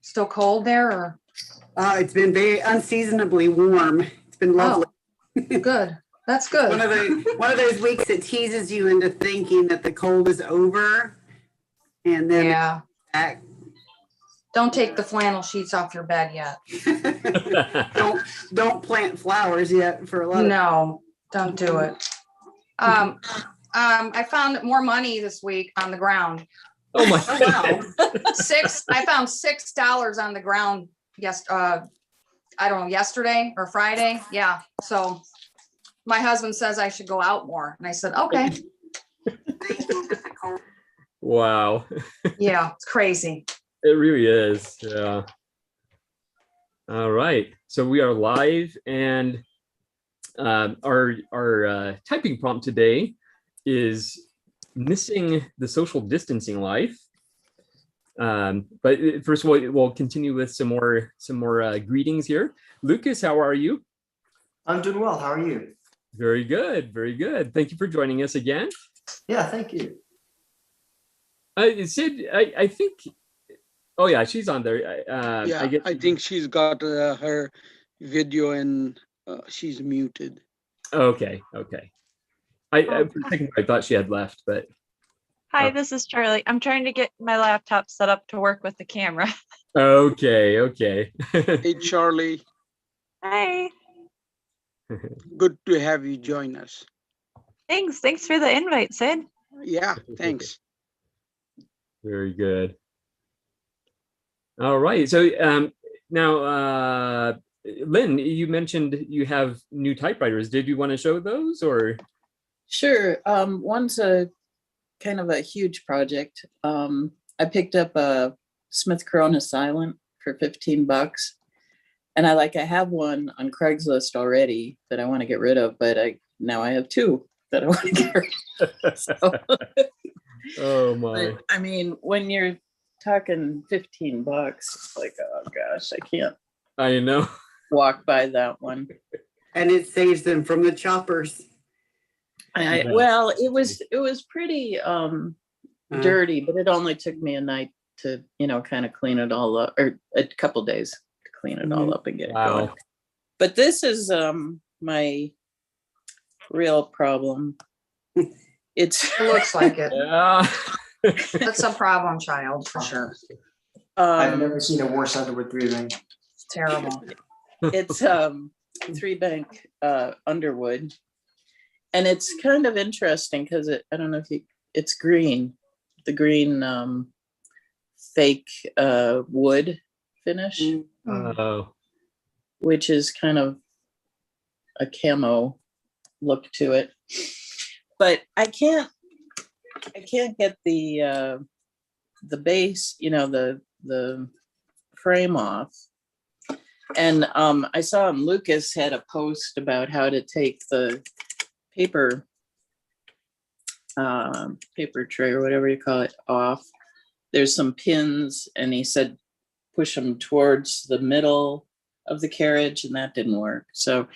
Still cold there, or? It's been very unseasonably warm. It's been lovely. Oh, good. That's good. One of those weeks that teases you into thinking that the cold is over, and then Yeah. back. Don't take the flannel sheets off your bed yet. Don't plant flowers yet for a lot of. No, don't do it. I found more money this week on the ground. Oh my Wow. I found $6 on the ground. Yes. I don't know, yesterday or Friday. Yeah. So my husband says I should go out more. And I said, okay. Wow. Yeah, it's crazy. It really is. Yeah. All right. So we are live, and our typing prompt today is missing the social distancing life. But first of all, we'll continue with some more greetings here. Lucas, how are you? I'm doing well. How are you? Very good. Very good. Thank you for joining us again. Yeah, thank you. Sid, I think. Oh yeah, she's on there. Yeah, I think she's got her video and she's muted. Okay. I for a second I thought she had left, but. Hi, this is Charlie. I'm trying to get my laptop set up to work with the camera. Okay. Hey, Charlie. Hi. Good to have you join us. Thanks for the invite, Sid. Yeah, thanks. Very good. All right. So now, Lynn, you mentioned you have new typewriters. Did you want to show those, or? Sure. One's a kind of a huge project. I picked up a Smith Corona Silent for $15, and I have one on Craigslist already that I want to get rid of, but now I have two that I want to get rid of. So, oh my! But, I mean, when you're talking $15, it's like, oh gosh, I can't. I know. Walk by that one. And it saves them from the choppers. Well, it was pretty dirty, but it only took me a night to, kind of clean it all up, or a couple days to clean it all up and get it going. But this is my real problem. It looks like it. Yeah. That's a problem child for sure. I've never seen a worse underwood 3-ring. It's terrible. It's 3-bank underwood. And it's kind of interesting because I don't know if it's green, the green fake wood finish, which is kind of a camo look to it. But I can't get the base, the frame off. And I saw Lucas had a post about how to take the paper tray or whatever you call it off. There's some pins, and he said push them towards the middle of the carriage, and that didn't work. So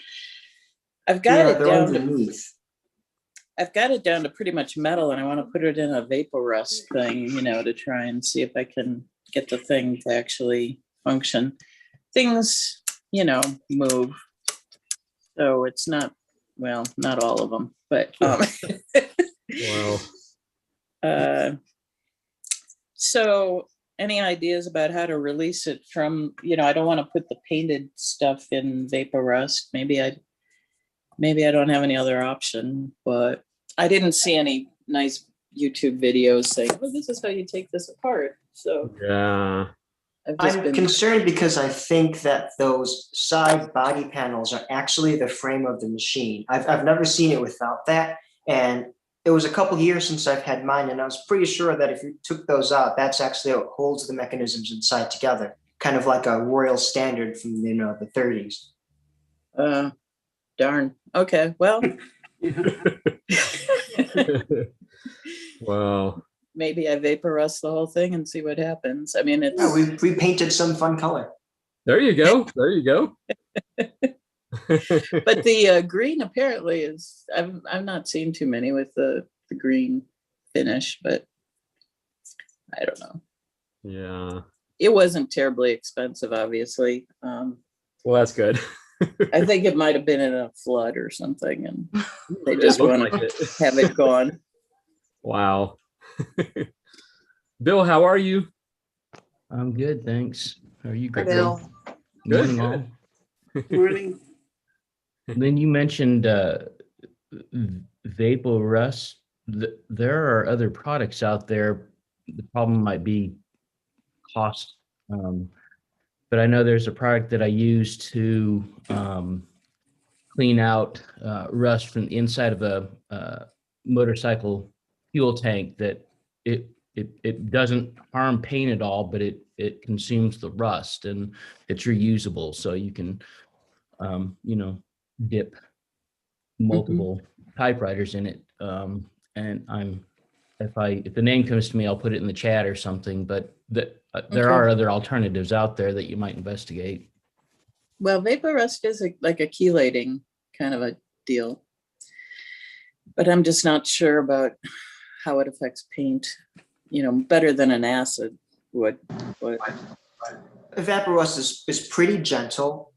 I've got it down underneath. I've got it down to pretty much metal, and I want to put it in a vapor rust thing, to try and see if I can get the thing to actually function. Things, move. So it's not, well, not all of them, but Wow. So any ideas about how to release it from, I don't want to put the painted stuff in vapor rust. Maybe I don't have any other option, but I didn't see any nice YouTube videos saying, oh, this is how you take this apart. So yeah. I'm concerned because I think that those side body panels are actually the frame of the machine. I've never seen it without that. And it was a couple years since I've had mine, and I was pretty sure that if you took those out, that's actually what holds the mechanisms inside together, kind of like a Royal Standard from the 30s. Darn. Okay, well. Wow. Maybe I vapor rust the whole thing and see what happens. I mean, it's. Yeah, we painted some fun color. There you go. But the green apparently is. I've not seen too many with the green finish, but I don't know. Yeah. it wasn't terribly expensive, obviously. Well, that's good. I think it might have been in a flood or something, and they It just looked want like to it. have it gone. Wow. Bill, how are you? I'm good, thanks. How are you, Greg? Bill. Good, Morning, all. Morning. Then you mentioned Vapor Rust. There are other products out there. The problem might be cost. But I know there's a product that I use to clean out rust from the inside of a motorcycle fuel tank that it doesn't harm paint at all, but it consumes the rust, and it's reusable. So you can, dip multiple typewriters in it. And if the name comes to me, I'll put it in the chat or something, but there are other alternatives out there that you might investigate. Well, vapor rust is like a chelating kind of a deal, but I'm just not sure about how it affects paint, better than an acid would. Vapor rust is pretty gentle.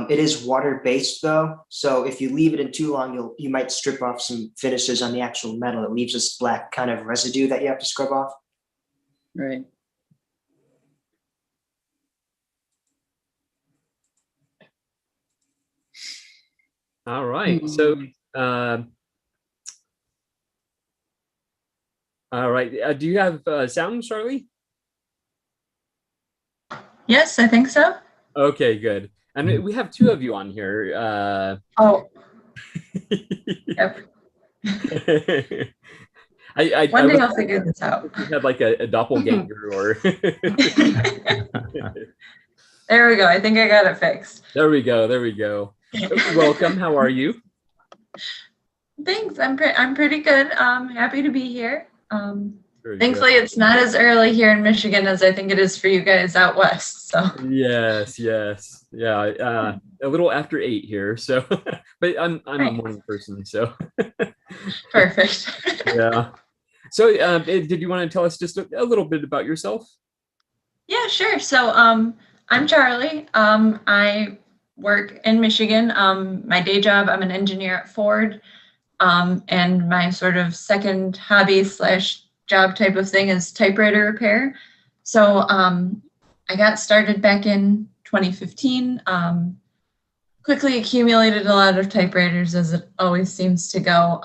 It is water-based though, so if you leave it in too long, you might strip off some finishes on the actual metal. It leaves this black kind of residue that you have to scrub off. Right. All right. So, all right. Do you have sound, Charlie? Yes, I think so. Okay, good. And we have two of you on here. Oh, yep. One day I'll figure this out. You had like a doppelganger or. There we go. I think I got it fixed. There we go. There we go. Welcome. How are you? Thanks. I'm pretty good. Happy to be here. Very Thankfully, good. it's not as early here in Michigan as I think it is for you guys out west. So Yes, yeah. A little after 8 here, so but I'm a morning person, so perfect. yeah. So did you want to tell us just a little bit about yourself? Yeah, sure. So I'm Charlie. I work in Michigan. My day job, I'm an engineer at Ford. And my sort of second hobby / job type of thing is typewriter repair. So I got started back in 2015, quickly accumulated a lot of typewriters, as it always seems to go.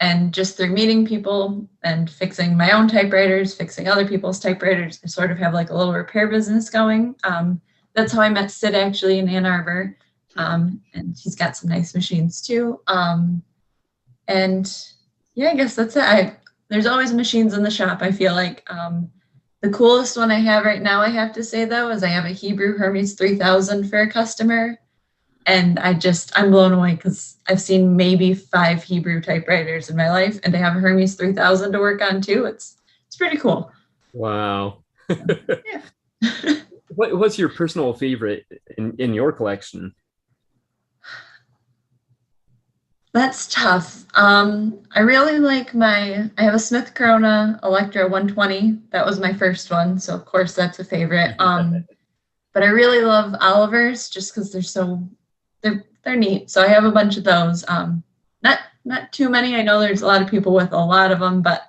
And just through meeting people and fixing my own typewriters, fixing other people's typewriters, I sort of have like a little repair business going. That's how I met Sid actually in Ann Arbor. And he's got some nice machines too. And yeah, I guess that's it. There's always machines in the shop, I feel like. The coolest one I have right now, I have to say though, is I have a Hebrew Hermes 3000 for a customer. And I'm blown away because I've seen maybe 5 Hebrew typewriters in my life, and to have a Hermes 3000 to work on too, it's pretty cool. Wow. Yeah. What's your personal favorite in your collection? That's tough. I really like I have a Smith Corona Electra 120. That was my first one, so of course that's a favorite. But I really love Oliver's just because they're neat. So I have a bunch of those. Not too many. I know there's a lot of people with a lot of them, but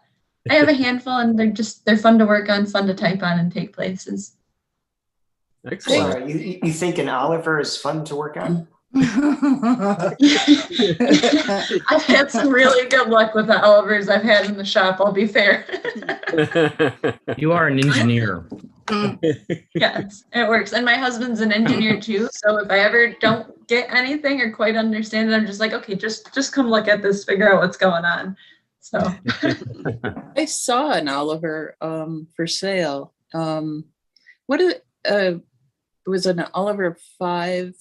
I have a handful, and they're fun to work on, fun to type on, and take places. Excellent. Sorry, you think an Oliver is fun to work on? I've had some really good luck with the Olivers I've had in the shop, I'll be fair. You are an engineer. Yes, it works. And my husband's an engineer too. So if I ever don't get anything or quite understand it, I'm just like, okay, just come look at this, figure out what's going on. So I saw an Oliver for sale. What is it was an Oliver 5.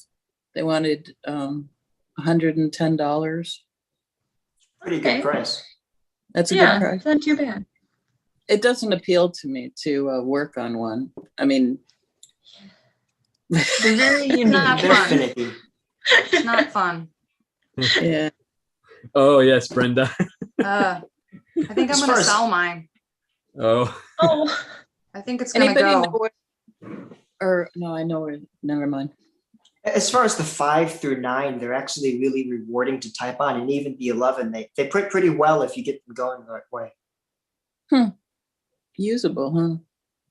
They wanted $110. Pretty good price. That's a good price. It's not too bad. It doesn't appeal to me to work on one. I mean, they're very unique. Not They're fun. finicky. It's not fun. yeah. Oh yes, Brenda. I think I'm As gonna far as- sell mine. Oh. Oh, I think it's gonna Anybody go. know or no, I know where, never mind. As far as the 5 through 9, they're actually really rewarding to type on, and even the 11, they print pretty well if you get them going the right way. Usable, huh?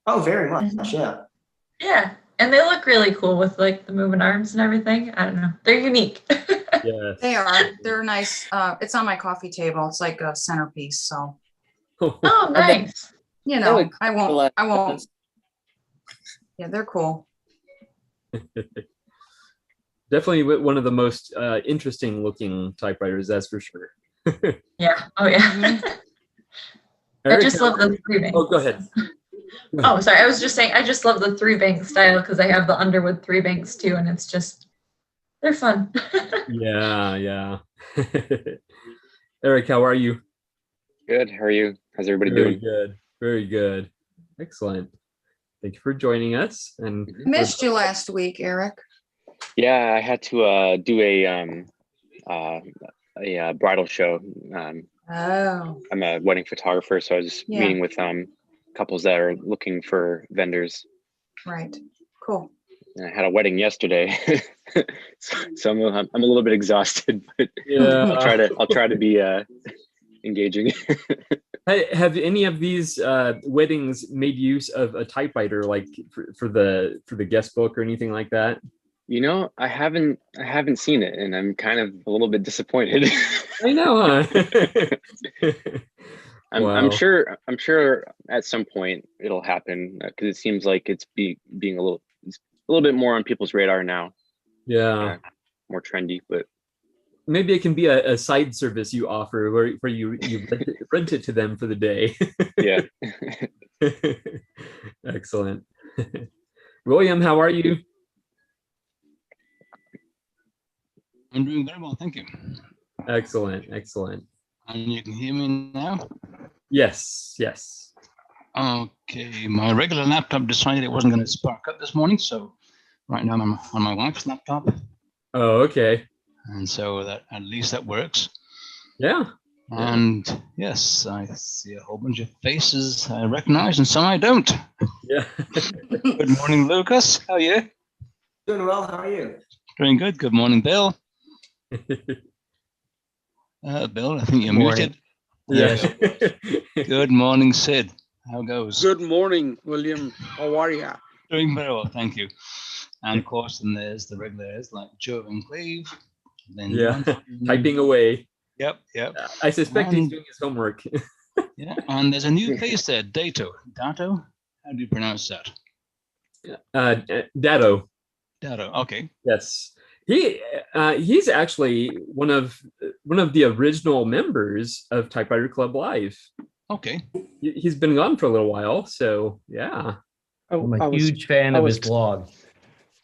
Oh, very much, yeah. Yeah, and they look really cool with like the moving arms and everything. I don't know. They're unique. Yes. They are. They're nice. It's on my coffee table. It's like a centerpiece. So, Oh, nice. you That know, would I cost a lot won't. of I won't. dollars. Yeah, they're cool. Definitely one of the most interesting looking typewriters, that's for sure. Yeah. Oh, yeah. Mhm. I Eric, just love the 3-bank. Oh, go ahead. Oh, sorry. I was just saying, I just love the 3-bank style because I have the Underwood 3-banks too, and it's just, they're fun. Yeah, yeah. Eric, how are you? Good. How are you? How's everybody Very doing? good. Very good. Excellent. Thank you for joining us. And Missed you last week, Eric. Yeah, I had to do a bridal show. Oh, I'm a wedding photographer, so I was Yeah. meeting with couples that are looking for vendors. right. Cool. And I had a wedding yesterday, so I'm a little bit exhausted, but yeah. I'll try to be engaging. Have any of these weddings made use of a typewriter, like for the guest book or anything like that? You know, I haven't seen it, and I'm kind of a little bit disappointed. I know, huh? I'm Wow. sure at some point it'll happen, because it seems like it's being a little bit more on people's radar now. Yeah. More trendy, but Maybe it can be a side service you offer where you rent it to them for the day. yeah. Excellent. William, how are you? I'm doing very well, thank you. Excellent, excellent. And you can hear me now? Yes, yes. Okay, my regular laptop decided it wasn't going to spark up this morning, so right now I'm on my wife's laptop, Oh, okay. and so that at least that works. Yeah. And yes, I see a whole bunch of faces I recognize and some I don't. Yeah. Good morning, Lucas. How are you? Doing well, how are you? Doing good. Good morning, Bill. Bill, I think you're Morning. muted. Yes. Good morning, Sid. How goes? Good morning, William. How are you? Doing very well, thank you. And of course, then there's the regulars like Joe and Cleve. Then Yeah. Jonathan. Typing away. Yep, yep. I suspect he's And- doing his homework. Yeah, and there's a new face there, Dato. Dato? How do you pronounce that? Dado. Dato, okay. Yes. He's actually one of the original members of Typewriter Club Live. Okay. He's been gone for a little while, so yeah. I'm I a was- huge fan I of was- his blog.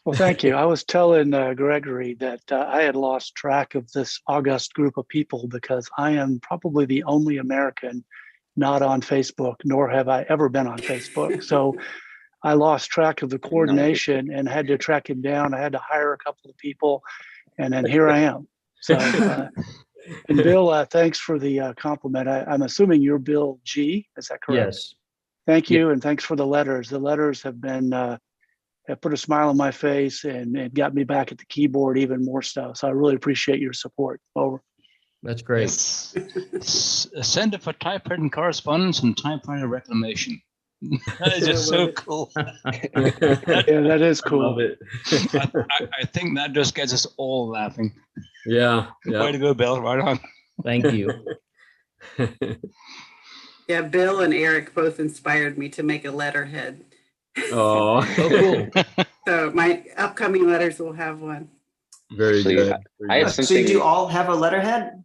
Well, thank you. I was telling Gregory that I had lost track of this august group of people because I am probably the only American not on Facebook, nor have I ever been on Facebook. So I lost track of the coordination and had to track him down. I had to hire a couple of people, and then here I am. So, and Bill, thanks for the compliment. I'm assuming you're Bill G. Is that correct? Yes. Thank you, and thanks for the letters. The letters have been have put a smile on my face and it got me back at the keyboard even more stuff. So I really appreciate your support. Over. That's great. Yes. Center for Typewritten Correspondence and Typewriter Reclamation. That is just so cool. Yeah, that is I cool. love it. I think that just gets us all laughing. Yeah. Way Yeah. to go, Bill. Right on. Thank you. Yeah, Bill and Eric both inspired me to make a letterhead. Oh, Oh, cool. So my upcoming letters will have one. very Actually, good. I have So you something. do all have a letterhead?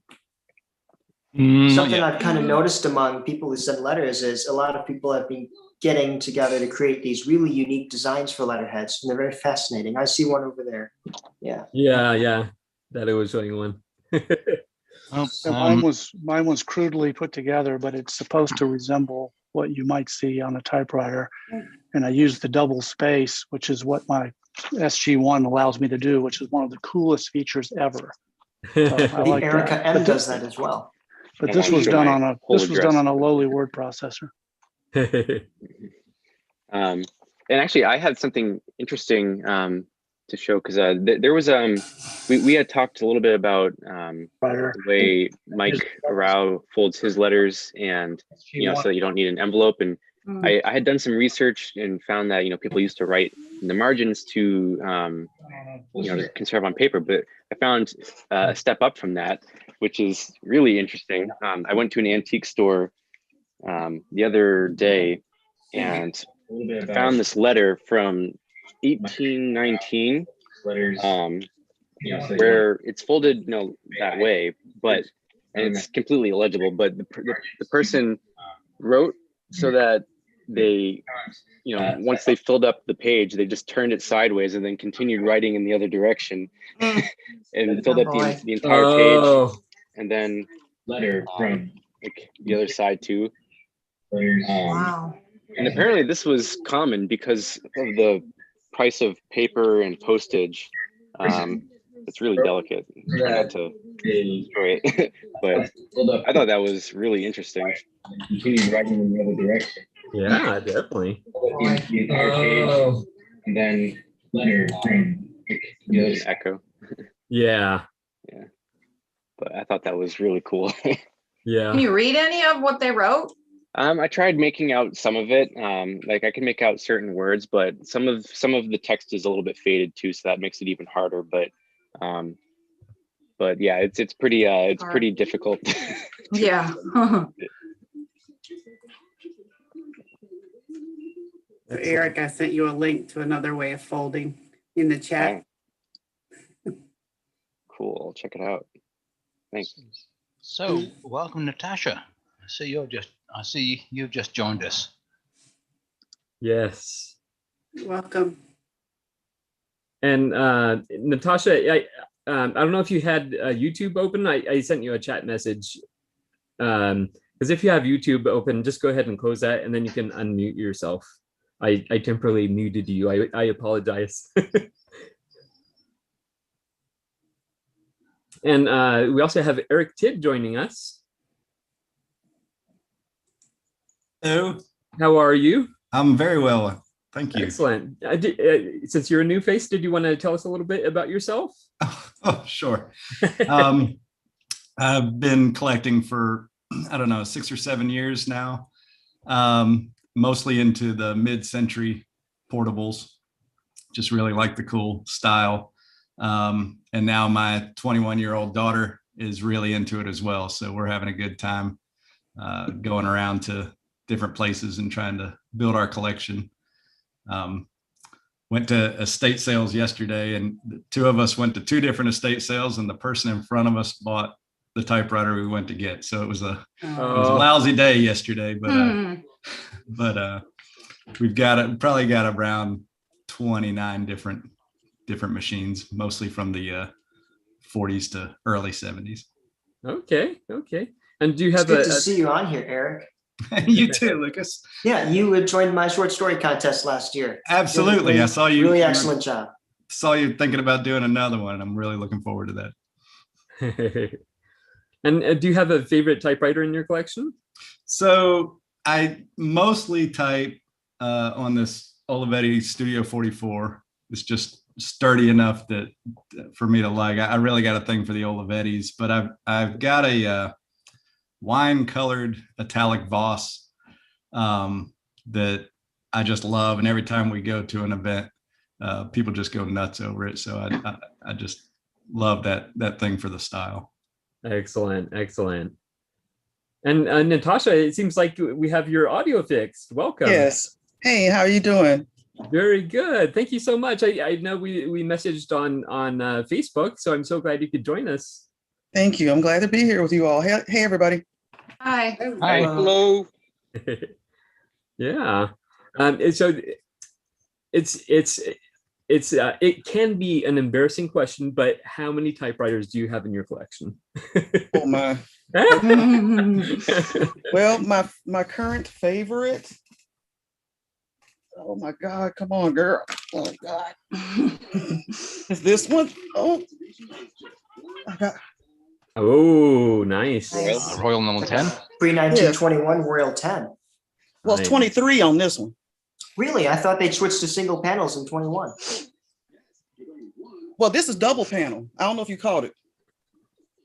Not Something yet. I've kind of noticed among people who send letters is a lot of people have been getting together to create these really unique designs for letterheads, and they're very fascinating. I see one over there. Yeah. Yeah. That was showing one. Well, So mine was crudely put together, but it's supposed to resemble what you might see on a typewriter. And I used the double space, which is what my SG1 allows me to do, which is one of the coolest features ever. So I I think like Erica that. M But does this, that as well. but I this wanna was show done my on whole a lowly address. word processor. And actually, I had something interesting to show because there was we had talked a little bit about the way Mike Rao folds his letters, and so that you don't need an envelope. And I had done some research and found that people used to write in the margins to to conserve on paper, but I found a step up from that, which is really interesting. I went to an antique store the other day and I found this letter from 1819 where it's folded that way, but and it's completely illegible, but the person wrote so that they once they filled up the page, they just turned it sideways and then continued writing in the other direction and filled up the entire page, and then letter from like the other side too. Wow. And apparently this was common because of the price of paper and postage. It's really delicate. Try not to destroy it. But I thought that was really interesting. Continue writing in the other direction. Yeah, definitely. The entire page, and then letter from the other echo. Yeah. Yeah. But I thought that was really cool. Yeah. Can you read any of what they wrote? I tried making out some of it. Like I can make out certain words, but some of the text is a little bit faded too, so that makes it even harder. But yeah, it's pretty difficult. Yeah. So Eric, I sent you a link to another way of folding in the chat. Cool. I'll check it out. Thanks. So, welcome, Natasha. I see you've just joined us. Yes. Welcome. And Natasha, I don't know if you had YouTube open. I sent you a chat message. Because if you have YouTube open, just go ahead and close that, and then you can unmute yourself. I temporarily muted you. I apologize. And we also have Eric Tidd joining us. Hello. How are you? I'm very well. Thank you. Excellent. Since you're a new face, did you want to tell us a little bit about yourself? Oh, sure. I've been collecting for, I don't know, 6 or 7 years now, mostly into the mid-century portables. Just really like the cool style. And now my 21-year-old daughter is really into it as well. So we're having a good time going around to different places and trying to build our collection. Went to estate sales yesterday, and the two of us went to 2 different estate sales, and the person in front of us bought the typewriter we went to get. So it was a lousy day yesterday, but we've probably got around 29 different machines, mostly from the 40s to early 70s. Okay. And do you have it's good to see you on here, Eric? You too, Lucas. Yeah, you joined my short story contest last year. Absolutely. I saw you. Really excellent job. Saw you thinking about doing another one, and I'm really looking forward to that. And do you have a favorite typewriter in your collection? So I mostly type on this Olivetti Studio 44. It's just sturdy enough that for me to like. I really got a thing for the Olivettis, but I've got a wine colored Italic Voss that I just love, and every time we go to an event, people just go nuts over it. So I just love that thing for the style. Excellent. And Natasha, it seems like we have your audio fixed. Welcome. Yes. Hey, how are you doing? Very good. Thank you so much. I know we messaged on Facebook, so I'm so glad you could join us. Thank you. I'm glad to be here with you all. Hey, everybody. Hi. Hi. Hello. Yeah. So it can be an embarrassing question, but how many typewriters do you have in your collection? Oh my. Well, my current favorite. Oh my God! Come on, girl. Oh my God. Is this one? Oh. I got. Oh, nice. Royal number 10. Pre-1921 Royal 10. Well, it's 23 on this one. Really? I thought they'd switched to single panels in 21. Well, this is double panel. I don't know if you caught it.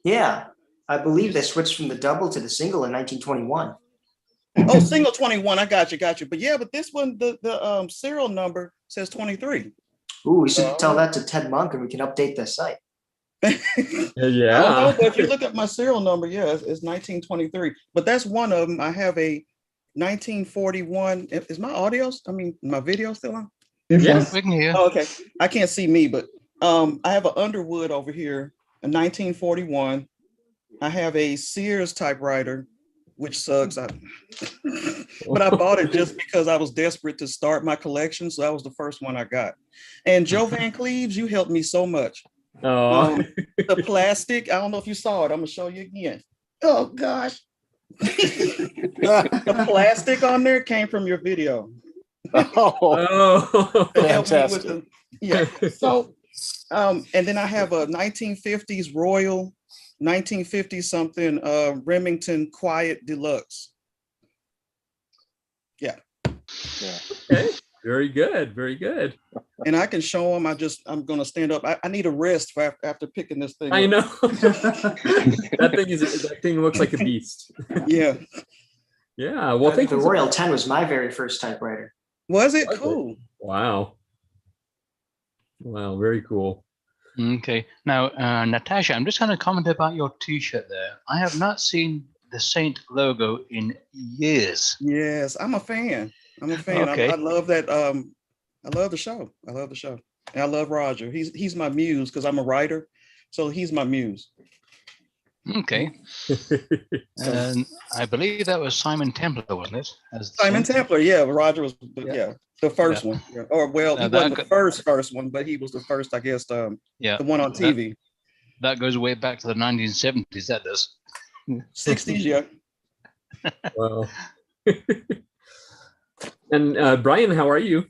Yeah, I believe they switched from the double to the single in 1921. Oh, single 21. I got you. But yeah, but this one, the serial number says 23. Ooh, we should tell that to Ted Monk and we can update the site. I don't know, but if you look at my serial number, yeah, it's 1923. But that's one of them. I have a 1941. Is my my video still on? Yes, we can hear. Oh, okay. I can't see me, but I have an Underwood over here, a 1941. I have a Sears typewriter, which sucks. But I bought it just because I was desperate to start my collection. So that was the first one I got. And Joe Van Cleves, you helped me so much. The plastic, I don't know if you saw it. I'm gonna show you again. Oh gosh. The plastic on there came from your video. Oh, fantastic. Yeah. So and then I have a 1950s Royal 1950 something Remington Quiet Deluxe. Yeah. Okay. Very good. Very good. And I can show them. I'm gonna stand up. I need a rest after picking this thing. I up. know. that thing looks like a beast. Yeah. Yeah. Well, thank The you. Royal 10 was my very first typewriter. Was it? Cool. Wow. Wow. Very cool. Okay. Now, Natasha, I'm just going to comment about your T-shirt there. I have not seen the Saint logo in years. Yes, I'm a fan. Okay. I love that. I love the show. And I love Roger. He's my muse because I'm a writer, so he's my muse. Okay. And I believe that was Simon Templar, wasn't it? Simon Templar, yeah. Roger was, the first one. Yeah. Or well, he wasn't the first one, but he was the first, I guess. The one on TV. That goes way back to the 1970s. That does. 60s, yeah. Wow. And Brian, how are you?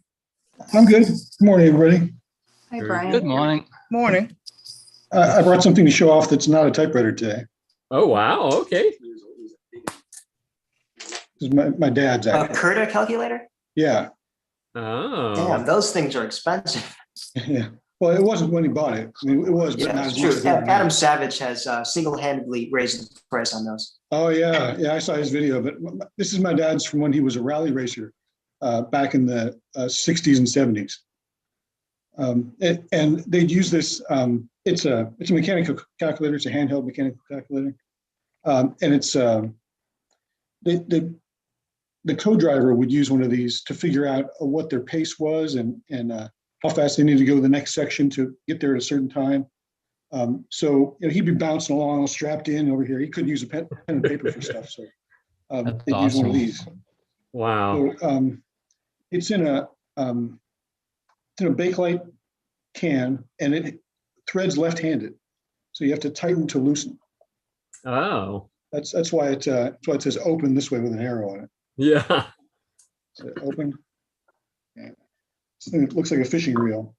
I'm good. Good morning, everybody. Hi, Brian. Good morning. Morning. I brought something to show off that's not a typewriter today. Oh, wow. Okay. This is my dad's A actually. Curta calculator? Yeah. Oh. Damn, those things are expensive. Yeah. Well, it wasn't when he bought it. I mean, it was, but Yeah, not it's as much true. as that now. Adam Savage has single-handedly raised the price on those. Oh, yeah. Yeah, I saw his video, but this is my dad's from when he was a rally racer back in the 60s and 70s. And they'd use this, it's a mechanical calculator, it's a handheld mechanical calculator. And it's, the co-driver would use one of these to figure out what their pace was and how fast they needed to go to the next section to get there at a certain time. So he'd be bouncing along strapped in over here. He couldn't use a pen and paper for stuff. So they'd use one of these. Wow. So it's in a Bakelite can and it threads left-handed. So you have to tighten to loosen. Oh. That's why it says open this way with an arrow on it. Yeah. So open. Yeah. This thing looks like a fishing reel.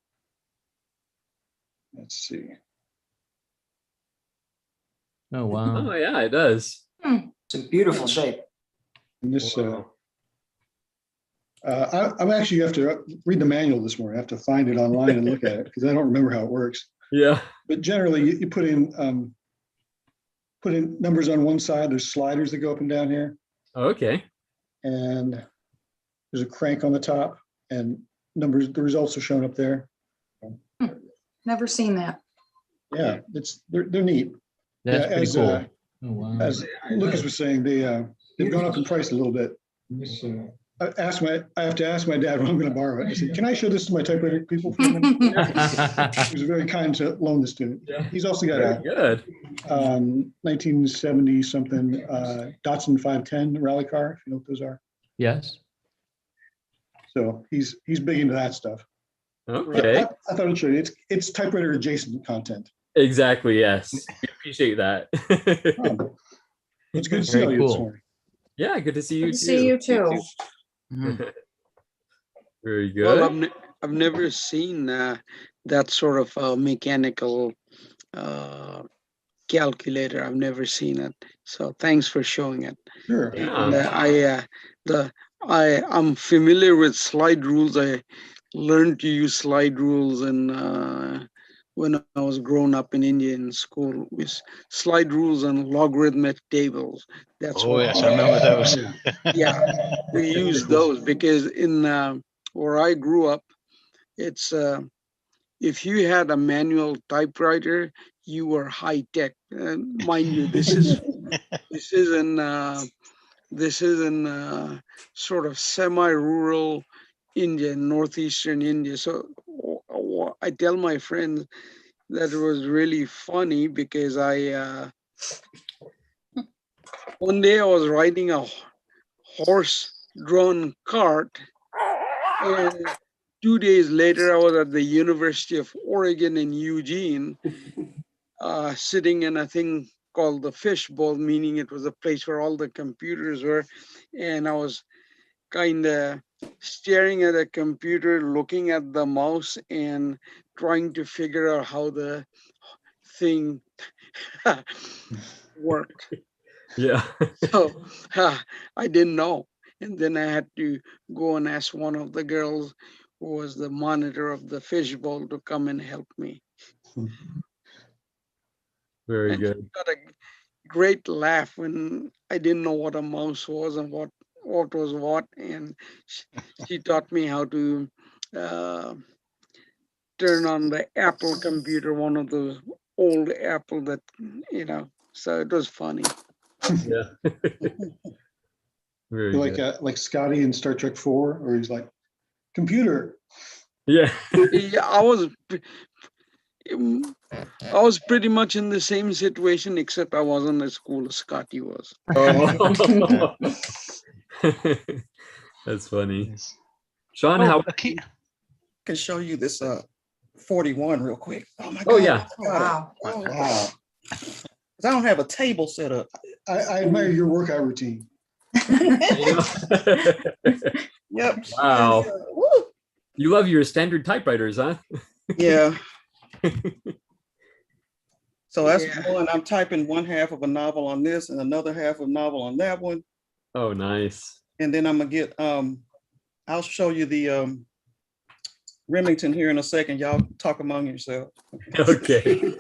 Let's see. Oh, wow. Oh, yeah, it does. It's in beautiful shape. And this, I'm actually have to read the manual this morning. I have to find it online and look at it because I don't remember how it works. Yeah. But generally, you put in numbers on one side. There's sliders that go up and down here, Okay. and there's a crank on the top, and numbers. The results are shown up there. Never seen that. Yeah, they're neat. That's Yeah, pretty as, cool. Oh, wow. As Lucas was saying, they've gone up in price a little bit. I have to ask my dad when I'm going to borrow it. I said, "Can I show this to my typewriter people for a minute?" He was very kind to loan this to me. Yeah. He's also got Very good. 1970 something Datsun 510 rally car, if you know what those are. Yes. So he's big into that stuff. Okay. I thought I'd show you. It's typewriter adjacent content. Exactly. Yes. We appreciate that. It's good to see you this morning. Yeah. Good to see you Good too. to see you too. Very good. Well, I've never seen that sort of mechanical calculator. I've never seen it. So thanks for showing it. Sure. And I'm familiar with slide rules. I learned to use slide rules and when I was growing up in India in school with slide rules and logarithmic tables. That's Oh what. yes, I remember those. Yeah, we use those because in where I grew up, it's if you had a manual typewriter, you were high tech. Mind you, this is in sort of semi-rural India, northeastern India. So I tell my friends that it was really funny because one day I was riding a horse-drawn cart, and 2 days later I was at the University of Oregon in Eugene, sitting in a thing called the fishbowl, meaning it was a place where all the computers were, and I was kind of staring at a computer, looking at the mouse and trying to figure out how the thing worked. Yeah. So I didn't know. And then I had to go and ask one of the girls who was the monitor of the fishbowl to come and help me. Very And good. got a great laugh when I didn't know what a mouse was and what was what. And she taught me how to turn on the Apple computer, one of those old Apple that, so it was funny. Yeah. Very Like good. like Scotty in Star Trek 4, or he's like, computer. Yeah. Yeah, I was pretty much in the same situation, except I wasn't as cool as Scotty was. Oh. That's funny. Sean, how? I can show you this 41 real quick. Oh my God. Oh yeah. Wow. Wow. I don't have a table set up. I admire your workout routine. Yep. Wow. Woo. You love your standard typewriters, huh? Yeah. So that's one. I'm typing one half of a novel on this and another half of a novel on that one. Oh, nice. And then I'm gonna get I'll show you the Remington here in a second. Y'all talk among yourselves. Okay.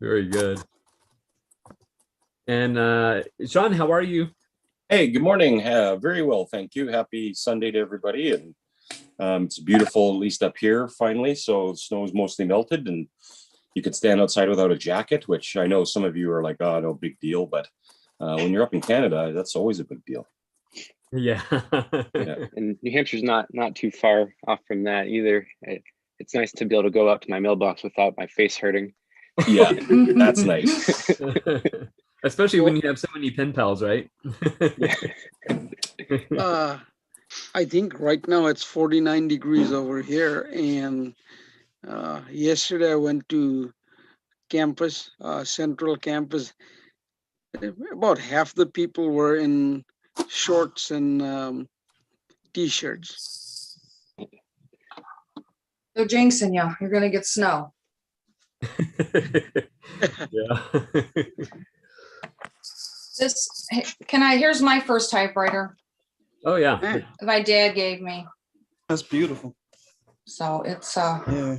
Very good. And Sean, how are you? Hey, good morning. Very well, thank you. Happy Sunday to everybody. And it's beautiful, at least up here, finally. So snow is mostly melted and you could stand outside without a jacket, which I know some of you are like, oh, no big deal. But when you're up in Canada, that's always a big deal. Yeah. Yeah. And New Hampshire's not too far off from that either. It's nice to be able to go out to my mailbox without my face hurting. Yeah, that's nice. Especially when you have so many pen pals, right? I think right now it's 49 degrees over here. And yesterday I went to campus, Central Campus. About half the people were in shorts and t-shirts. They're jinxing you. You're gonna get snow. Yeah. Here's my first typewriter. Oh yeah. My dad gave me. That's beautiful. So it's yeah,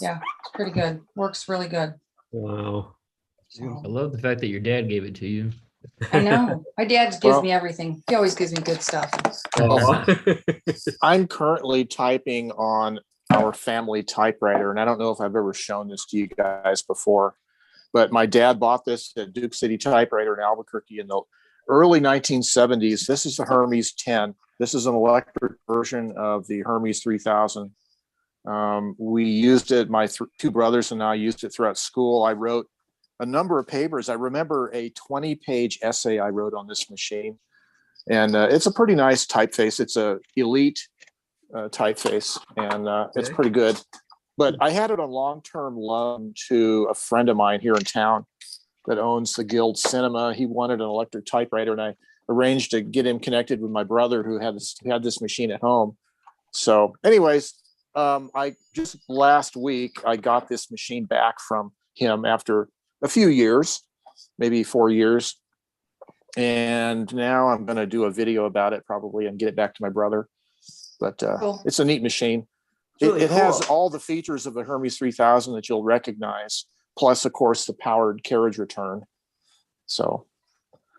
it's pretty good. Works really good. Wow. I love the fact that your dad gave it to you. I know. My dad gives me everything. He always gives me good stuff. I'm currently typing on our family typewriter, and I don't know if I've ever shown this to you guys before, but my dad bought this at Duke City Typewriter in Albuquerque in the early 1970s. This is the Hermes 10. This is an electric version of the Hermes 3000. We used it, my two brothers and I used it throughout school. I wrote a number of papers. I remember a 20-page essay I wrote on this machine. And it's a pretty nice typeface. It's a elite typeface, and it's pretty good. But I had it on long-term loan to a friend of mine here in town that owns the Guild Cinema. He wanted an electric typewriter, and I arranged to get him connected with my brother who had this machine at home. So anyways, I just last week, I got this machine back from him after a few years, maybe 4 years. And now I'm going to do a video about it probably and get it back to my brother. But Cool. it's a neat machine. Really It has cool. all the features of the Hermes 3000 that you'll recognize, plus, of course, the powered carriage return. So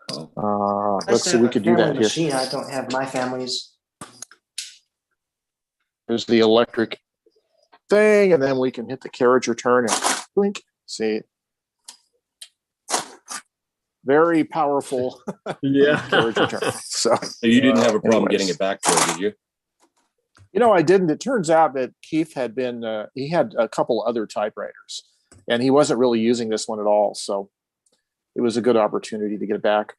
let's see, we could do that here. Machine. I don't have my family's. There's the electric thing, and then we can hit the carriage return and blink. See, very powerful. Yeah. Carriage return. So you didn't have a problem anyways. getting it back there, did you? You know, I didn't. It turns out that Keith had been, he had a couple other typewriters, and he wasn't really using this one at all. So it was a good opportunity to get it back.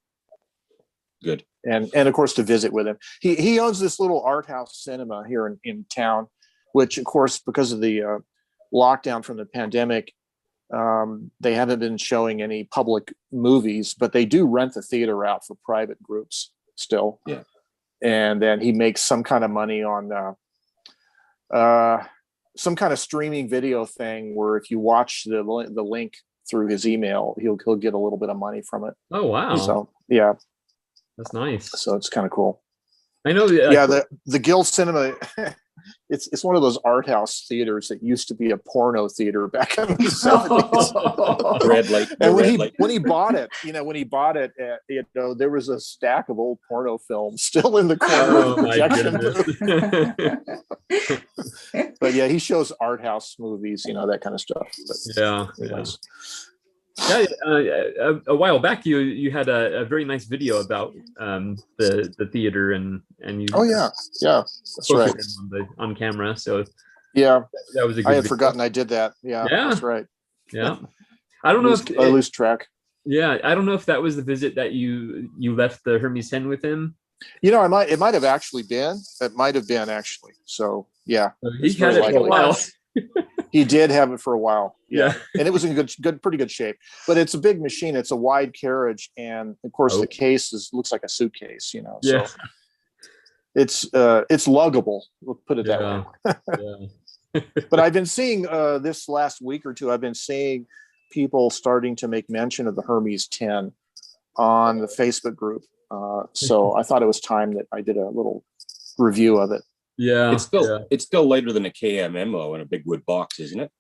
Good. And of course, to visit with him. He owns this little art house cinema here in town, which, of course, because of the lockdown from the pandemic, they haven't been showing any public movies, but they do rent the theater out for private groups still. Yeah. And then he makes some kind of money on some kind of streaming video thing where if you watch the link through his email, he'll get a little bit of money from it. Oh, wow. So yeah, that's nice. So it's kind of cool. I know. Yeah, the Guild Cinema. It's one of those art house theaters that used to be a porno theater back in the 70s. Red light. And red light. when he bought it, there was a stack of old porno films still in the corner of the projection booth. But yeah, he shows art house movies, that kind of stuff. But yeah. A while back, you had a very nice video about the theater and you. Oh yeah, that's right. On camera, so yeah, that was a good I had video. forgotten I did that. Yeah, that's right. Yeah, I don't know if I lose track. Yeah, I don't know if that was the visit that you left the Hermes 10 with him. It might have actually been. It might have been actually. So yeah, he had it for a while. He did have it for a while. Yeah. And it was in pretty good shape. But it's a big machine. It's a wide carriage, and of course the case looks like a suitcase. So it's luggable. We'll put it that way. But I've been seeing this last week or two. I've been seeing people starting to make mention of the Hermes 10 on the Facebook group. So I thought it was time that I did a little review of it. Yeah, it's still lighter than a KMMO in a big wood box, isn't it?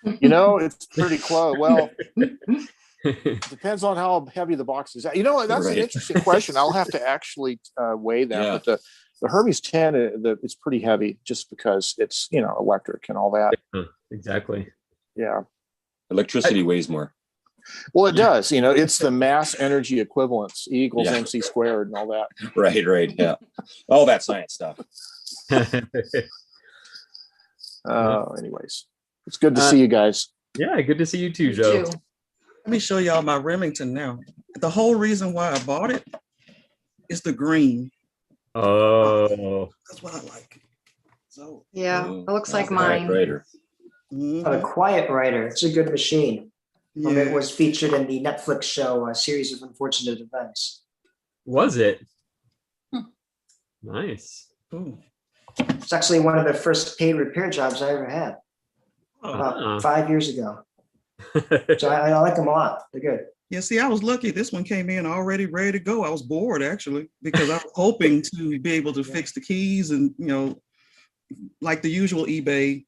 It's pretty close. Well, depends on how heavy the box is. That's an interesting question. I'll have to actually weigh that. Yeah. But the Hermes 10, it's pretty heavy just because it's electric and all that. Exactly. Yeah. Electricity weighs more. Well, it does. It's the mass energy equivalence, E equals MC squared and all that. Right. Yeah. All that science stuff. Anyways, it's good to see you guys. Yeah, good to see you too, Joe. Let me show y'all my Remington now. The whole reason why I bought it is the green. Oh. That's what I like. So yeah, it looks like mine. Typewriter. A quiet writer. It's a good machine. It was featured in the Netflix show, A Series of Unfortunate Events. Was it? Nice. Ooh. It's actually one of the first paid repair jobs I ever had. About 5 years ago. So I like them a lot. They're good. Yeah, see, I was lucky. This one came in already ready to go. I was bored actually because I was hoping to be able to fix the keys and like the usual eBay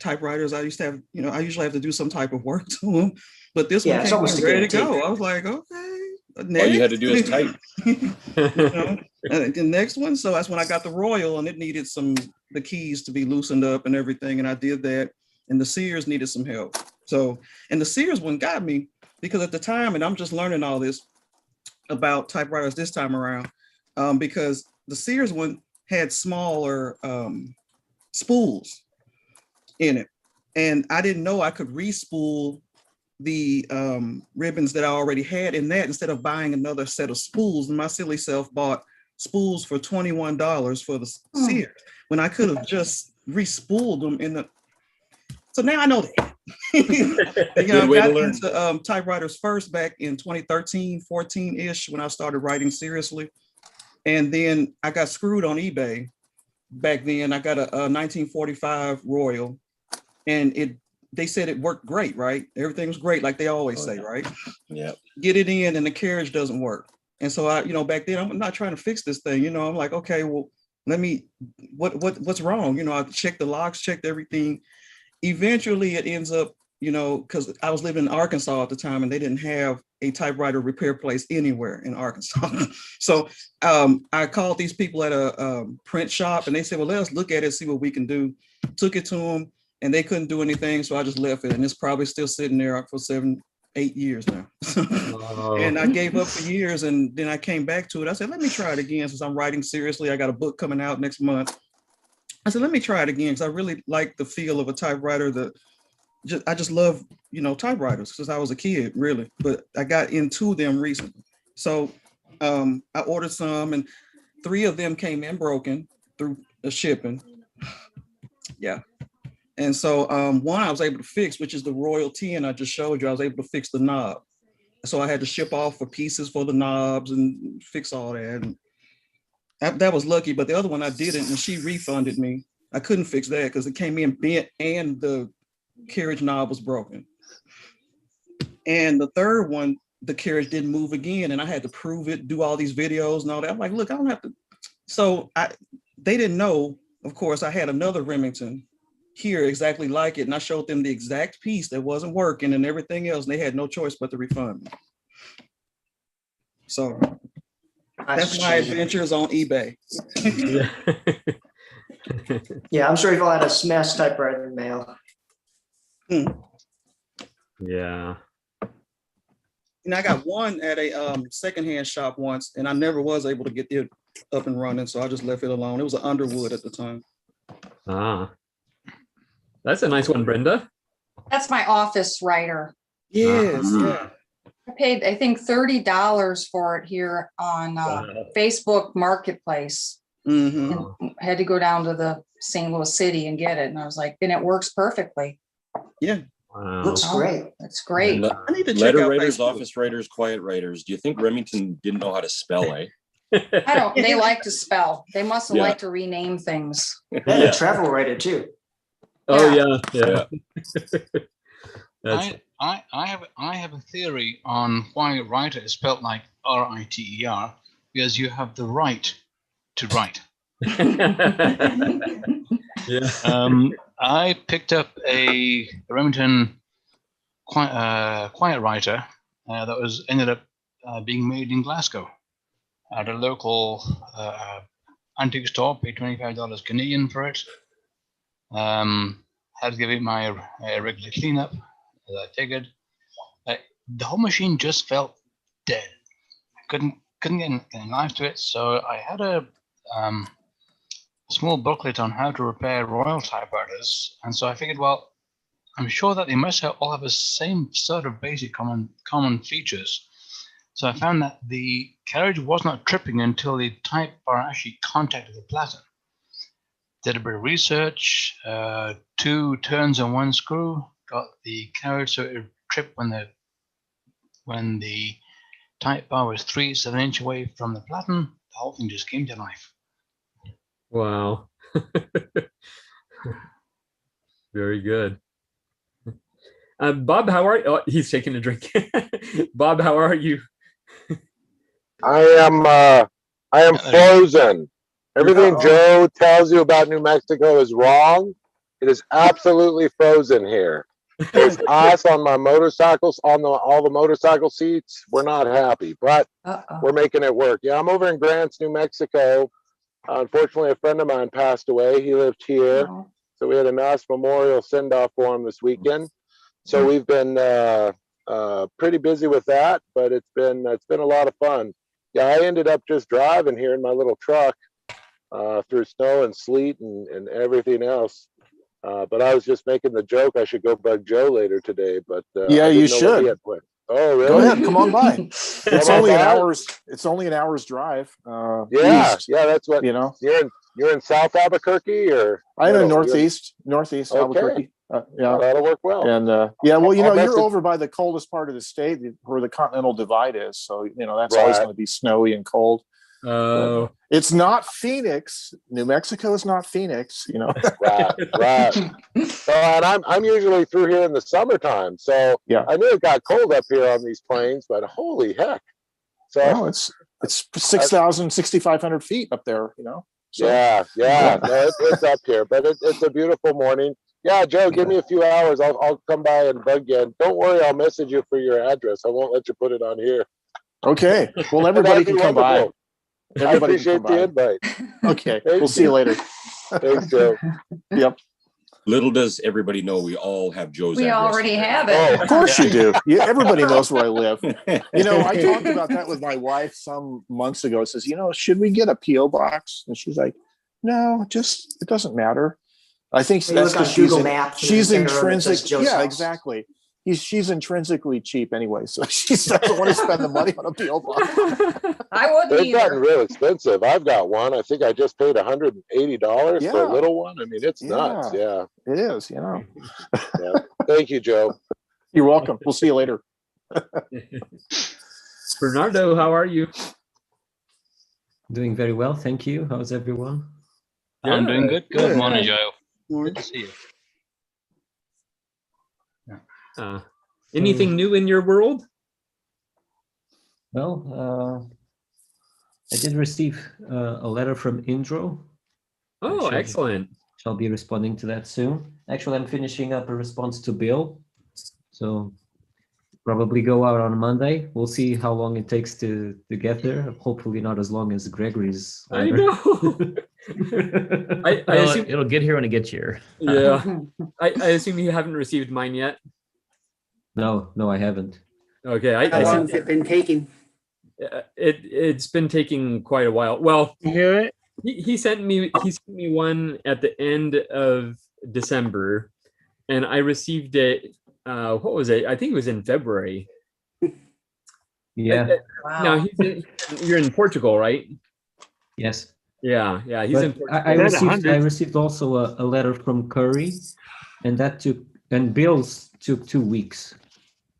typewriters. I used to have, I usually have to do some type of work to them. But this one came in ready to go. I was like, okay. All you had to do is type. And the next one, so that's when I got the Royal, and it needed the keys to be loosened up and everything, and I did that. And the Sears needed some help. So, and the Sears one got me because at the time, and I'm just learning all this about typewriters this time around, because the Sears one had smaller spools in it, and I didn't know I could re-spool the ribbons that I already had in that instead of buying another set of spools. And my silly self bought spools for $21 for the Sears when I could have just re-spooled them in the. So now I know that. I got into typewriters first back in 2013, 14-ish when I started writing seriously. And then I got screwed on eBay back then. I got a 1945 Royal, and they said it worked great, right? Everything was great, like they always say, right? Yeah. Get it in and the carriage doesn't work. And so back then I'm not trying to fix this thing. I'm like, okay, well, what's wrong? I checked the logs, checked everything. Eventually it ends up, because I was living in Arkansas at the time and they didn't have a typewriter repair place anywhere in Arkansas. So I called these people at a print shop and they said, well, let us look at it, see what we can do. Took it to them and they couldn't do anything. So I just left it and it's probably still sitting there for 7-8 years now. And I gave up for years and then I came back to it. I said, let me try it again since I'm writing seriously. I got a book coming out next month. I said, let me try it again because I really like the feel of a typewriter. I just love, typewriters since I was a kid, really. But I got into them recently. So I ordered some and 3 of them came in broken through the shipping. Yeah. And so one I was able to fix, which is the Royal 10 I just showed you. I was able to fix the knob. So I had to ship off for pieces for the knobs and fix all that. And that was lucky, but the other one I didn't, and she refunded me. I couldn't fix that because it came in bent and the carriage knob was broken. And the third one, the carriage didn't move again, and I had to prove it, do all these videos and all that. I'm like, look, I don't have to. So they didn't know. Of course, I had another Remington here exactly like it, and I showed them the exact piece that wasn't working and everything else, and they had no choice but to refund me. So that's my adventures on eBay. Yeah, I'm sure you've all had a smashed typewriter in the mail. Yeah. And I got one at a secondhand shop once, and I never was able to get it up and running, so I just left it alone. It was an Underwood at the time. Ah, that's a nice one, Brenda. That's my office writer. Yes, yeah. I paid, I think, $30 for it here on Facebook Marketplace. And had to go down to the St. Louis city and get it. And I was like, and it works perfectly. Yeah. Wow. Looks great. That's great. I need to check Letter out writers, Facebook. office writers, quiet writers. Do you think Remington didn't know how to spell, eh? I don't, they like to spell. They must have Yeah. liked to rename things. And a travel writer too. Oh yeah. I have a theory on why writer is spelled like R-I-T-E-R, because you have the right to write. Yeah. I picked up a Remington quiet writer that ended up being made in Glasgow at a local antique store. Paid $25 Canadian for it. Had to give it my regular cleanup, as I figured. The whole machine just felt dead. I couldn't get any life to it, so I had a small booklet on how to repair Royal typewriters, and so I figured, well, I'm sure that they must all have the same sort of basic common features. So I found that the carriage was not tripping until the type bar actually contacted the platen. Did a bit of research, 2 turns and 1 screw, got the carriage so it would trip when the type bar was 3/7 inch away from the platen. The whole thing just came to life. Wow. Very good. Bob, how are you? Oh, he's taking a drink. Bob, how are you? I am frozen. Everything Joe tells you about New Mexico is wrong. It is absolutely frozen here. There's ice on my motorcycles, on all the motorcycle seats. We're not happy, but we're making it work. Yeah, I'm over in Grants, New Mexico. Unfortunately, a friend of mine passed away. He lived here. So we had a nice memorial send-off for him this weekend. So we've been pretty busy with that, but it's been a lot of fun. Yeah, I ended up just driving here in my little truck through snow and sleet and everything else. But I was just making the joke I should go bug Joe later today. But yeah, you know what he should. had planned. Oh, really? Go ahead, come on by. It's only an hour's drive. Yeah, east, yeah, that's what you know. You're in South Albuquerque, or I'm in middle? northeast Okay. Albuquerque. Yeah, that'll work well. And yeah, well, I'll you're message- over by the coldest part of the state, where the Continental Divide is. So that's always going to be snowy and cold. Oh, it's not Phoenix. New Mexico is not Phoenix. Right. So, and I'm usually through here in the summertime, so yeah, I knew it got cold up here on these plains, but holy heck! So well, it's It's 6,000, 6,500 feet up there, you know? So, yeah. No, it's up here, but it's a beautiful morning. Yeah, Joe, give me a few hours. I'll come by and bug you. And don't worry, I'll message you for your address. I won't let you put it on here. okay. Well, everybody can come by. I appreciate the invite. Okay. We'll see you later. Thanks, Joe. Yep. Little does everybody know we all have Joe's We address. already have Oh, it. of course you do. Yeah, everybody knows where I live. You know, I talked about that with my wife some months ago. It says, you know, should we get a PO box? And she's like, no, just it doesn't matter. I think You that's look on because Google Maps, she's and there it says intrinsic. Joe's Yeah, house. exactly. She's intrinsically cheap anyway, so she doesn't want to spend the money on a PO box. I wouldn't They've gotten either. real expensive. I've got one. I think I just paid $180 for Yeah. a little one. I mean, it's nuts. Yeah. It is, you know. Yeah. Thank you, Joe. You're welcome. We'll see you later. Bernardo, how are you? Doing very well, thank you. How's everyone? I'm doing good. Good morning, Joe. Morning. Good to see you. Anything new in your world? Well, I did receive a letter from Indro. Oh, excellent. Shall be responding to that soon. Actually, I'm finishing up a response to Bill. So probably go out on Monday. We'll see how long it takes to get there. Hopefully not as long as Gregory's I letter. know. I Well, assume, it'll get here when it gets here. yeah. I assume you haven't received mine yet. No, I haven't. Okay. How long has it been taking? It's been taking quite a while. Well, You hear it? he sent me one at the end of December, and I received it. What was it? I think it was in February. Yeah. Now you're in Portugal, right? Yes. Yeah. He's in But Portugal. I received also a letter from Curry, and Bill's took 2 weeks.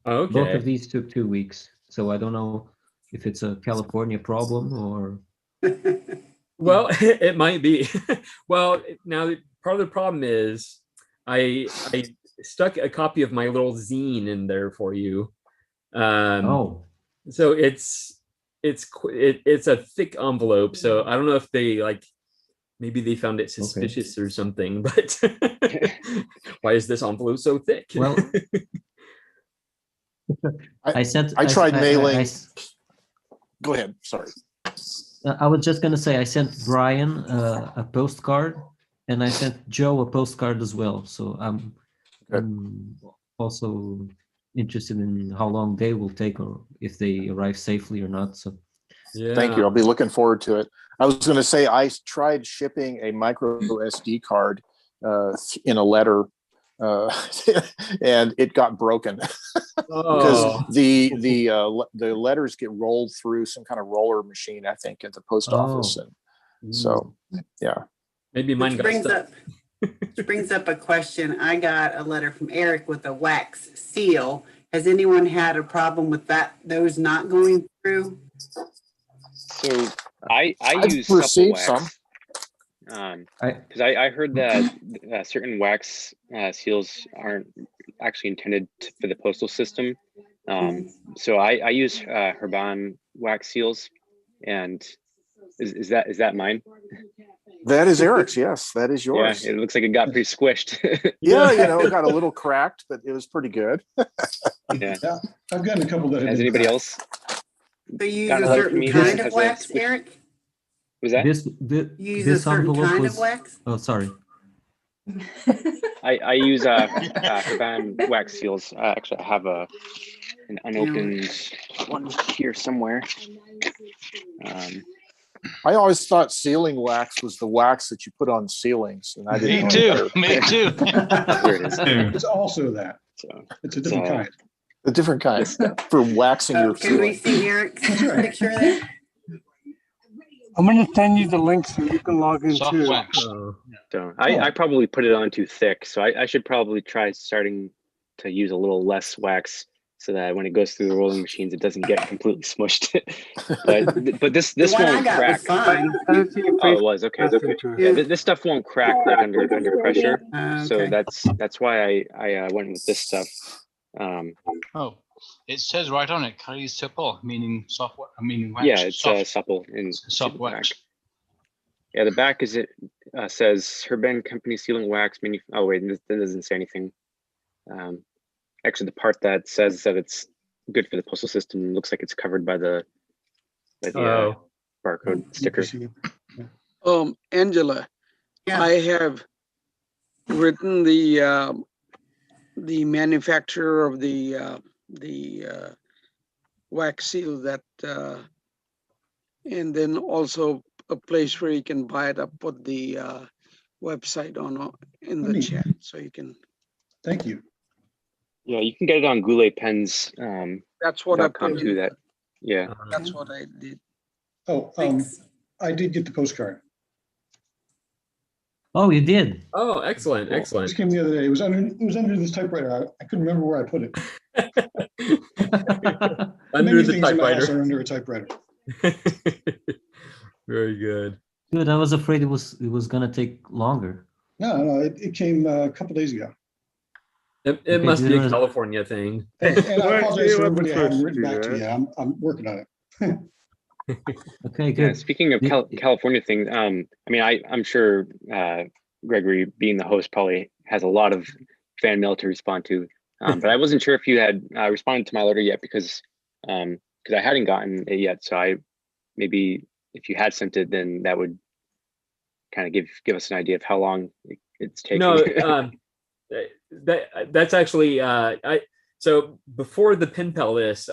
Okay. Both of these took 2 weeks. So I don't know if it's a California problem or. Well, it might be. Well, now part of the problem is I stuck a copy of my little zine in there for you. So it's a thick envelope. So I don't know if they maybe they found it suspicious or something. But why is this envelope so thick? Well, I tried mailing. Go ahead. Sorry. I was just gonna say I sent Brian a postcard, and I sent Joe a postcard as well. So I'm also interested in how long they will take, or if they arrive safely or not. So yeah. Thank you. I'll be looking forward to it. I was going to say I tried shipping a micro SD card in a letter, and it got broken because the letters get rolled through some kind of roller machine, I think, at the post office, and so yeah. Maybe mine got stuck. Which brings up a question. I got a letter from Eric with a wax seal. Has anyone had a problem with those not going through? So I use received supple wax. Because I heard that certain wax seals aren't actually intended for the postal system. So I use Herban wax seals, and is that mine? That is Eric's. Yes, that is yours. Yeah, it looks like it got pretty squished. Yeah, it got a little cracked, but it was pretty good. Yeah. I've gotten a couple that have Has been anybody cracked. else? So you use Got a one certain from me kind that of has a wax, squish- Eric? Was that? You use a this certain envelope kind was. of wax? Oh, sorry. I use Herban wax seals. Actually, I have an unopened one here somewhere. I always thought sealing wax was the wax that you put on ceilings, and I didn't. Me too. Me too. Here it is. It's also that. It's a different kind. A different kind for waxing your Can we ceiling. see Eric's picture there? I'm going to send you the link so you can log in Soft too. wax. So I probably put it on too thick. So I should probably try starting to use a little less wax so that when it goes through the rolling machines, it doesn't get completely smushed. but this The one I won't got crack. was fine. Oh, it was okay. Yeah, this stuff won't crack under pressure. So Okay. that's why I went with this stuff. Oh, It says right on it, Kali supple, meaning soft, meaning wax. Yeah, it's supple in soft wax. back. Yeah, the back is it says Herben Company sealing wax. Oh wait, this doesn't say anything. Actually, the part that says that it's good for the postal system looks like it's covered by the barcode sticker. Angela, I have written the manufacturer of the wax seal that, and then also a place where you can buy it. Up, put the website on in the chat, so you can. Thank you. Yeah, you can get it on Goulet Pens. That's what I .com put too. in. That That's what I did. Oh, I did get the postcard. Oh, you did? Oh, excellent, excellent. This came the other day. It was under this typewriter. I couldn't remember where I put it. Under Many the things in my house typewriter. are under a typewriter. Very good. Good. I was afraid it was gonna take longer. No, it came a couple days ago. It must be a California thing. And I apologize for everybody I haven't written back to yet. I'm working on it. Okay, good. Yeah, speaking of California thing, I mean, I'm sure Gregory, being the host, probably has a lot of fan mail to respond to. But I wasn't sure if you had responded to my letter yet because I hadn't gotten it yet. So maybe if you had sent it, then that would kind of give us an idea of how long it's taking. No, that's actually so before the pen pal list,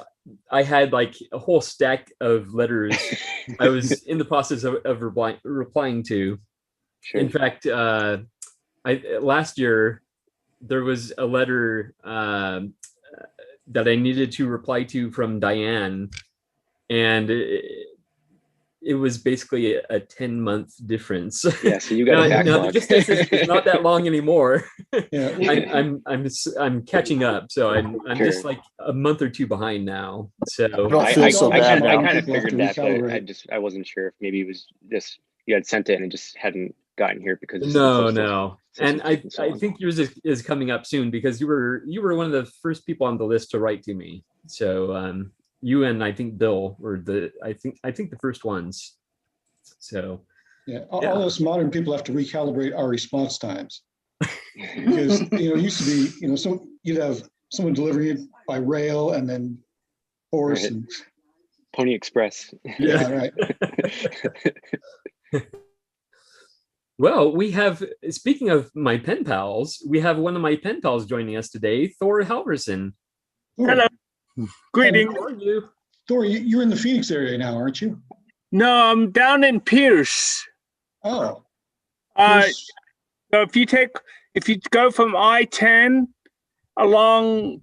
I had like a whole stack of letters I was in the process of replying to. Sure. In fact, last year there was a letter that I needed to reply to from Diane, and it was basically a 10-month difference. Yeah, so you got a backlog. The distance is not that long anymore. Yeah. I'm catching up, so I'm just like a month or two behind now. So I kind of figured that, but I wasn't sure if maybe it was just you had sent it and it just hadn't gotten here because no. And I think yours is coming up soon because you were one of the first people on the list to write to me. So you and I think Bill were the first ones. So yeah, all us modern people have to recalibrate our response times because it used to be so you'd have someone delivering it by rail and then horse and Pony Express. Yeah, right. Well, speaking of my pen pals, we have one of my pen pals joining us today, Thor Halverson. Hello. Greetings. How are you? Thor, you're in the Phoenix area now, aren't you? No, I'm down in Pierce. Oh. So if you go from I-10 along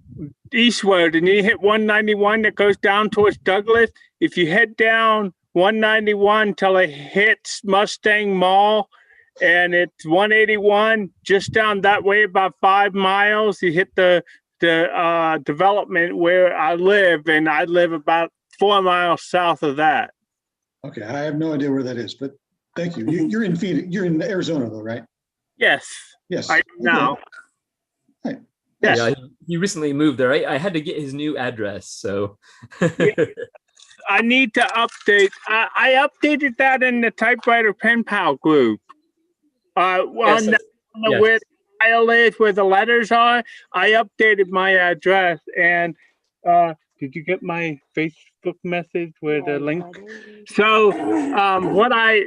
eastward and you hit 191 that goes down towards Douglas, if you head down 191 till it hits Mustang Mall, and it's 181 just down that way about 5 miles, you hit the development where I live, and I live about 4 miles south of that. Okay, I have no idea where that is, but thank you. You're in Phoenix. You're in Arizona, though, right? Yes. Yes. I am now. Right. Yes. Yeah, he recently moved there. I had to get his new address, so. I need to update. I updated that in the Typewriter Pen Pal group. Where the file is, where the letters are, I updated my address. And did you get my Facebook message with the link? So what I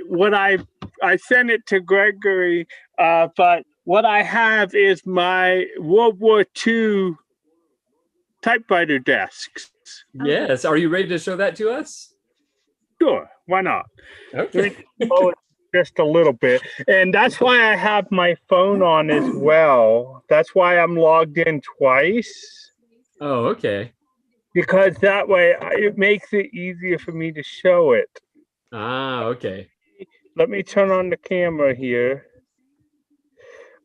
sent it to Gregory, but what I have is my World War II typewriter desks. Yes. Are you ready to show that to us? Sure. Why not? Okay. Just a little bit. And that's why I have my phone on as well. That's why I'm logged in twice. Oh, okay. Because that way it makes it easier for me to show it. Ah, okay. Let me turn on the camera here.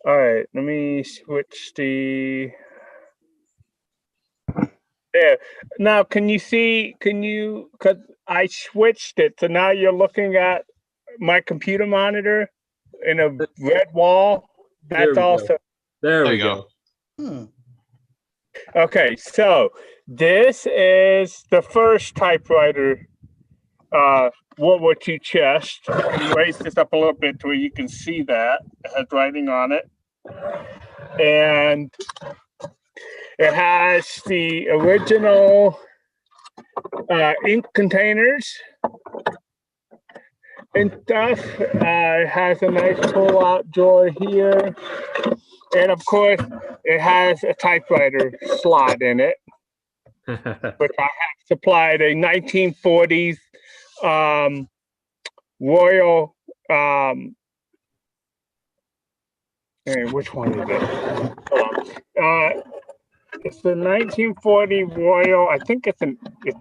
All right, let me switch the... There. Now, can you see, because I switched it, so now you're looking at my computer monitor in a red wall. That's also... There we go. Okay, so this is the first typewriter, World War II chest. Let me raise this up a little bit to where you can see that. It has writing on it. And it has the original ink containers and stuff. It has a nice pull-out drawer here. And of course, it has a typewriter slot in it, which I have supplied a 1940s Royal, hey, which one is it? It's the 1940 Royal, I think it's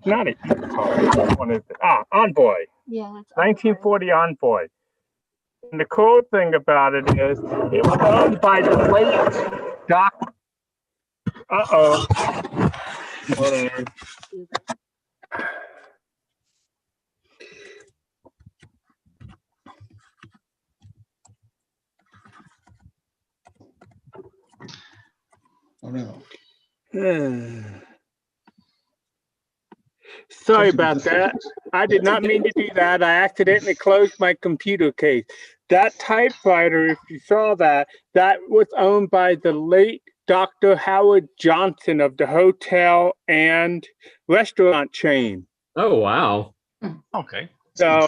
not a E-card. Which one is it? Envoy. Yeah, that's 1940 Envoy. And the cool thing about it is it was owned by the late Doc. Uh-oh. Hold on. Oh, no. Sorry about that. I did not mean to do that. I accidentally closed my computer case. That typewriter, if you saw that, that was owned by the late Dr. Howard Johnson of the hotel and restaurant chain. Oh, wow. Okay. So,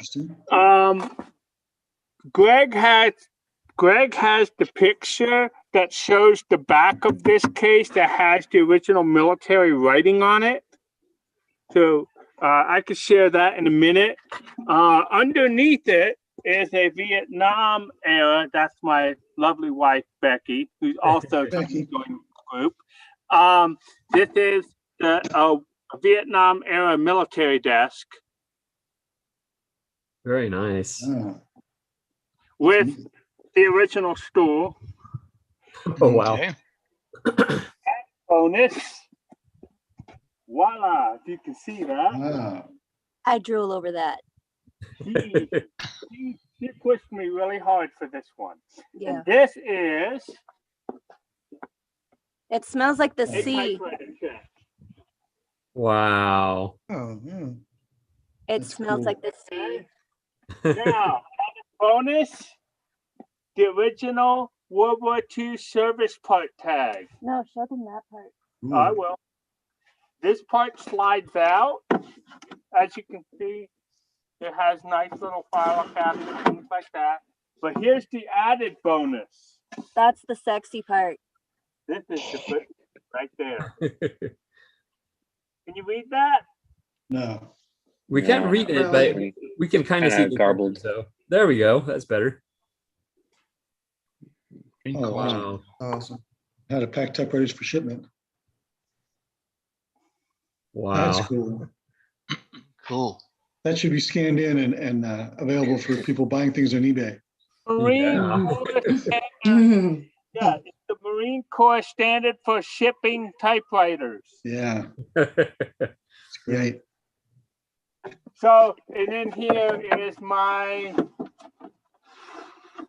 Greg has the picture that shows the back of this case that has the original military writing on it. So I could share that in a minute. Underneath it is a Vietnam era. That's my lovely wife, Becky, who's also joining the group. This is the Vietnam era military desk. Very nice. With the original stool. Oh, wow. Bonus. Voila, if you can see that. I drool over that. She pushed me really hard for this one. Yeah. And this is... It smells like the sea. Wow. Oh, yeah. It smells like the sea. Now, bonus, the original World War II service part tag. No, show them that part. I will. This part slides out. As you can see, it has nice little file caps and things like that. But here's the added bonus. That's the sexy part. This is the book right there. Can you read that? No. We can't read it, but we can kind of see the garbled. So there we go. That's better. Oh, wow. Awesome. How to pack typewriters for shipment. Wow. That's cool. Cool. That should be scanned in and available for people buying things on eBay. Marine Corps yeah, it's the Marine Corps standard for shipping typewriters. Yeah. It's great. So, and in here is my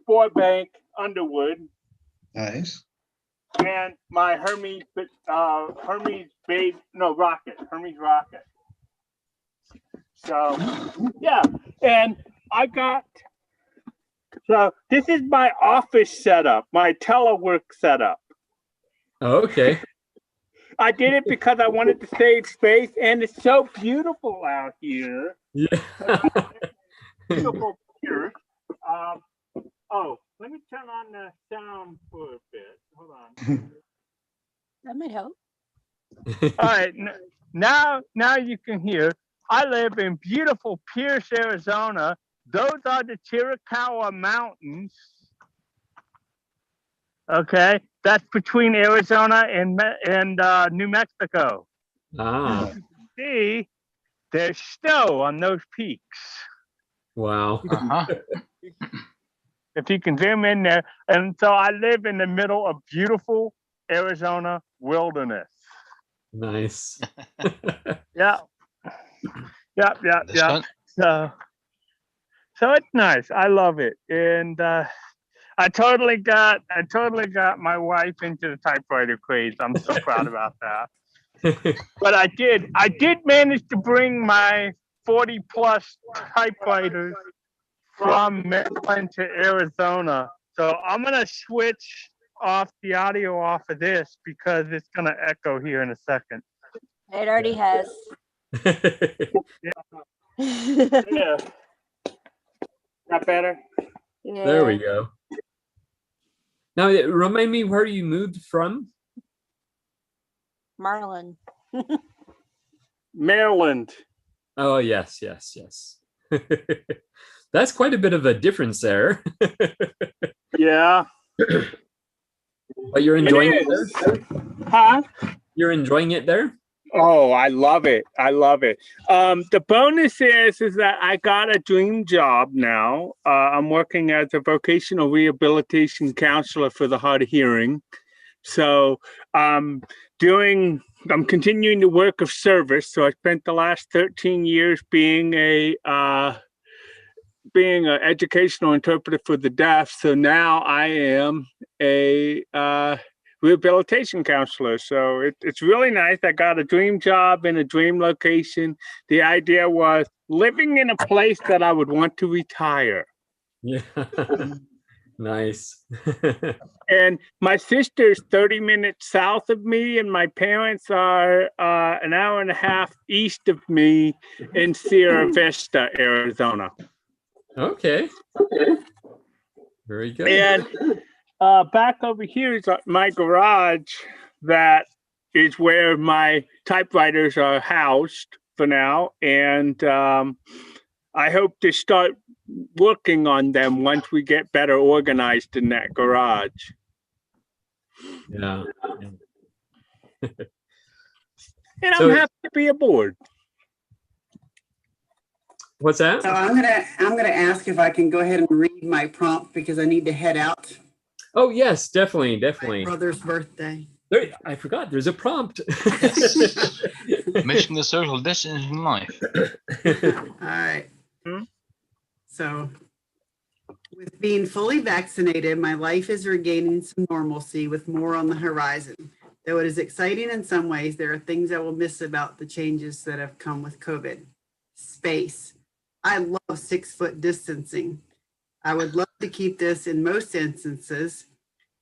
Sport Bank Underwood. Nice. And my Hermes Rocket. So, yeah, and I got, so this is my office setup, my telework setup. Okay. I did it because I wanted to save space, and it's so beautiful out here. Yeah. Beautiful here. Oh, let me turn on the sound for a bit. Hold on. That might help. All right, now you can hear. I live in beautiful Pierce, Arizona. Those are the Chiricahua Mountains. Okay, that's between Arizona and New Mexico. Ah. You can see there's snow on those peaks. Wow. If you can zoom in there. And so I live in the middle of beautiful Arizona wilderness. Nice. Yeah. Yeah. So it's nice. I love it. And I totally got my wife into the typewriter craze. I'm so proud about that. But I did manage to bring my 40 plus typewriters from Maryland to Arizona. So I'm gonna switch off the audio off of this because it's gonna echo here in a second. It already has. Yeah. Not better? Yeah. There we go. Now, remind me where you moved from? Marlin. Maryland. Oh, yes. That's quite a bit of a difference there. Yeah. But you're enjoying it there? Huh? You're enjoying it there? Oh, I love it. The bonus is that I got a dream job now. I'm working as a vocational rehabilitation counselor for the hard of hearing. So I'm continuing the work of service. So I spent the last 13 years being an educational interpreter for the deaf. So now I am a rehabilitation counselor. So it's really nice. I got a dream job in a dream location. The idea was living in a place that I would want to retire. Yeah. Nice. And my sister's 30 minutes south of me, and my parents are an hour and a half east of me in Sierra Vista, Arizona. Okay. Very good. And back over here is my garage. That is where my typewriters are housed for now. And I hope to start working on them once we get better organized in that garage. Yeah. And I'm happy to be aboard. What's that? So I'm gonna ask if I can go ahead and read my prompt because I need to head out. Oh yes, definitely. My brother's birthday. There, I forgot. There's a prompt. Missing the social distance in life. All right. So, with being fully vaccinated, my life is regaining some normalcy with more on the horizon. Though it is exciting in some ways, there are things I will miss about the changes that have come with COVID. Space. I love 6 foot distancing. I would love to keep this in most instances.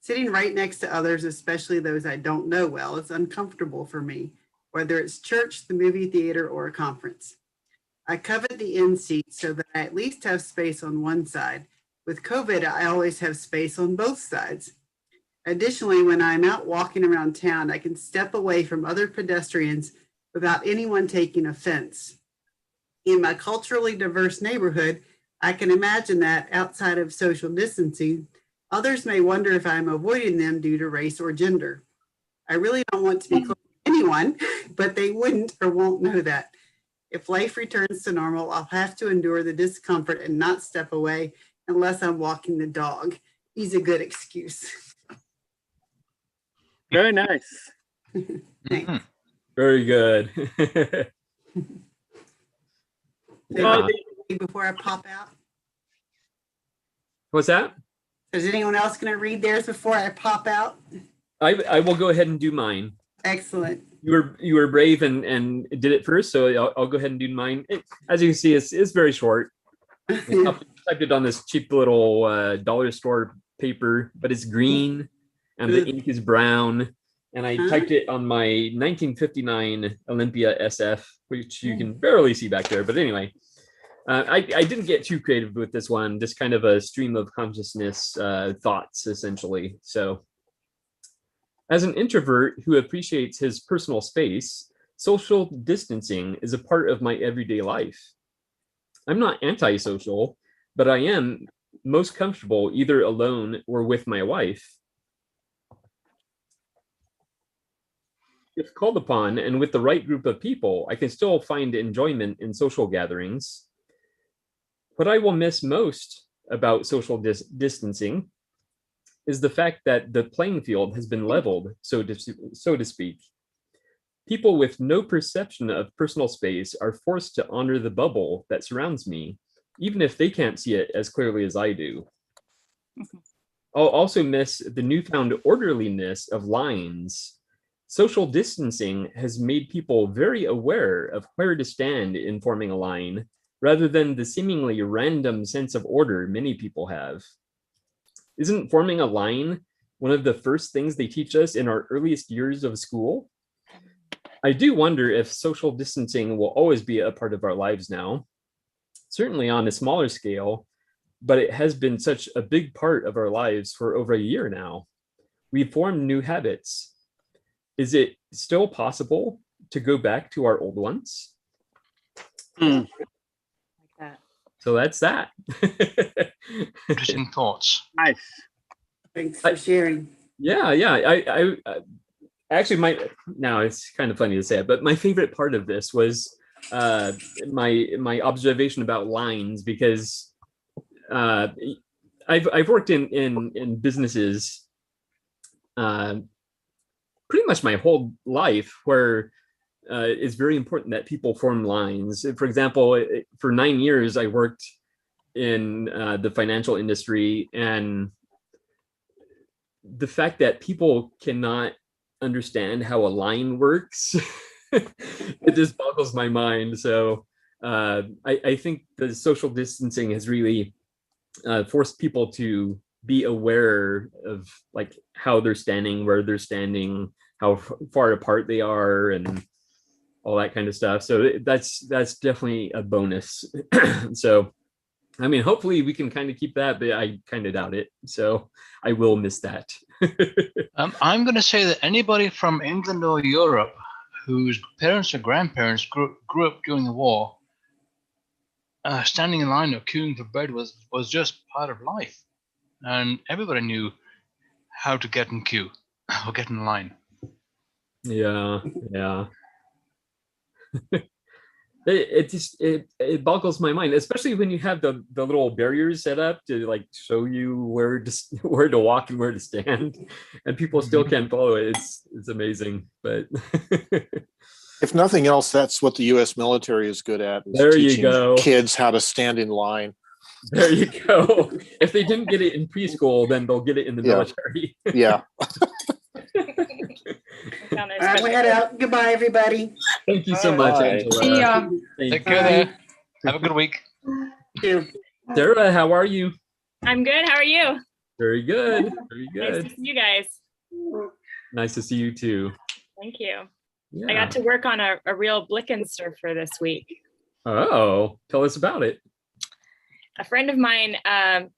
Sitting right next to others, especially those I don't know well, is uncomfortable for me, whether it's church, the movie theater, or a conference. I covet the end seat so that I at least have space on one side. With COVID, I always have space on both sides. Additionally, when I'm out walking around town, I can step away from other pedestrians without anyone taking offense. In my culturally diverse neighborhood, I can imagine that outside of social distancing, others may wonder if I'm avoiding them due to race or gender. I really don't want to be close to anyone, but they wouldn't or won't know that. If life returns to normal, I'll have to endure the discomfort and not step away unless I'm walking the dog. He's a good excuse. Very nice. Thanks. Very good. So, before I pop out, What's that? is anyone else going to read theirs before I pop out? I will go ahead and do mine. Excellent. You were brave and did it first, so I'll go ahead and do mine. As you can see, it's very short. I typed it on this cheap little dollar store paper, but it's green and the ink is brown. And I typed it on my 1959 Olympia SF, which you can barely see back there. But anyway, I didn't get too creative with this one, just kind of a stream of consciousness thoughts, essentially. So as an introvert who appreciates his personal space, social distancing is a part of my everyday life. I'm not antisocial, but I am most comfortable either alone or with my wife. If called upon and with the right group of people, I can still find enjoyment in social gatherings. What I will miss most about social distancing is the fact that the playing field has been leveled, so to speak. People with no perception of personal space are forced to honor the bubble that surrounds me, even if they can't see it as clearly as I do. I'll also miss the newfound orderliness of lines. Social distancing has made people very aware of where to stand in forming a line, rather than the seemingly random sense of order many people have. Isn't forming a line one of the first things they teach us in our earliest years of school? I do wonder if social distancing will always be a part of our lives now, certainly on a smaller scale, but it has been such a big part of our lives for over a year now. We've formed new habits. Is it still possible to go back to our old ones? So that's that. Interesting thoughts. Nice. Thanks for sharing. Yeah. I actually now it's kind of funny to say it, but my favorite part of this was my observation about lines, because I've worked in businesses pretty much my whole life, where it's very important that people form lines. For example, for 9 years, I worked in the financial industry, and the fact that people cannot understand how a line works, it just boggles my mind. So I think the social distancing has really forced people to be aware of like how they're standing, where they're standing, how far apart they are, and all that kind of stuff. So that's definitely a bonus. So, I mean, hopefully we can kind of keep that, but I kind of doubt it. So I will miss that. I'm going to say that anybody from England or Europe whose parents or grandparents grew up during the war, standing in line or queuing for bread was just part of life. And everybody knew how to get in queue or get in line. Yeah. It boggles my mind, especially when you have the little barriers set up to like show you where to walk and where to stand, and people still can't follow it. It's amazing. But if nothing else, that's what the U.S. military is good at. Is there you teaching go. Kids how to stand in line. There you go. If they didn't get it in preschool, then they'll get it in the military. Yeah. All right, we head out. Goodbye, everybody. Thank you so much, Angela. See ya. Take care there. Have a good week. Sarah, how are you? I'm good. How are you? Very good. Very Nice good. to see you guys. Nice to see you too. Thank you. Yeah. I got to work on a real Blickenster this week. Oh, tell us about it. A friend of mine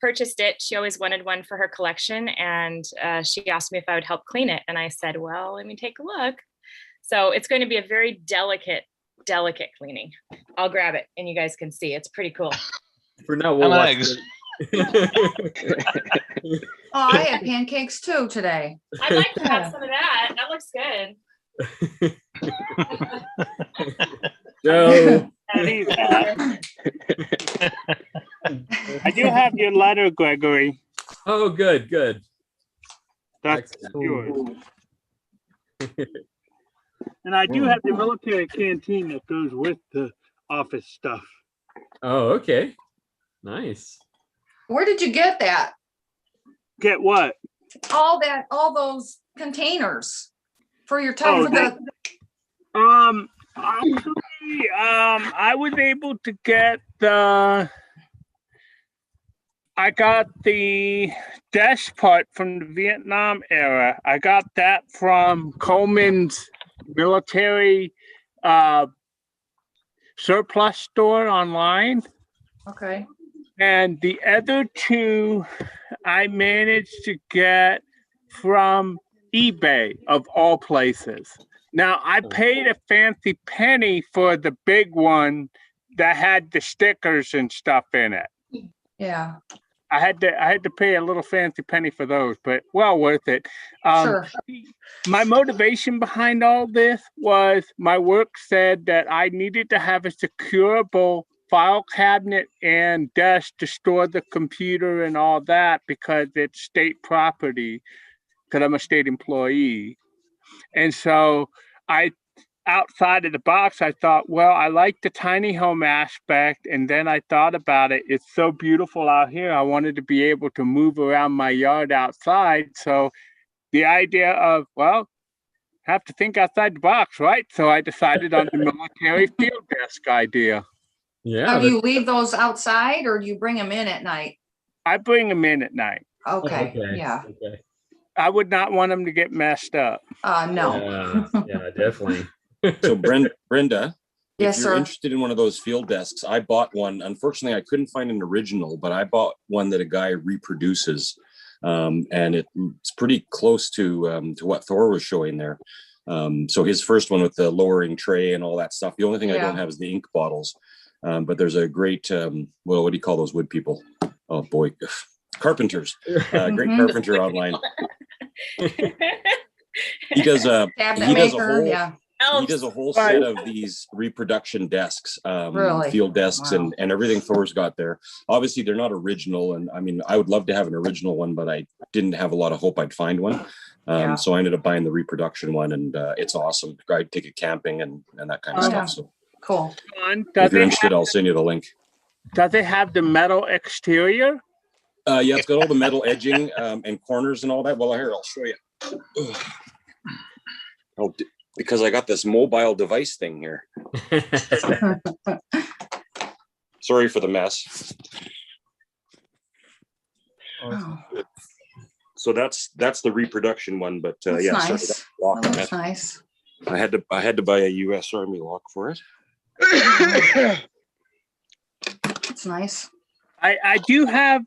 purchased it. She always wanted one for her collection, and she asked me if I would help clean it. And I said, well, let me take a look. So it's going to be a very delicate cleaning. I'll grab it and you guys can see. It's pretty cool. For now, we'll watch Oh, I had pancakes too today. I'd like to have some of that. That looks good. Joe. I do have your letter, Gregory. Oh, good. That's yours. And I do have the military canteen that goes with the office stuff. Oh, okay. Nice. Where did you get that? Get what? All those containers for your Oh, type. Actually, I was able to get I got the desk part from the Vietnam era. I got that from Coleman's military surplus store online. Okay. And the other two I managed to get from eBay, of all places. Now, I paid a fancy penny for the big one that had the stickers and stuff in it. Yeah. I had to pay a little fancy penny for those, but well worth it. Sure. My motivation behind all this was my work said that I needed to have a securable file cabinet and desk to store the computer and all that because it's state property, because I'm a state employee. And so I outside of the box, I thought, well, I like the tiny home aspect. And then I thought about it. It's so beautiful out here. I wanted to be able to move around my yard outside. So the idea of, well, have to think outside the box, right? So I decided on the military field desk idea. Yeah. Now, do you leave those outside or do you bring them in at night? I bring them in at night. Okay, yeah. Okay. I would not want them to get messed up. No. Yeah, definitely. So Brenda, Yes, if you're sir. interested in one of those field desks, I bought one. Unfortunately, I couldn't find an original, but I bought one that a guy reproduces. And it's pretty close to what Thor was showing there. So his first one with the lowering tray and all that stuff. The only thing I don't have is the ink bottles. But there's a great, well, what do you call those wood people? Oh boy, carpenters. Great carpenter online. He does a whole set of these reproduction desks, Really? field desks, Wow. and everything Thor's got there. Obviously, they're not original, and I mean, I would love to have an original one, but I didn't have a lot of hope I'd find one. So I ended up buying the reproduction one, and it's awesome. I'd take it camping and that kind of stuff. So cool. if you're interested, I'll send you the link. Does it have the metal exterior? Yeah, it's got all the metal edging and corners and all that. Well, here, I'll show you. Oh, because I got this mobile device thing here. Sorry for the mess. Oh, So that's the reproduction one, but that's yeah, nice. sorry, that lock That on looks it. nice. I had to buy a U.S. Army lock for it. It's nice. I do have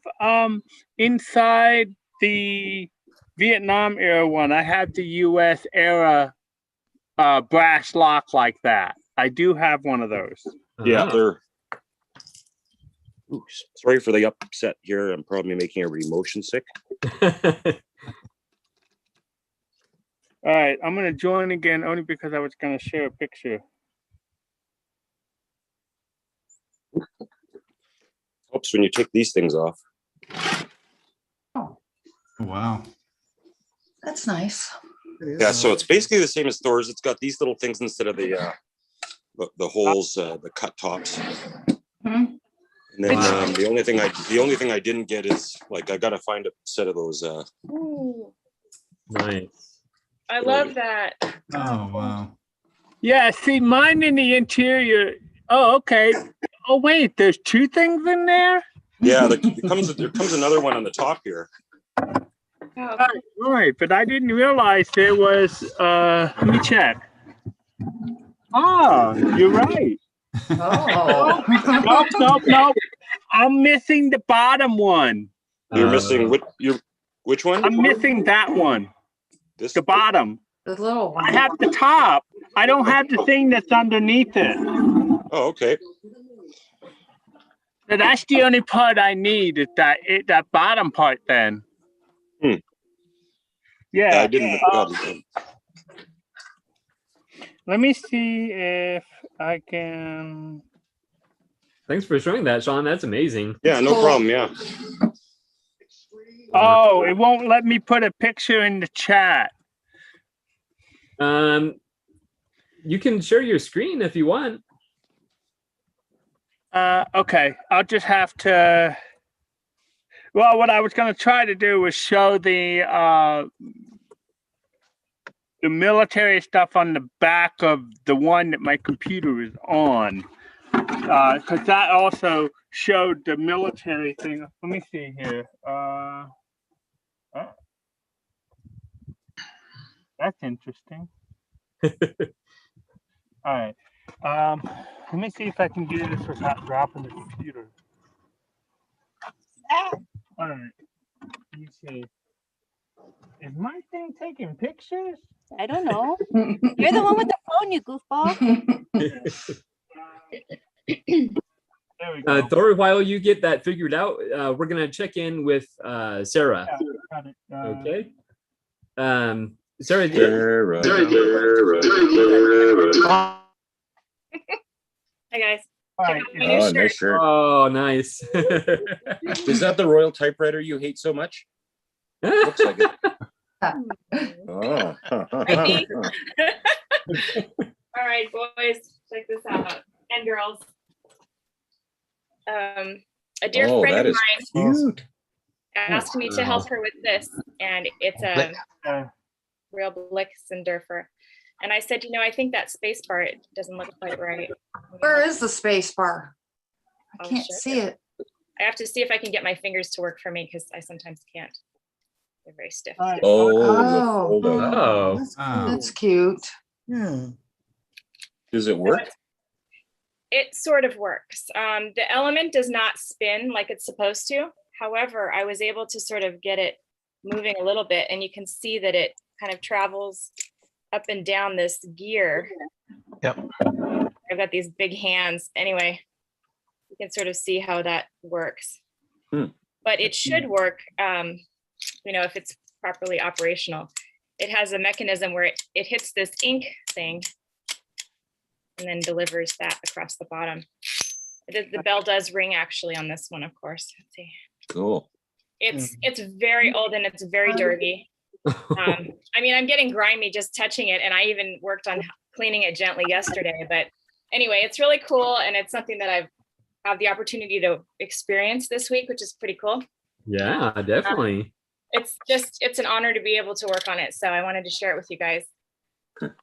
inside the Vietnam era one, I have the US era brass lock like that. I do have one of those. Yeah, they're. Ooh, sorry for the upset here. I'm probably making everybody motion sick. All right, I'm gonna join again only because I was gonna share a picture. Helps when you take these things off. Wow. That's nice. Yeah, so it's basically the same as Thor's. It's got these little things instead of the holes, the cut tops. Mhm. And then the only thing I didn't get is like I gotta find a set of those. Ooh, Nice. I love that. Oh, wow. Yeah, see mine in the interior. Oh, okay. Oh wait, there's two things in there? Yeah, there comes another one on the top here. Right, but I didn't realize there was let me check. Oh, you're right. Oh. Nope. I'm missing the bottom one. You're missing which one? I'm missing that one. The bottom. The little one. I have the top. I don't have the thing that's underneath it. Oh, okay. So that's the only part I need is that bottom part then. Yeah. I didn't. Let me see if I can. Thanks for showing that, Sean. That's amazing. Yeah, no problem. Yeah. Oh, it won't let me put a picture in the chat. You can share your screen if you want. Okay, I'll just have to. Well, what I was going to try to do was show the military stuff on the back of the one that my computer is on, because that also showed the military thing. Let me see here. That's interesting. All right. Let me see if I can do this without dropping the computer. All right. Let me see. Is my thing taking pictures? I don't know. You're the one with the phone, you goofball. There we go. Thor, while you get that figured out, we're gonna check in with Sarah. Yeah, got it. Okay. Sarah. Hi guys. Right. Oh, nice shirt. Oh, nice. Is that the Royal Typewriter you hate so much? Looks like it. Oh. All right, dear friend that of is mine cute. asked me to help her with this, and it's a real Blixenderfer. And I said, you know, I think that space bar, it doesn't look quite right. Where is the space bar? I I'll can't show see you. it. I have to see if I can get my fingers to work for me because I sometimes can't. They're very stiff. Oh, That's cute. Yeah. Does it work? It sort of works. The element does not spin like it's supposed to. However, I was able to sort of get it moving a little bit, and you can see that it kind of travels up and down this gear. Yep. I've got these big hands. Anyway, you can sort of see how that works. But it should work, you know, if it's properly operational. It has a mechanism where it hits this ink thing and then delivers that across the bottom. The bell does ring actually on this one, of course. Let's see. Cool. It's very old and it's very dirty. I mean, I'm getting grimy just touching it, and I even worked on cleaning it gently yesterday. But anyway, it's really cool, and it's something that I've had the opportunity to experience this week, which is pretty cool. Yeah, definitely. It's an honor to be able to work on it. So I wanted to share it with you guys.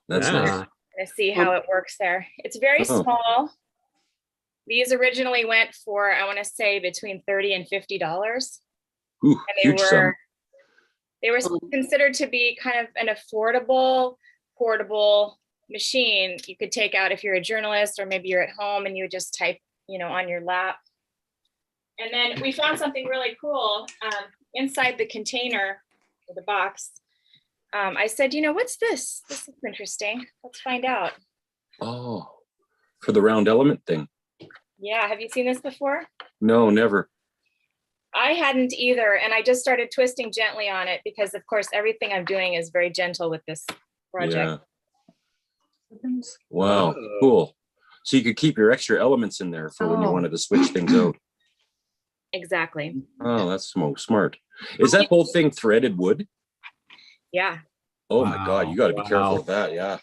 That's nice. To see how it works there. It's very small. These originally went for, I want to say, between $30 and $50. Ooh, and huge sum. they were considered to be kind of an affordable, portable machine you could take out if you're a journalist, or maybe you're at home and you would just type, you know, on your lap. And then we found something really cool inside the container or the box. I said, you know, what's this? This is interesting. Let's find out. Oh, for the round element thing. Yeah, have you seen this before? No, never. I hadn't either, and I just started twisting gently on it because, of course, everything I'm doing is very gentle with this project. Yeah. Wow, cool. So you could keep your extra elements in there for when you wanted to switch things out. Exactly. Oh, that's smart. Is that whole thing threaded wood? Yeah. Oh my God, you got to be careful with that. Yeah.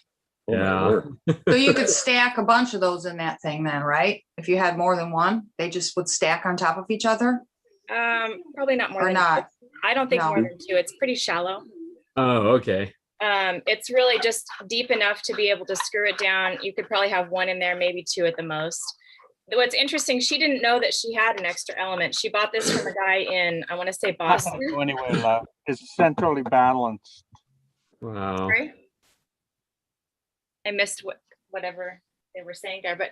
Oh my word. So you could stack a bunch of those in that thing then, right? If you had more than one, they just would stack on top of each other? Probably not more Or than not. I don't think No. more than two. It's pretty shallow. Oh, okay. It's really just deep enough to be able to screw it down. You could probably have one in there, maybe two at the most. What's interesting, she didn't know that she had an extra element. She bought this from a guy in, I want to say Boston. Go anywhere, love. It's centrally balanced. Wow. Sorry? I missed whatever they were saying there, but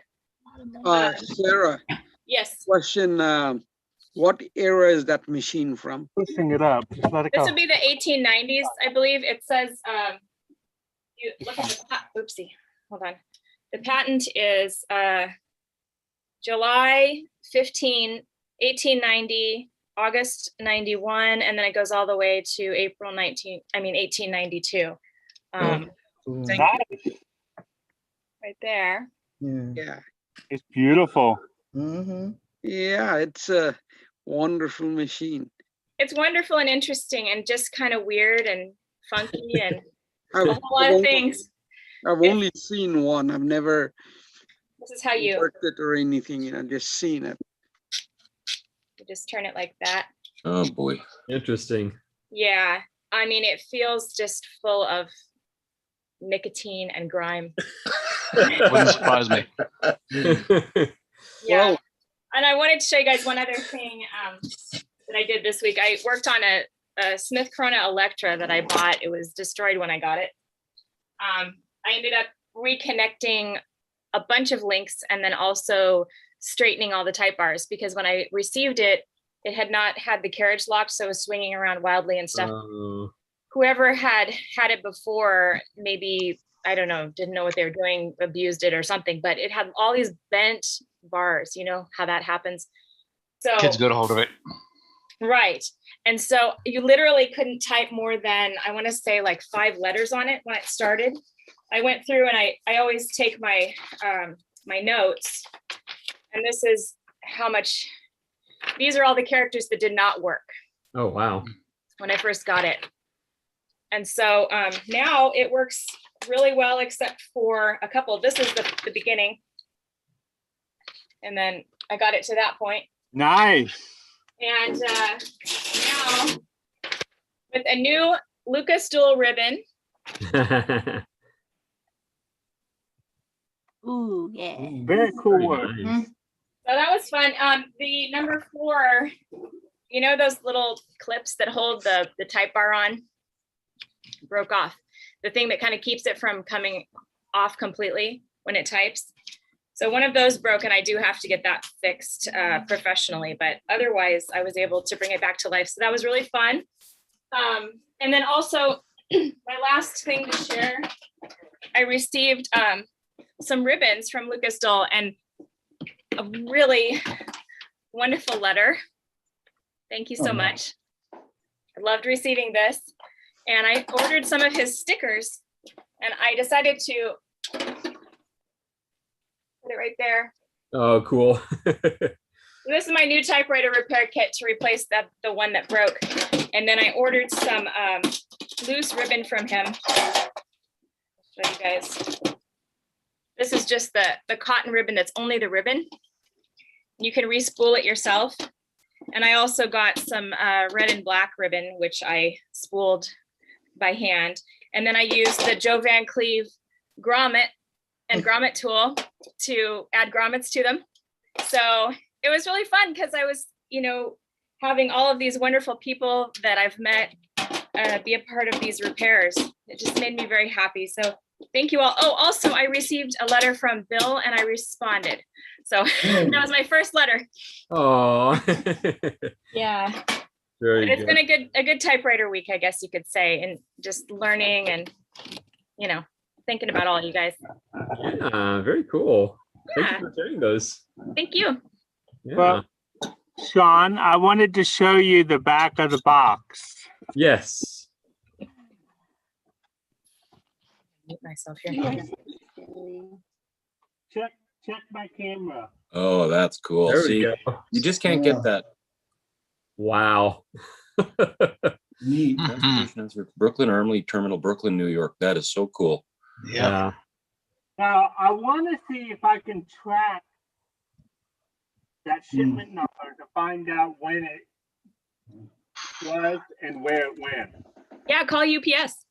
Sarah, yes. question, what era is that machine from? Pushing it up. Just let it This go. would be the 1890s, I believe. It says, you look at the, oopsie, hold on. The patent is July 15, 1890, August 91, and then it goes all the way to April 1892. Nice. Right there. Yeah. It's beautiful. Yeah, it's a wonderful machine. It's wonderful and interesting and just kind of weird and funky and I've- a whole lot of things. I've only seen one. I've never This is how you worked it or anything, you know, just seen it. just turn it like that. Oh boy. Interesting. Yeah, I mean, it feels just full of nicotine and grime. Wouldn't surprise me. Yeah. And I wanted to show you guys one other thing that I did this week. I worked on a Smith Corona Electra that I bought. It was destroyed when I got it. I ended up reconnecting a bunch of links and then also straightening all the type bars, because when I received it, it had not had the carriage locked, so it was swinging around wildly and stuff. Whoever had it before, maybe, I don't know, didn't know what they were doing, abused it or something, but it had all these bent bars, you know how that happens. So Kids got a hold of it. right. And so you literally couldn't type more than, I want to say, like 5 letters on it when it started. I went through and I always take my my notes, and this is how much, these are all the characters that did not work Oh, wow. when I first got it. And so now it works really well, except for a couple. This is the beginning. And then I got it to that point. Nice. And now with a new Lucas Dual ribbon. Ooh, yeah. Very cool work. So that was fun. The number 4, you know those little clips that hold the type bar on? Broke off. The thing that kind of keeps it from coming off completely when it types. So one of those broke, and I do have to get that fixed professionally, but otherwise I was able to bring it back to life. So that was really fun. And then also my last thing to share, I received some ribbons from Lucas Dull and a really wonderful letter. Thank you so much. I loved receiving this. And I ordered some of his stickers, and I decided to put it right there. Oh, cool. This is my new typewriter repair kit to replace the one that broke. And then I ordered some loose ribbon from him. I'll show you guys. This is just the cotton ribbon that's only the ribbon. You can re-spool it yourself. And I also got some red and black ribbon, which I spooled by hand. And then I used the Joe Van Cleve grommet and grommet tool to add grommets to them. So it was really fun because I was, having all of these wonderful people that I've met be a part of these repairs. It just made me very happy. So thank you all. Oh, also I received a letter from Bill and I responded. So that was my first letter. Oh. Yeah. Very It's good. been a good typewriter week, I guess you could say, and just learning and, thinking about all you guys. Yeah, very cool. Thank you for sharing those. Thank you. Yeah. Well, Sean, I wanted to show you the back of the box. Yes. Mute myself here. Check my camera. Oh, that's cool. There we See, go. you just can't get that. Wow. Neat. Transportation answer, Brooklyn Armory Terminal, Brooklyn, New York. That is so cool. Yeah. Now, I want to see if I can track that shipment number to find out when it was and where it went. Yeah, call UPS.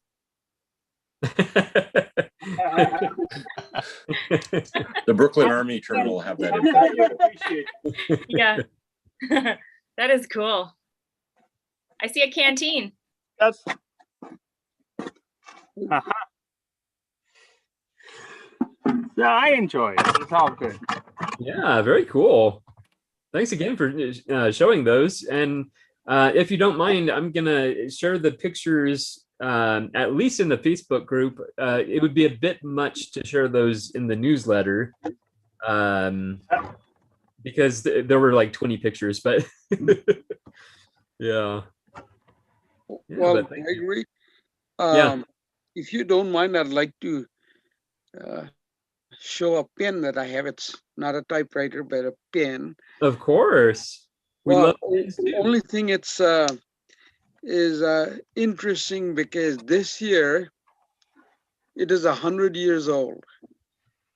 The Brooklyn Army Terminal will have that I'm glad you information. appreciate it. Yeah. That is cool. I see a canteen. That's So I enjoy it. It's all good. Yeah, very cool. Thanks again for showing those. And if you don't mind, I'm gonna share the pictures at least in the Facebook group. It would be a bit much to share those in the newsletter because there were like 20 pictures, but yeah. Well, but thank you. Gregory, Yeah. if you don't mind, I'd like to show a pen that I have. It's not a typewriter, but a pen. Of course. We Well, love pens too. only thing it's is interesting because this year it is 100 years old.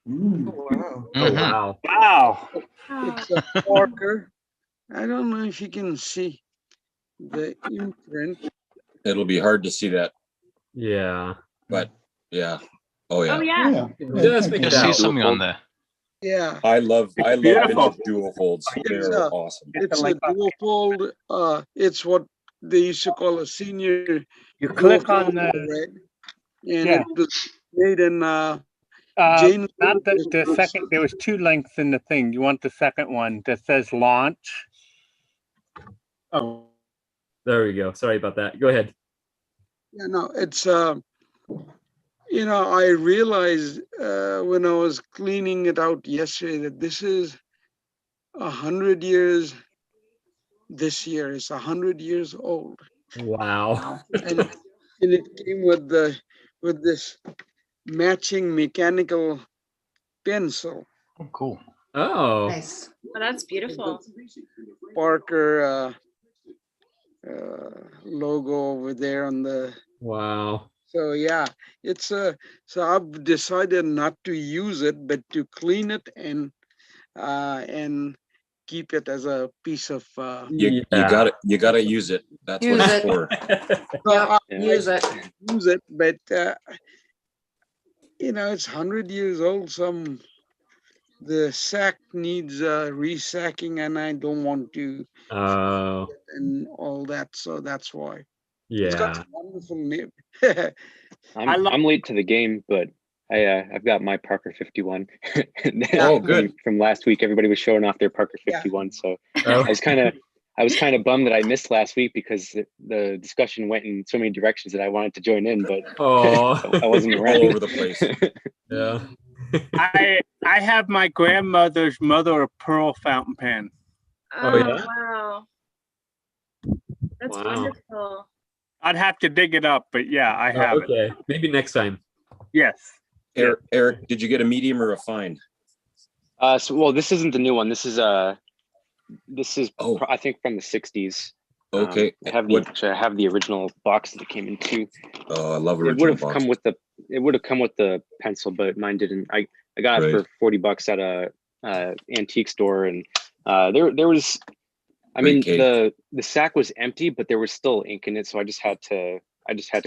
Wow. Oh, wow. Wow. It's a Parker. I don't know if you can see the imprint. It'll be hard to see that, Yeah. but yeah. Oh yeah. Oh yeah. Just make You it see out. something on there. Yeah, I love beautiful. vintage dual folds. It's They're a- awesome. it's a like a- dual fold. It's what they used to call a senior. You dual click on fold the red, and yeah. it was made in Jane. Not the second. There was 2 links in the thing. You want the second one that says launch. Oh, There we go. Sorry about that. Go ahead. Yeah, no, it's I realized when I was cleaning it out yesterday that this is 100 years. This year is 100 years old, Wow. and it came with this matching mechanical pencil. Oh, cool. Oh. Nice. Oh, that's beautiful. Parker logo over there on the. Wow. So yeah, it's so I've decided not to use it, but to clean it and keep it as a piece of. You gotta use it. That's what Use it's it. for. Use it. Use it, but it's 100 years old. The sack needs resacking, and I don't want to. And all that, so that's why. It's got Yeah. a wonderful name. I'm late to the game, but I've got my Parker 51. Oh, good. From last week, everybody was showing off their Parker 51, so I was kind of bummed that I missed last week because the discussion went in so many directions that I wanted to join in, but I wasn't around. All over the place. Yeah. I have my grandmother's mother of pearl fountain pen. Oh, yeah? Wow. That's Wow. wonderful. I'd have to dig it up, but yeah, I have it. Okay, maybe next time. Yes. Eric, did you get a medium or a fine? Well, this isn't the new one. This is I think from the 60s. Okay. I have the original box that it came in too. Oh, I love It original would have come with the pencil, but mine didn't. I got it for $40 at a antique store, and there was. I mean, the sack was empty, but there was still ink in it, so I just had to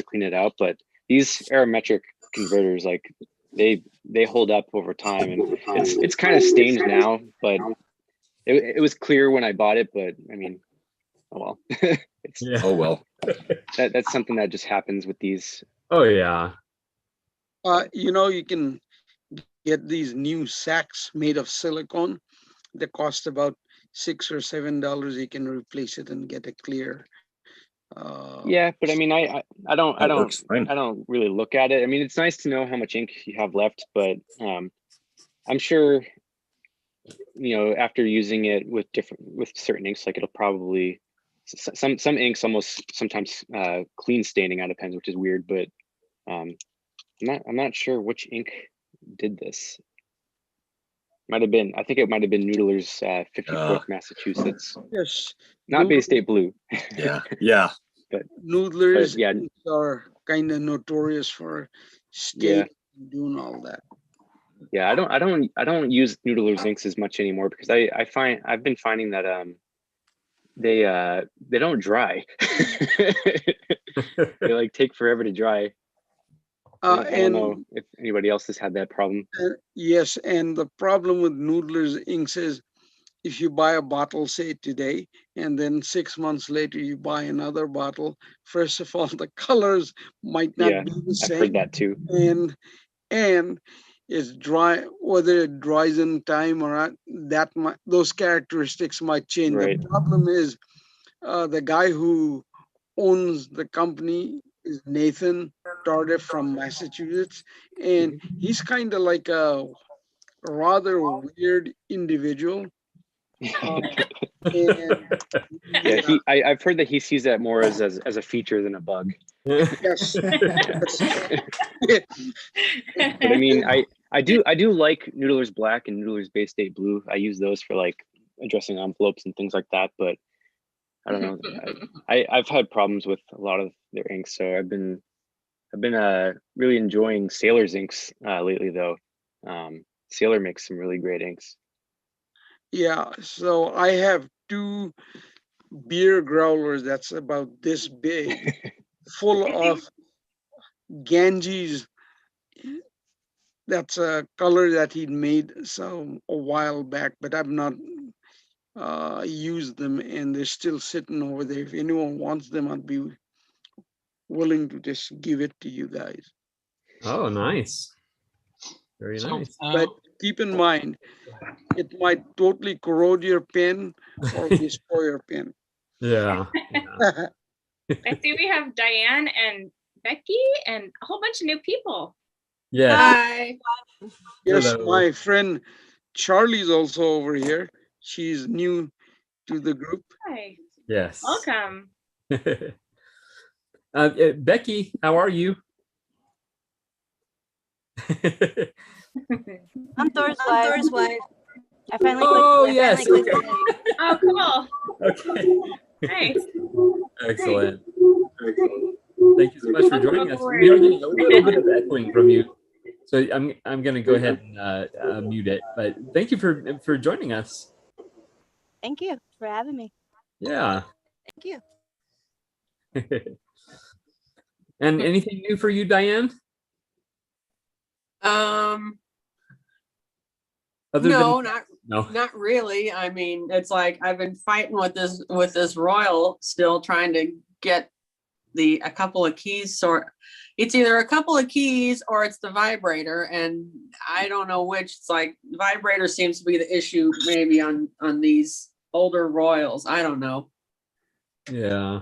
clean it out. But these aerometric converters, like they hold up over time, and it's kind of stained now, but it was clear when I bought it. But I mean, oh well. Oh well. That's something that just happens with these. Oh yeah. You can get these new sacks made of silicone. They cost about $6 or $7. You can replace it and get a clear. Yeah, but I mean, I don't really look at it. I mean, it's nice to know how much ink you have left, but I'm sure, after using it with certain inks, like it'll probably some inks almost sometimes clean staining out of pens, which is weird. But I'm not sure which ink did this. I think it might have been Noodler's 54th Massachusetts. Yes. Not Bay State Blue. Yeah. But Noodlers yeah, are kind of notorious for staying and doing all that. Yeah, I don't use Noodler's inks as much anymore because I've been finding that they don't dry. They like take forever to dry. I don't know if anybody else has had that problem. Yes, and the problem with Noodler's inks is if you buy a bottle, say today, and then 6 months later you buy another bottle, first of all, the colors might not be the same. I've heard that too. And it's dry, whether it dries in time or not, those characteristics might change. Right. The problem is the guy who owns the company is Nathan Tardif from Massachusetts, and he's kind of like a rather weird individual. I've heard that he sees that more as a feature than a bug. Yes. But I mean, I do like Noodler's Black and Noodler's Bay State Blue. I use those for like addressing envelopes and things like that. But I don't know. I've had problems with a lot of their inks, so I've been really enjoying Sailor's inks lately, though. Sailor makes some really great inks. Yeah, so I have 2 beer growlers that's about this big, full of Ganges. That's a color that he made a while back, but I've not used them, and they're still sitting over there. If anyone wants them, I'd be willing to just give it to you guys. Oh, nice. Very nice. But keep in mind, it might totally corrode your pen or destroy your pen. Yeah. I see we have Diane and Becky and a whole bunch of new people. Yeah. Hi. Yes, Hello. my friend Charlie's also over here. She's new to the group. Hi. Yes. Welcome. Becky, how are you? I'm Thor's wife. I finally yes. clicked Okay. Oh, cool. Okay. Nice. Excellent. Thank you so much for joining us. We are getting a little bit of echoing from you, so I'm going to go ahead and mute it. But thank you for joining us. Thank you for having me. Yeah. Thank you. And anything new for you, Diane? No, No. not really. I mean, it's like I've been fighting with this Royal, still trying to get a couple of keys. So it's either a couple of keys or it's the vibrator, and I don't know which. It's like vibrator seems to be the issue maybe on these older Royals. I don't know. Yeah.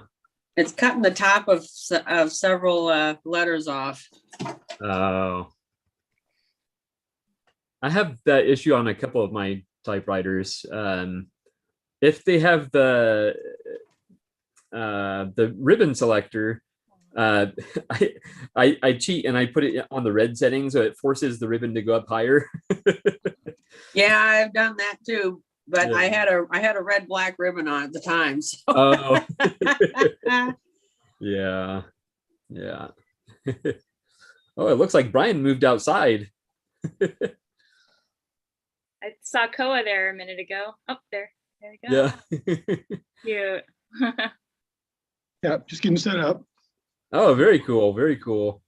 It's cutting the top of several letters off. Oh. I have that issue on a couple of my typewriters. If they have the ribbon selector, I cheat and I put it on the red setting, so it forces the ribbon to go up higher. Yeah, I've done that too, but Yeah. I had a red black ribbon on at the time. So. Oh. Yeah. Yeah. Oh, it looks like Brian moved outside. I saw Koa there a minute ago. Oh, there we go. Yeah. Cute. Yeah, just getting set up. Oh, very cool. Very cool.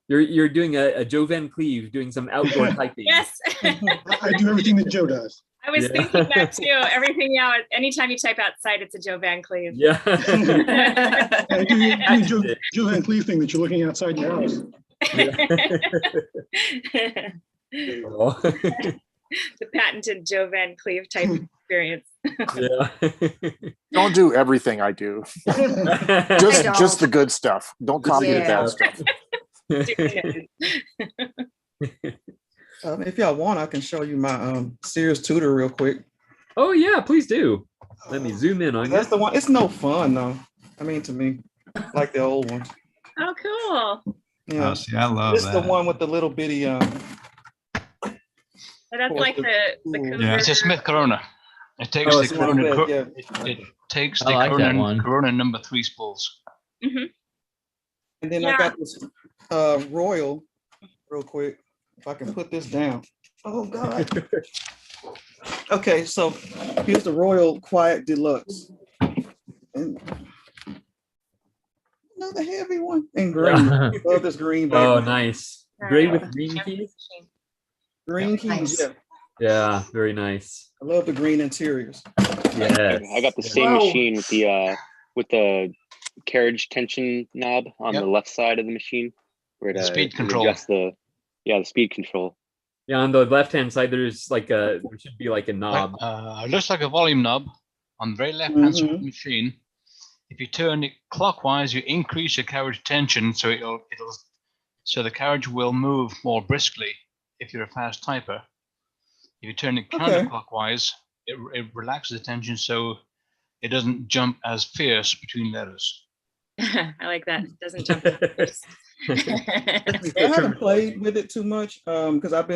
You're doing a Joe Van Cleve, doing some outdoor typing. Yes. I do everything that Joe does. I was thinking that too. Everything, anytime you type outside, it's a Joe Van Cleve. Yeah. I do Joe Van Cleve thing that you're looking outside your house. Oh. The patented Joe Van Cleve type experience. Yeah. Don't do everything I do. just the good stuff. Don't copy the bad stuff. If y'all want, I can show you my Sears tutor real quick. Oh yeah, please do. Let me zoom in on That's you. the one. It's no fun though. I mean, to me, like the old ones. Oh, cool. Yeah, Oh, see, I love it's that. the one with the little bitty. That's like the Yeah. It's a Smith Corona. It takes Oh, the Smith, Corona. yeah. It takes I the like that Corona, one. Corona number 3 spools. Mm-hmm. And then I got this Royal, real quick. If I can put this down. Oh God. Okay, so here's the Royal Quiet Deluxe. And another heavy one in green. Love this green back. Oh, nice. Gray with green keys. Green keys, Nice. yeah. Yeah, very nice. I love the green interiors. Yes. I got the same machine with the carriage tension knob on the left side of the machine, where The speed control. adjusts the speed control. Yeah, on the left-hand side, there's like there should be like a knob. Looks like a volume knob on the very left-hand side of the machine. If you turn it clockwise, you increase your carriage tension, so so the carriage will move more briskly if you're a fast typer. If you turn it counterclockwise, it relaxes the tension, so it doesn't jump as fierce between letters. I like that. It doesn't jump. I haven't played with it too much because I'm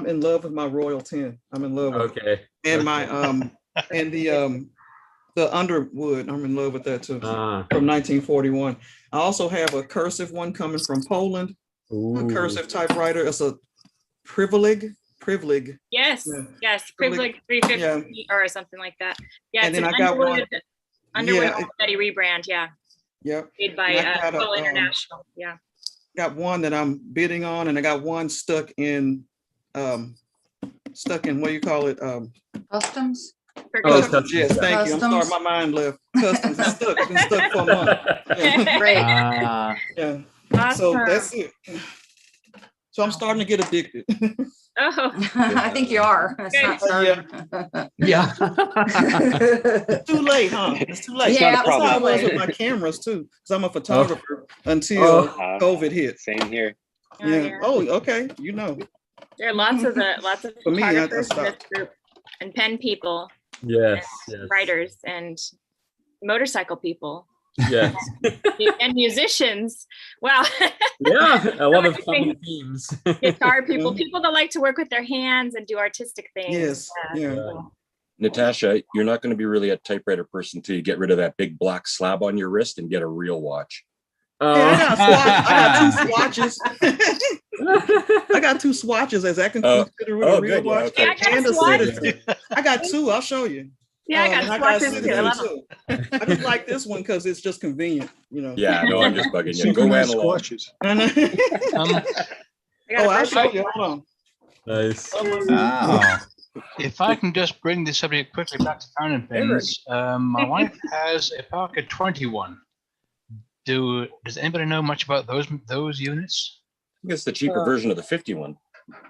in love with my Royal 10. I'm in love with it. And my and the Underwood, I'm in love with that too. From 1941. I also have a cursive one coming from Poland. A cursive typewriter. It's a Privileg. Yes, Yeah. yes, Privilege 350 or something like that. Yeah, And it's then an I got one. Underwood Betty rebrand. Yeah, Yep. made by And I got Pearl a, International. Yeah. Got one that I'm bidding on, and I got one stuck in what do you call it? Customs? Customs. Yes, thank you. I'm sorry, Customs. my mind left. Customs is stuck. It's been stuck for a month. Yeah. Great. Yeah. So that's it. So I'm starting to get addicted. Oh, I think you are. It's not starting. Yeah. It's too late, huh? It's too late. Yeah, That's how I it's was too with late. my cameras too, because I'm a photographer until COVID hit. Same here. Yeah. Oh, okay. You know. There are lots of For me, I photographers in this stopped. group, and pen people, Yes. and writers, and motorcycle people, Yes. and musicians. Wow. Yeah, a lot of Everything. common themes. Guitar people, people that like to work with their hands and do artistic things. Yes. Yeah. Natasha, you're not going to be really a typewriter person until you get rid of that big black slab on your wrist and get a real watch. Yeah, I got two swatches. I got two swatches. Is that considered with a real good, yeah, watch? okay. Yeah, I got And a a swatch. set of- I got two. I'll show you. Yeah, I and got got swatches too. I love them. citizens too. I just like this one because it's just convenient, you know. Yeah, no, I'm just bugging you. Go Synchronized analog. squashes. Um, I'll show you. Hold on. Nice. Oh, if I can just bring the subject quickly back to fountain pens, my wife has a Parker 21. Does anybody know much about those units? I guess the cheaper version of the 51.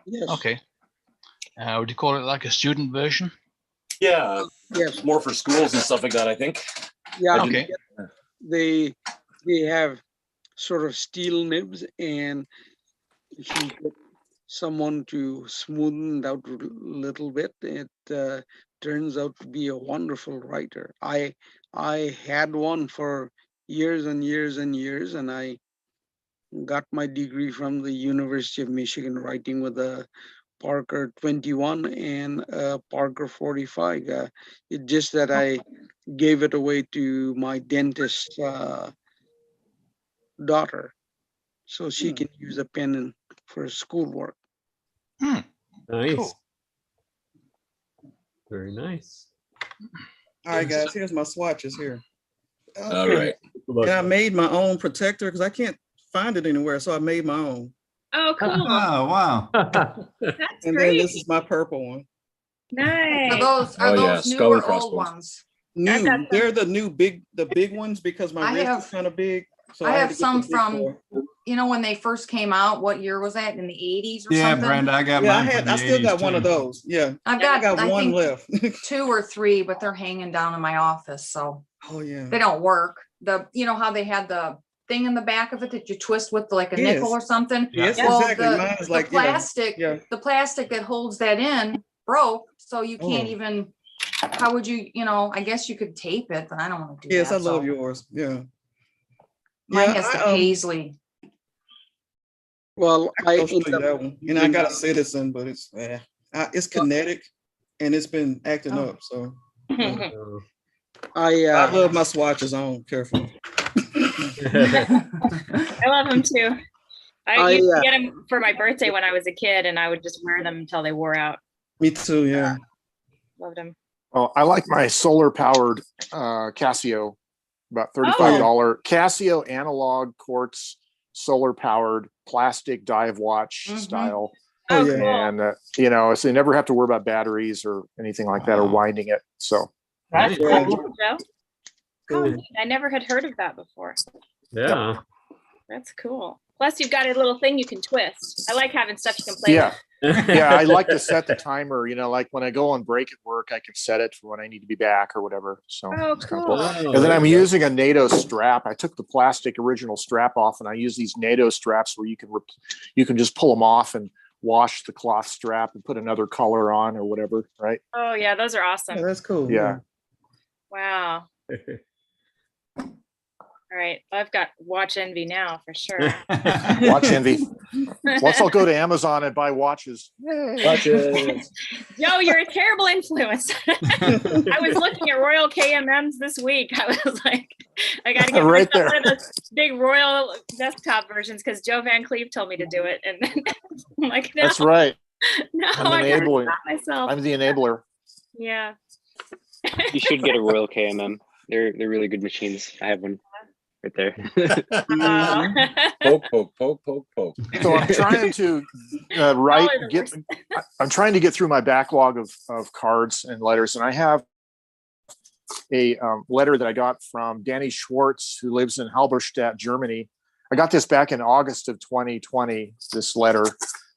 Yes. Okay. Would you call it like a student version? Yeah. Yes. More for schools and stuff like that, I think. Yeah. Okay. They have sort of steel nibs, and if you get someone to smoothen it out a little bit, it turns out to be a wonderful writer. I had one for years and years and years, and I got my degree from the University of Michigan writing with a Parker 21 and a Parker 45. It's just that I gave it away to my dentist's daughter, so she can use a pen for schoolwork. Nice. Cool. Very nice. All right, guys, here's my swatches here. All right. And I made my own protector because I can't find it anywhere, so I made my own. Oh, cool. oh, wow. That's And great. then this is my purple one. Nice. Are those new skull and or old crossbones. ones? New. They're the new big ones because my I wrist have- is kind of big. So I had have to get some the big from, boy. when they first came out. What year was that? In the 80s or Yeah, something? Brenda, I got Yeah, mine. I still got one of those. Yeah. I've I got, got one think, left. 2 or 3, but they're hanging down in my office, so Oh yeah. they don't work. You know how they had the thing in the back of it that you twist with like a nickel or something? Yes, Well, exactly. Mine is like, the plastic, the plastic that holds that in broke, so you can't even. How would you? I guess you could tape it, but I don't want to do Yes, that. I love so. yours. Yeah. Mine has the paisley. Well, I'll show you that one. And I got a Citizen, but it's kinetic and it's been acting up. So I love my swatches on carefully. I love them too. I I, used to get them for my birthday when I was a kid, and I would just wear them until they wore out. Me too, yeah. Loved them. Oh, I like my solar powered Casio, about $35 Casio analog quartz solar powered plastic dive watch style. Oh, yeah. Cool. And so you never have to worry about batteries or anything like that or winding it. So That's cool, Joe. Oh, neat. I never had heard of that before. Yeah. That's cool. Plus, you've got a little thing you can twist. I like having stuff you can play yeah. with. Yeah, I like to set the timer, like when I go on break at work, I can set it for when I need to be back or whatever. So it's kind of cool. And then I'm using a NATO strap. I took the plastic original strap off and I use these NATO straps where you can just pull them off and wash the cloth strap and put another color on or whatever, right? Oh yeah, those are awesome. Yeah, that's cool. Yeah. Wow. All right, I've got watch envy now for sure. Watch envy. Once I'll go to Amazon and buy watches. Watches. Joe, you're a terrible influence. I was looking at Royal KMMs this week. I was like, I got to get Right myself there. one of those big Royal desktop versions because Joe Van Cleve told me to do it, and then I'm like, no, That's right. no, I'm I gotta enabling. stop myself. I'm the enabler. Yeah. You should get a Royal KMM. They're really good machines. I have one right there. Poke, poke, poke, poke, poke. So I'm trying to I'm trying to get through my backlog of cards and letters, and I have a letter that I got from Danny Schwartz, who lives in Halberstadt, Germany. I got this back in August of 2020, this letter,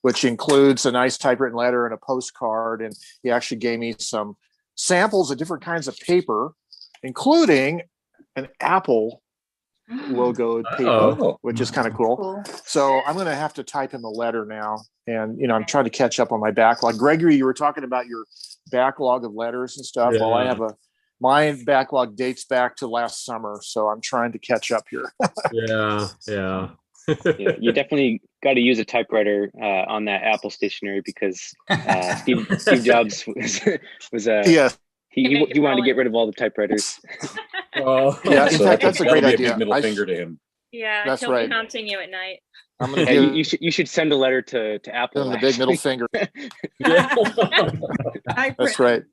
which includes a nice typewritten letter and a postcard, and he actually gave me some samples of different kinds of paper, including an Apple logoed paper, which is kind of cool. So I'm going to have to type him a letter now. And, I'm trying to catch up on my backlog. Gregory, you were talking about your backlog of letters and stuff. Well, I have my backlog dates back to last summer. So I'm trying to catch up here. Yeah. Yeah, you definitely got to use a typewriter on that Apple stationery because Steve Jobs was yes. He wanted to get rid of all the typewriters. Oh, yeah. In fact, that's a great idea. Big middle finger to him. Yeah, That's he'll right. be haunting you at night. I'm going to give you should send a letter to Apple. him the big middle finger. That's That's right.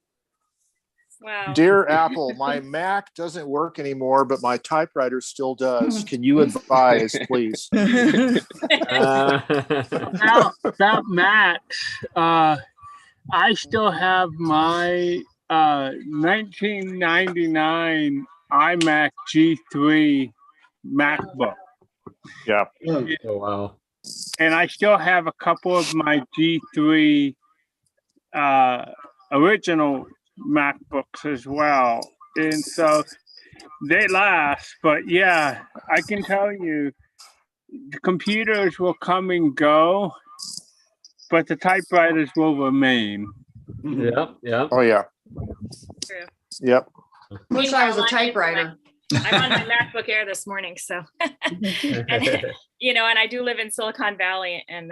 Wow. Dear Apple, my Mac doesn't work anymore, but my typewriter still does. Can you advise, please? About Macs, I still have my 1999 iMac G3 MacBook. Yeah. Oh wow. And I still have a couple of my G3 original MacBooks as well. And so they last, but yeah, I can tell you the computers will come and go, but the typewriters will remain. Yep. Yep. Oh yeah. True. Yep. Wish I was a typewriter. I'm on my MacBook Air this morning, so and, you know, and I do live in Silicon Valley, and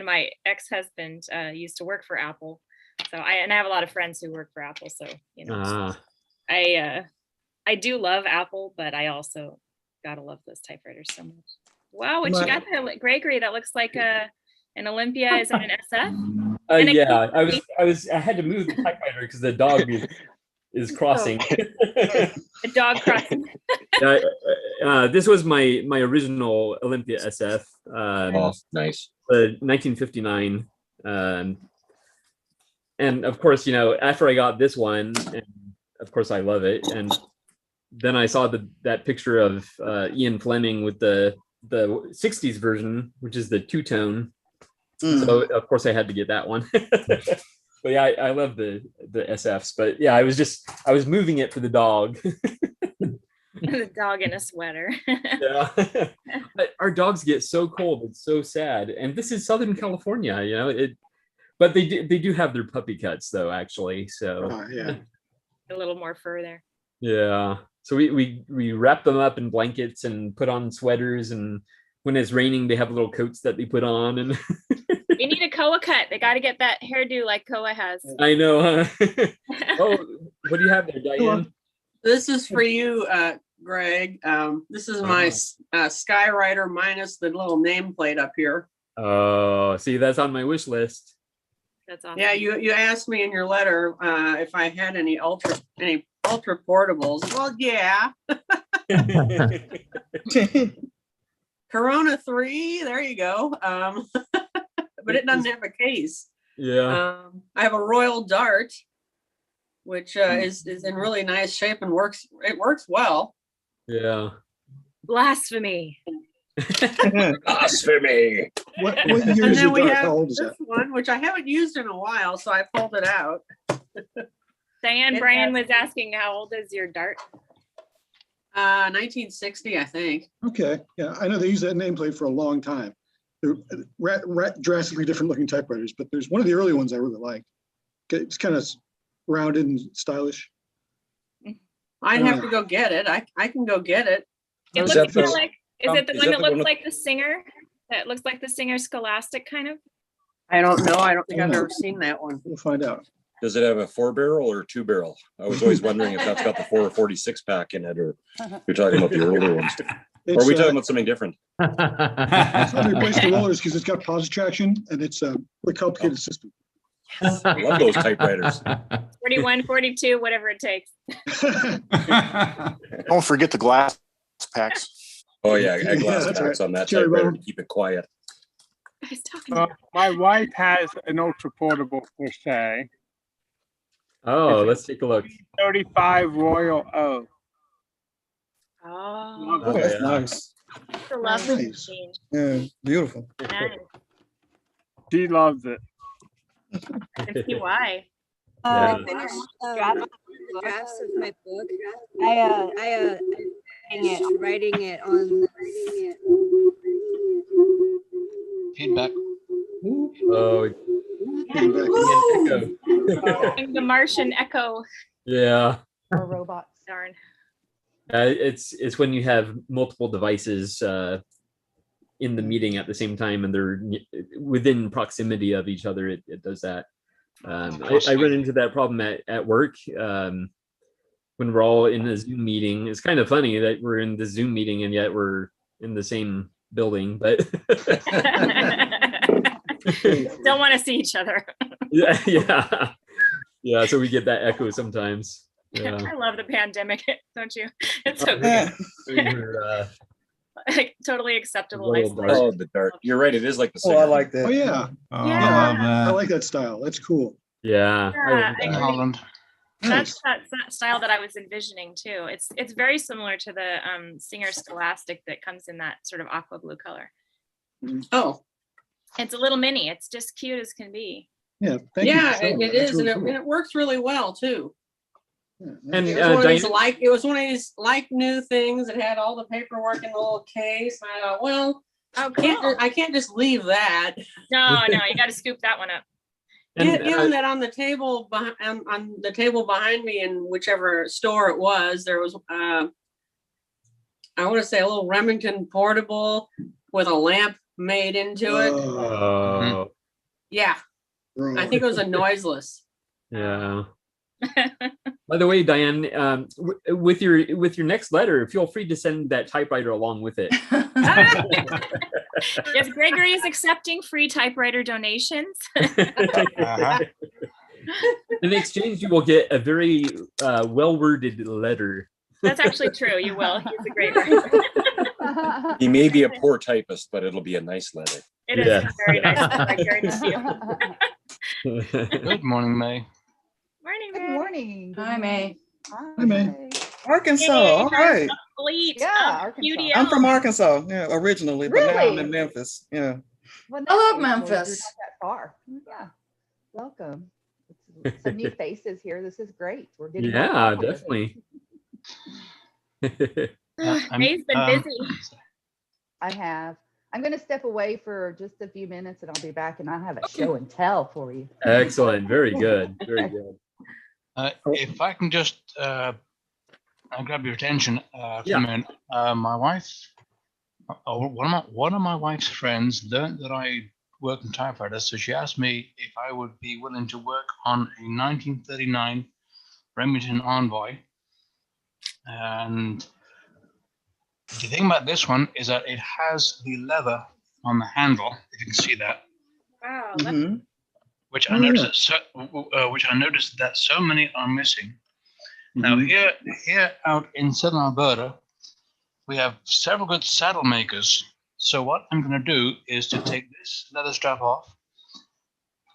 my ex-husband used to work for Apple, so I have a lot of friends who work for Apple, so you know, I do love Apple, but I also gotta love those typewriters so much. Wow, what you got there, Gregory? That looks like an Olympia. Is that an SF? Yeah, I had to move the typewriter because the dog is crossing. A dog crossing. This was my original Olympia SF. Nice. 1959. And of course, you know, after I got this one, and of course I love it, and then I saw that picture of Ian Fleming with the 60s version, which is the two-tone. So of course I had to get that one. But yeah, I love the SFs. But yeah, I was moving it for the dog. The dog in a sweater. Yeah. Our dogs get so cold. It's so sad. And this is Southern California, you know. But they do have their puppy cuts though, actually. So yeah. A little more fur there. Yeah. So we wrap them up in blankets and put on sweaters, and when it's raining, they have little coats that they put on. And We need a Koa cut. They got to get that hairdo like Koa has. I know, huh? Oh, what do you have there, Diane? This is for you, Greg. This is my Skywriter minus the little nameplate up here. Oh, see, that's on my wish list. That's awesome. Yeah, you asked me in your letter if I had any ultra portables. Well, yeah. Corona 3, there you go. But it doesn't have a case. Yeah. I have a Royal Dart, which is in really nice shape and works. It works well. Yeah. Blasphemy. Blasphemy. What And year is then your we dart? have How old is this that? one, which I haven't used in a while, so I pulled it out. Diane It Bryan has- was asking, how old is your dart? 1960, I think. Okay, yeah, I know they use that nameplate for a long time. They're drastically different looking typewriters, but there's one of the early ones I really liked. It's kind of rounded and stylish. I'd have to go get it. I can go get it. It Is looks that kinda the- like, is it the is one that that the one looks with- like the singer? That looks like the singer Scholastic kind of? I don't know. I don't think I've Oh. ever seen that one. We'll find out. Does it have a 4-barrel or 2-barrel? I was always wondering if that's got the 4 or 46 pack in it, or you're talking about the earlier ones. Or are we talking about something different? It's not replaced the rollers because it's got positive traction and it's a very complicated system. I love those typewriters. 41, 42, whatever it takes. Don't forget the glass packs. Oh yeah, Yeah, glass that's packs right. on that Cherry typewriter bone. to keep it quiet. Guys talking My wife has an ultra portable per se. Oh, let's take a look. 35 Royal O. Oh, Oh, that's yeah. nice. it's a lovely Nice. machine. Yeah, beautiful. Nice. She loves it. I can see why. Yeah. I finished drafts of my book. I writing it on. Feedback. Oh, echo. The Martian echo. Yeah. Or robots. Darn. It's when you have multiple devices in the meeting at the same time and they're within proximity of each other. It does that. I run into that problem at work when we're all in a Zoom meeting. It's kind of funny that we're in the Zoom meeting and yet we're in the same building, but Don't want to see each other. yeah. So we get that echo sometimes. Yeah. I love the pandemic, don't you? It's so Yeah. great. Like totally acceptable. Oh, the dark. You're right. It is like the Oh, I cigarette. like that. Oh, yeah. Oh, Yeah. I love that. I like that style. That's cool. Yeah. Yeah, In I mean, Holland. that's that style that I was envisioning too. It's very similar to the Singer Scholastic that comes in that sort of aqua blue color. Oh, It's a little mini. It's just cute as can be. Yeah. Thank you. yeah, for showing it that. That's is, and really cool. it works really well too. And It was one of these Diane, it was one of these like new things that had all the paperwork in the little case. And I thought, well, Oh, cool. I can't just leave that. No, you got to scoop that one up. and Given that on the table on the table behind me in whichever store it was, there was I want to say a little Remington portable with a lamp made into it. oh, Yeah, I think it was a noiseless. yeah. By the way, Diane, with your next letter, feel free to send that typewriter along with it. Yes, Gregory is accepting free typewriter donations. In exchange, you will get a very well-worded letter. That's actually true. You will. He's a great writer. He may be a poor typist, but it'll be a nice letter. It is a very nice. I guarantee you. Good morning, May. Morning, Good May. morning. Hi, May. Hi, man. Arkansas. Yay, All right. Fleet. Yeah, Arkansas. UDL. I'm from Arkansas, yeah, originally, but now I'm Really? in Memphis. Yeah. Well, I love that's unusual. You're Memphis. not that far. Yeah. Welcome. Some new faces here. This is great. We're getting more Yeah, popular. definitely. May's been busy. I have. I'm going to step away for just a few minutes and I'll be back and I'll have a show and tell for you. Excellent. Very good. Very good. If I can just grab your attention for Yeah. a minute. My wife, one of my wife's friends learned that I work in typewriter, so she asked me if I would be willing to work on a 1939 Remington Envoy. And the thing about this one is that it has the leather on the handle, if you can see that. Wow. Which I noticed that so many are missing. Now here out in southern Alberta, we have several good saddle makers. So what I'm going to do is to take this leather strap off,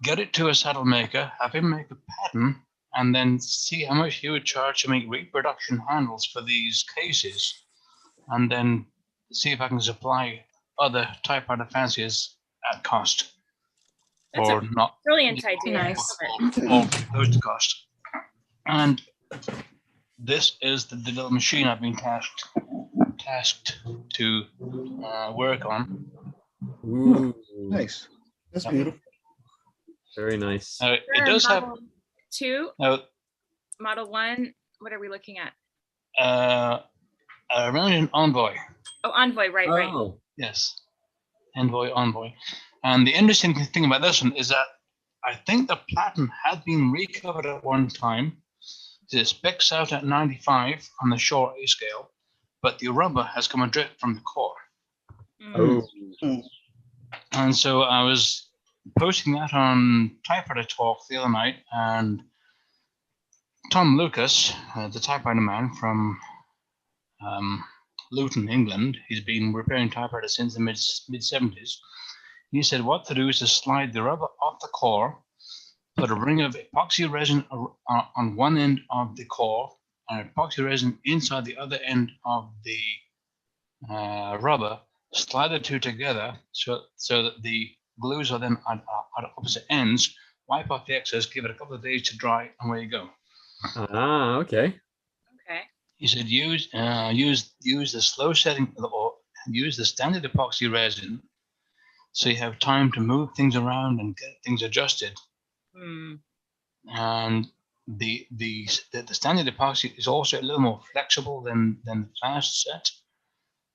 get it to a saddle maker, have him make a pattern, and then see how much he would charge to make reproduction handles for these cases, and then see if I can supply other typewriter fanciers at cost. That's or a not. brilliant idea. Nice. Or close to cost. And this is the little machine I've been tasked to work on. Ooh, Nice. That's Yeah. beautiful. very nice. It does have Model 2, Model 1. What are we looking at? a Remington Envoy. Oh, Envoy, right. Oh, Yes, Envoy. And the interesting thing about this one is that I think the platen had been recovered at one time. It specs out at 95 on the Shore A scale, but the rubber has come adrift from the core. oh, And so I was posting that on Typewriter Talk the other night, and Tom Lucas, the typewriter man from Luton, England, he's been repairing typewriters since the mid-70s. He said what to do is to slide the rubber off the core, put a ring of epoxy resin on one end of the core, and epoxy resin inside the other end of the rubber, slide the two together so that the glues are then at opposite ends, wipe off the excess, give it a couple of days to dry, and away you go. ah, okay. Okay. He said use the slow setting or use the standard epoxy resin so you have time to move things around and get things adjusted. And the standard epoxy is also a little more flexible than the fast set,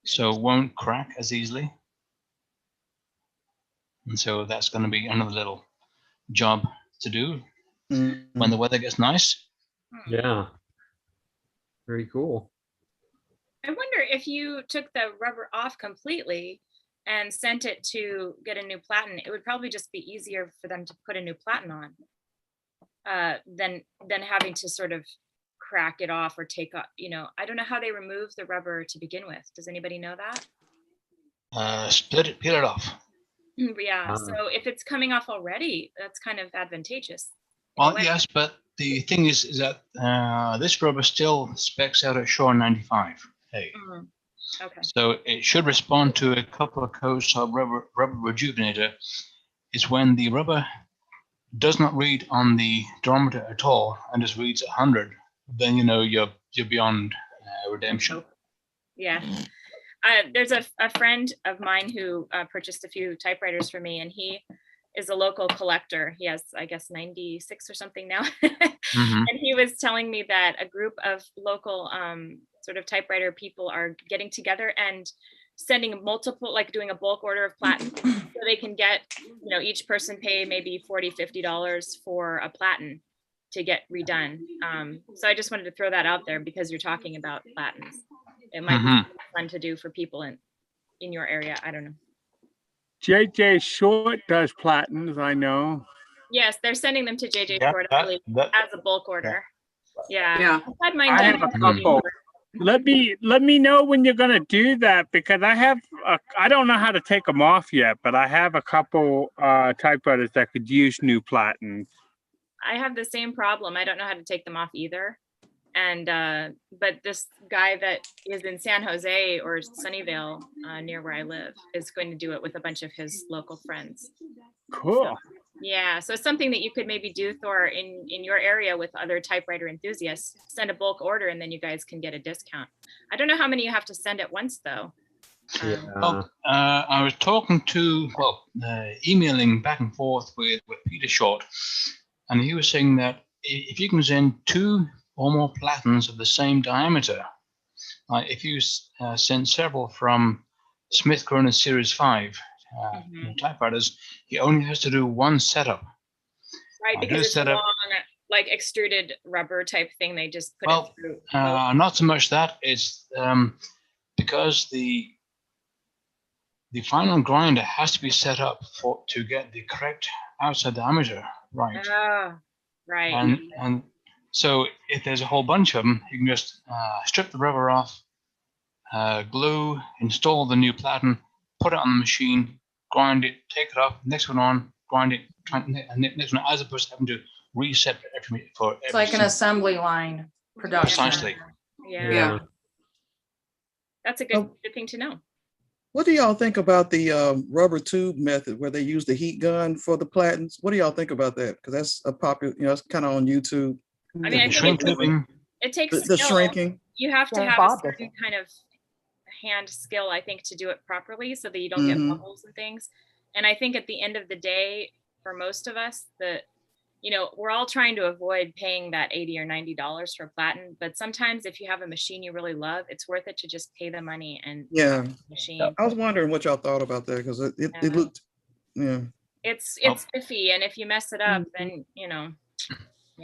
so it won't crack as easily. And so that's going to be another little job to do when the weather gets nice. Yeah. Very cool. I wonder if you took the rubber off completely and sent it to get a new platen, it would probably just be easier for them to put a new platen on than having to sort of crack it off or take off, I don't know how they remove the rubber to begin with. Does anybody know that? Split it, peel it off. Yeah, so if it's coming off already, that's kind of advantageous. Well, yes, but the thing is that this rubber still specs out at Shore 95. Hey. Okay. So it should respond to a couple of codes of rubber rejuvenator. Is when the rubber does not read on the durometer at all and just reads 100, then you're beyond redemption. Yeah. There's a friend of mine who purchased a few typewriters for me, and he is a local collector. He has, I guess, 96 or something now. And he was telling me that a group of local sort of typewriter people are getting together and sending multiple, like doing a bulk order of platen, so they can get, each person pay maybe $40-50 for a platen to get redone. So I just wanted to throw that out there because you're talking about platens. It might be fun to do for people in your area. I don't know. JJ Short does platens, I know. Yes, they're sending them to JJ Yeah, Short, I believe, as a bulk order. Yeah. I've had mine I done have a couple. Let me know when you're gonna do that, because I don't know how to take them off yet, but I have a couple typewriters that could use new platens. I have the same problem. I don't know how to take them off either. And but this guy that is in San Jose or Sunnyvale, near where I live, is going to do it with a bunch of his local friends. Cool. So, yeah, so it's something that you could maybe do, Thor, in your area with other typewriter enthusiasts. Send a bulk order and then you guys can get a discount. I don't know how many you have to send at once though. I was talking to, emailing back and forth with Peter Short, and he was saying that if you can send 2 or more platens of the same diameter, if you send several from Smith Corona Series 5 typewriters, he only has to do 1 setup. Right, because it's a long, like extruded rubber type thing. They just put it through. Not so much that. It's because the final grinder has to be set up to get the correct outside diameter right. Right. And so if there's a whole bunch of them, you can just strip the rubber off, glue, install the new platen, put it on the machine, grind it, take it off, next one on, grind it, and next one, as opposed to having to reset every It's like an assembly line production. Precisely. Yeah. That's a good thing to know. What do y'all think about the rubber tube method where they use the heat gun for the platens? What do y'all think about that? Because that's a popular, it's kind of on YouTube. I mean, I think it takes the skill. shrinking. You have to have a certain kind of hand skill, I think, to do it properly so that you don't get bubbles and things. And I think at the end of the day, for most of us, we're all trying to avoid paying that $80 or $90 for a platen. But sometimes if you have a machine you really love, it's worth it to just pay the money and machine. I was wondering what y'all thought about that, because it looked, it's iffy, and if you mess it up, then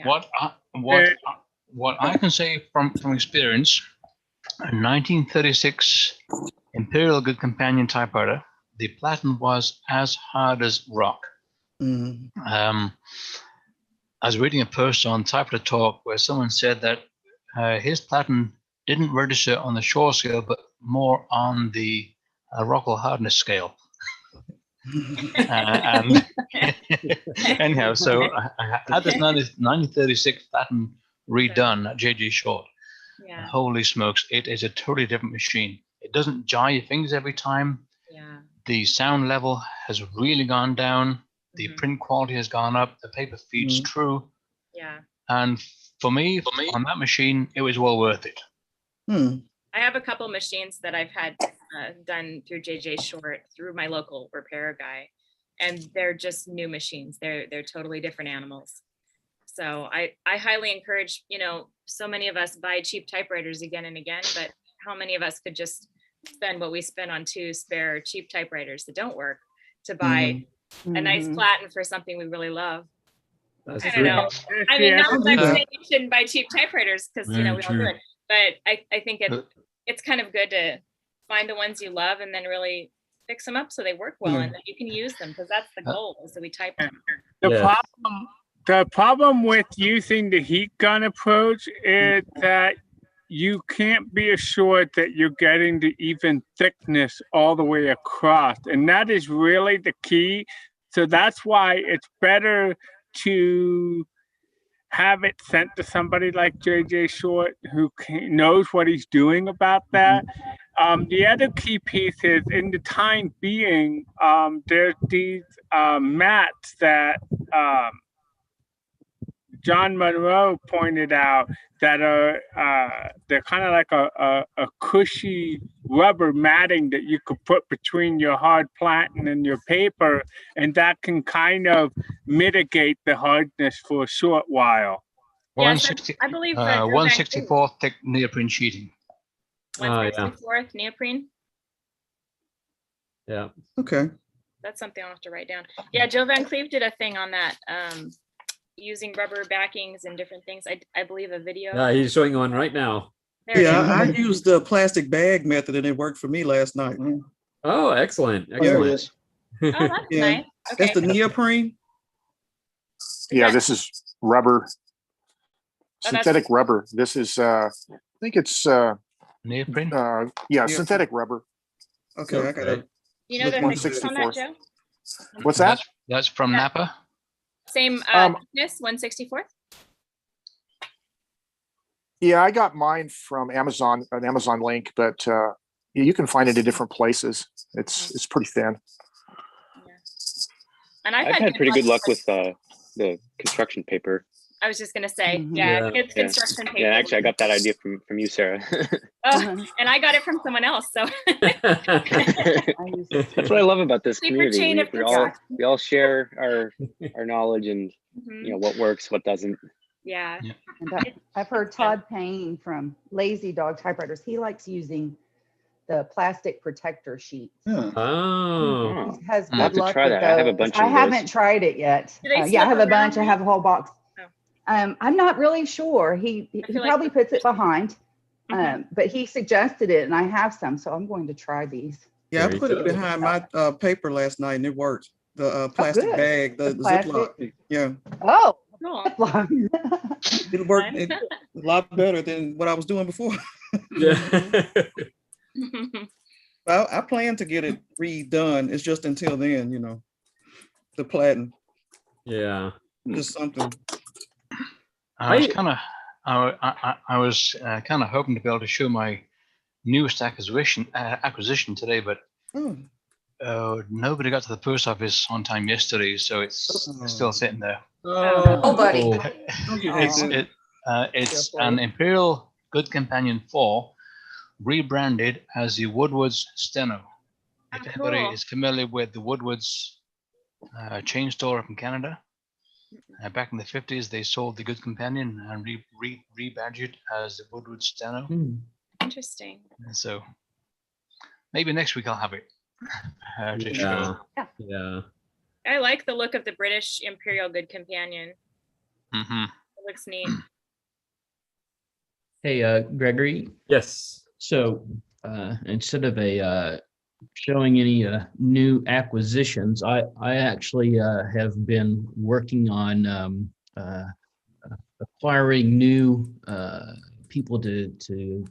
What I can say from experience, a 1936 Imperial Good Companion typewriter, the platen was as hard as rock. I was reading a post on Typewriter Talk where someone said that his platen didn't register on the Shore scale, but more on the Rockwell hardness scale. And anyhow, so I had this 1936 platen redone at JG Short. Yeah. Holy smokes, it is a totally different machine. It doesn't jar your fingers every time. Yeah. The sound level has really gone down. The print quality has gone up. The paper feeds true. Yeah. And for me, on that machine, it was well worth it. I have a couple machines that I've had done through JJ Short, through my local repair guy, and they're just new machines. They're totally different animals. So I highly encourage, so many of us buy cheap typewriters again and again, but how many of us could just spend what we spend on 2 spare cheap typewriters that don't work to buy a nice platen for something we really love? I don't know. I mean, not that I'm saying you shouldn't buy cheap typewriters, because we all do it. But I think it's kind of good to find the ones you love and then really fix them up so they work well and that you can use them, because that's the goal, is that we type them. The problem with using the heat gun approach is that you can't be assured that you're getting the even thickness all the way across. And that is really the key. So that's why it's better to have it sent to somebody like JJ Short who knows what he's doing about that. The other key piece is, in the time being, there's these mats that John Monroe pointed out that are they're kind of like a cushy rubber matting that you could put between your hard platen and your paper, and that can kind of mitigate the hardness for a short while. Yes, I believe 164 thick neoprene sheeting. 164th neoprene. Yeah. Okay. That's something I'll have to write down. Yeah, Joe Van Cleve did a thing on that, using rubber backings and different things. I believe a video. Yeah, he's showing one right now. Yeah, I used the plastic bag method and it worked for me last night. Oh, excellent. There it Excellent. is. Oh, that's Yeah. nice. That's Okay. the neoprene. Yeah, this is rubber, Oh, that's- synthetic rubber. This is, I think it's, neoprene. Yeah, synthetic rubber. Okay, I got it. You know the thickness on that, Joe? What's that? That's from Napa. Same thickness, 164th? Yeah, I got mine from Amazon, an Amazon link, but you can find it in different places. It's pretty thin. And I've had pretty good luck with the construction paper. I was just gonna say, Yeah. kids construction paper. Yeah, actually, I got that idea from you, Sarah. Oh, and I got it from someone else. So That's what I love about this Secret community. chain of We all share our knowledge and what works, what doesn't. Yeah. And I've heard Todd Payne from Lazy Dog Typewriters. He likes using the plastic protector sheet. Oh. He has I'll have good to luck try with that. I have a those. bunch I of haven't those. tried it yet. Do they Yeah, I have slip a bunch. I around? have a whole box. Oh. I'm not really sure. He feel like probably puts it behind, but he suggested it, and I have some, so I'm going to try these. Yeah, There I you put it go. behind my paper last night and it worked. The plastic good. bag, the plastic. Ziploc. Yeah, Oh, Cool. it worked a lot better than what I was doing before. Yeah. I plan to get it redone. It's just until then, the platen, Yeah. just something. I was kind of, I was kind of hoping to be able to show my newest acquisition today, but nobody got to the post office on time yesterday, so it's still sitting there. Oh, buddy. It's an Imperial Good Companion 4, rebranded as the Woodward's Steno. If anybody is familiar with the Woodward's chain store up in Canada, back in the 50s, they sold the Good Companion and rebadged as the Woodward Steno. Interesting. And so maybe next week I'll have it. To Yeah. show. Yeah. I like the look of the British Imperial Good Companion. Mm-hmm. It looks neat. Hey, Gregory. Yes. So instead of showing any new acquisitions, I actually have been working on acquiring new people to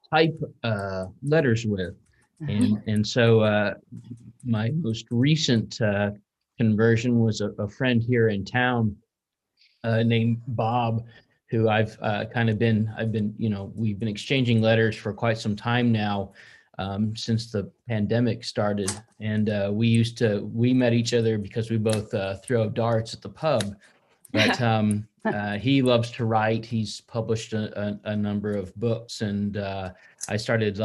type letters with, and so my most recent conversion was a friend here in town named Bob, who I've been, we've been exchanging letters for quite some time now, since the pandemic started. And we met each other because we both throw darts at the pub. But he loves to write. He's published a number of books, and I started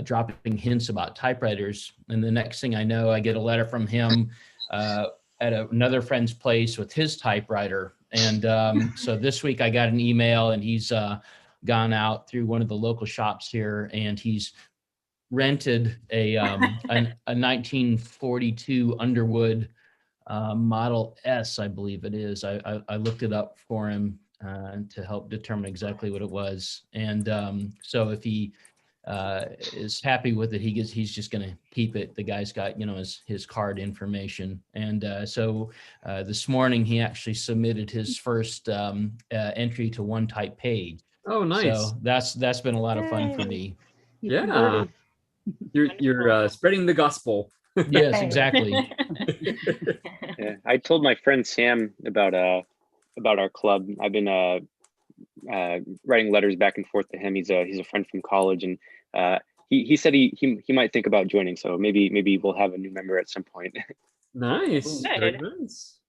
dropping hints about typewriters. And the next thing I know, I get a letter from him at another friend's place with his typewriter. And so this week I got an email, and he's gone out through one of the local shops here, and he's rented a 1942 Underwood Model S, I believe it is. I looked it up for him to help determine exactly what it was. And so if he is happy with it. He's just going to keep it. The guy's got, his card information. And so this morning he actually submitted his first entry to one type page. Oh, nice. So that's been a lot of fun for me. Yeah. You're spreading the gospel. Yes, exactly. Yeah, I told my friend Sam about our club. I've been writing letters back and forth to him. He's a friend from college, and he said he might think about joining. So maybe we'll have a new member at some point. Nice. Very Good. nice.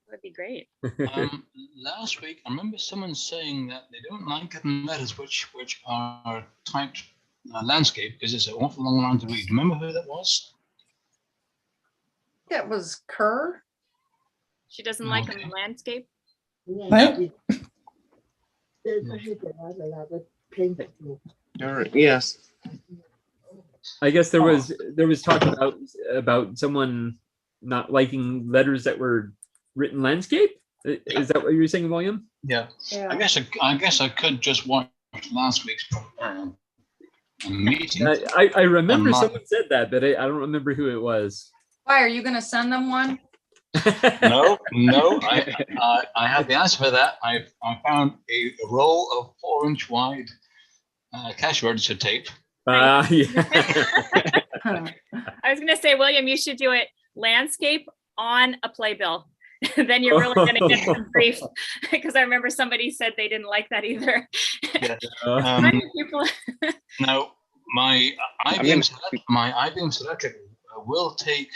That'd be great. Last week, I remember someone saying that they don't like getting letters which are typed landscape because it's an awful long line to read. Remember who that was? It was Kerr. She doesn't like them in landscape. What? Yes. I guess there was talk about someone not liking letters that were written landscape. Is that what you were saying, William? Yeah. I guess I could just watch last week's meeting. I remember someone said that, but I don't remember who it was. Why are you going to send them one? No. I have the answer for that. I found a roll of 4-inch wide cash register tape. Yeah. I was gonna say, William, you should do it landscape on a playbill. Then you're really gonna get some grief, because I remember somebody said they didn't like that either. Yeah. People... Now, my IBM Selectric will take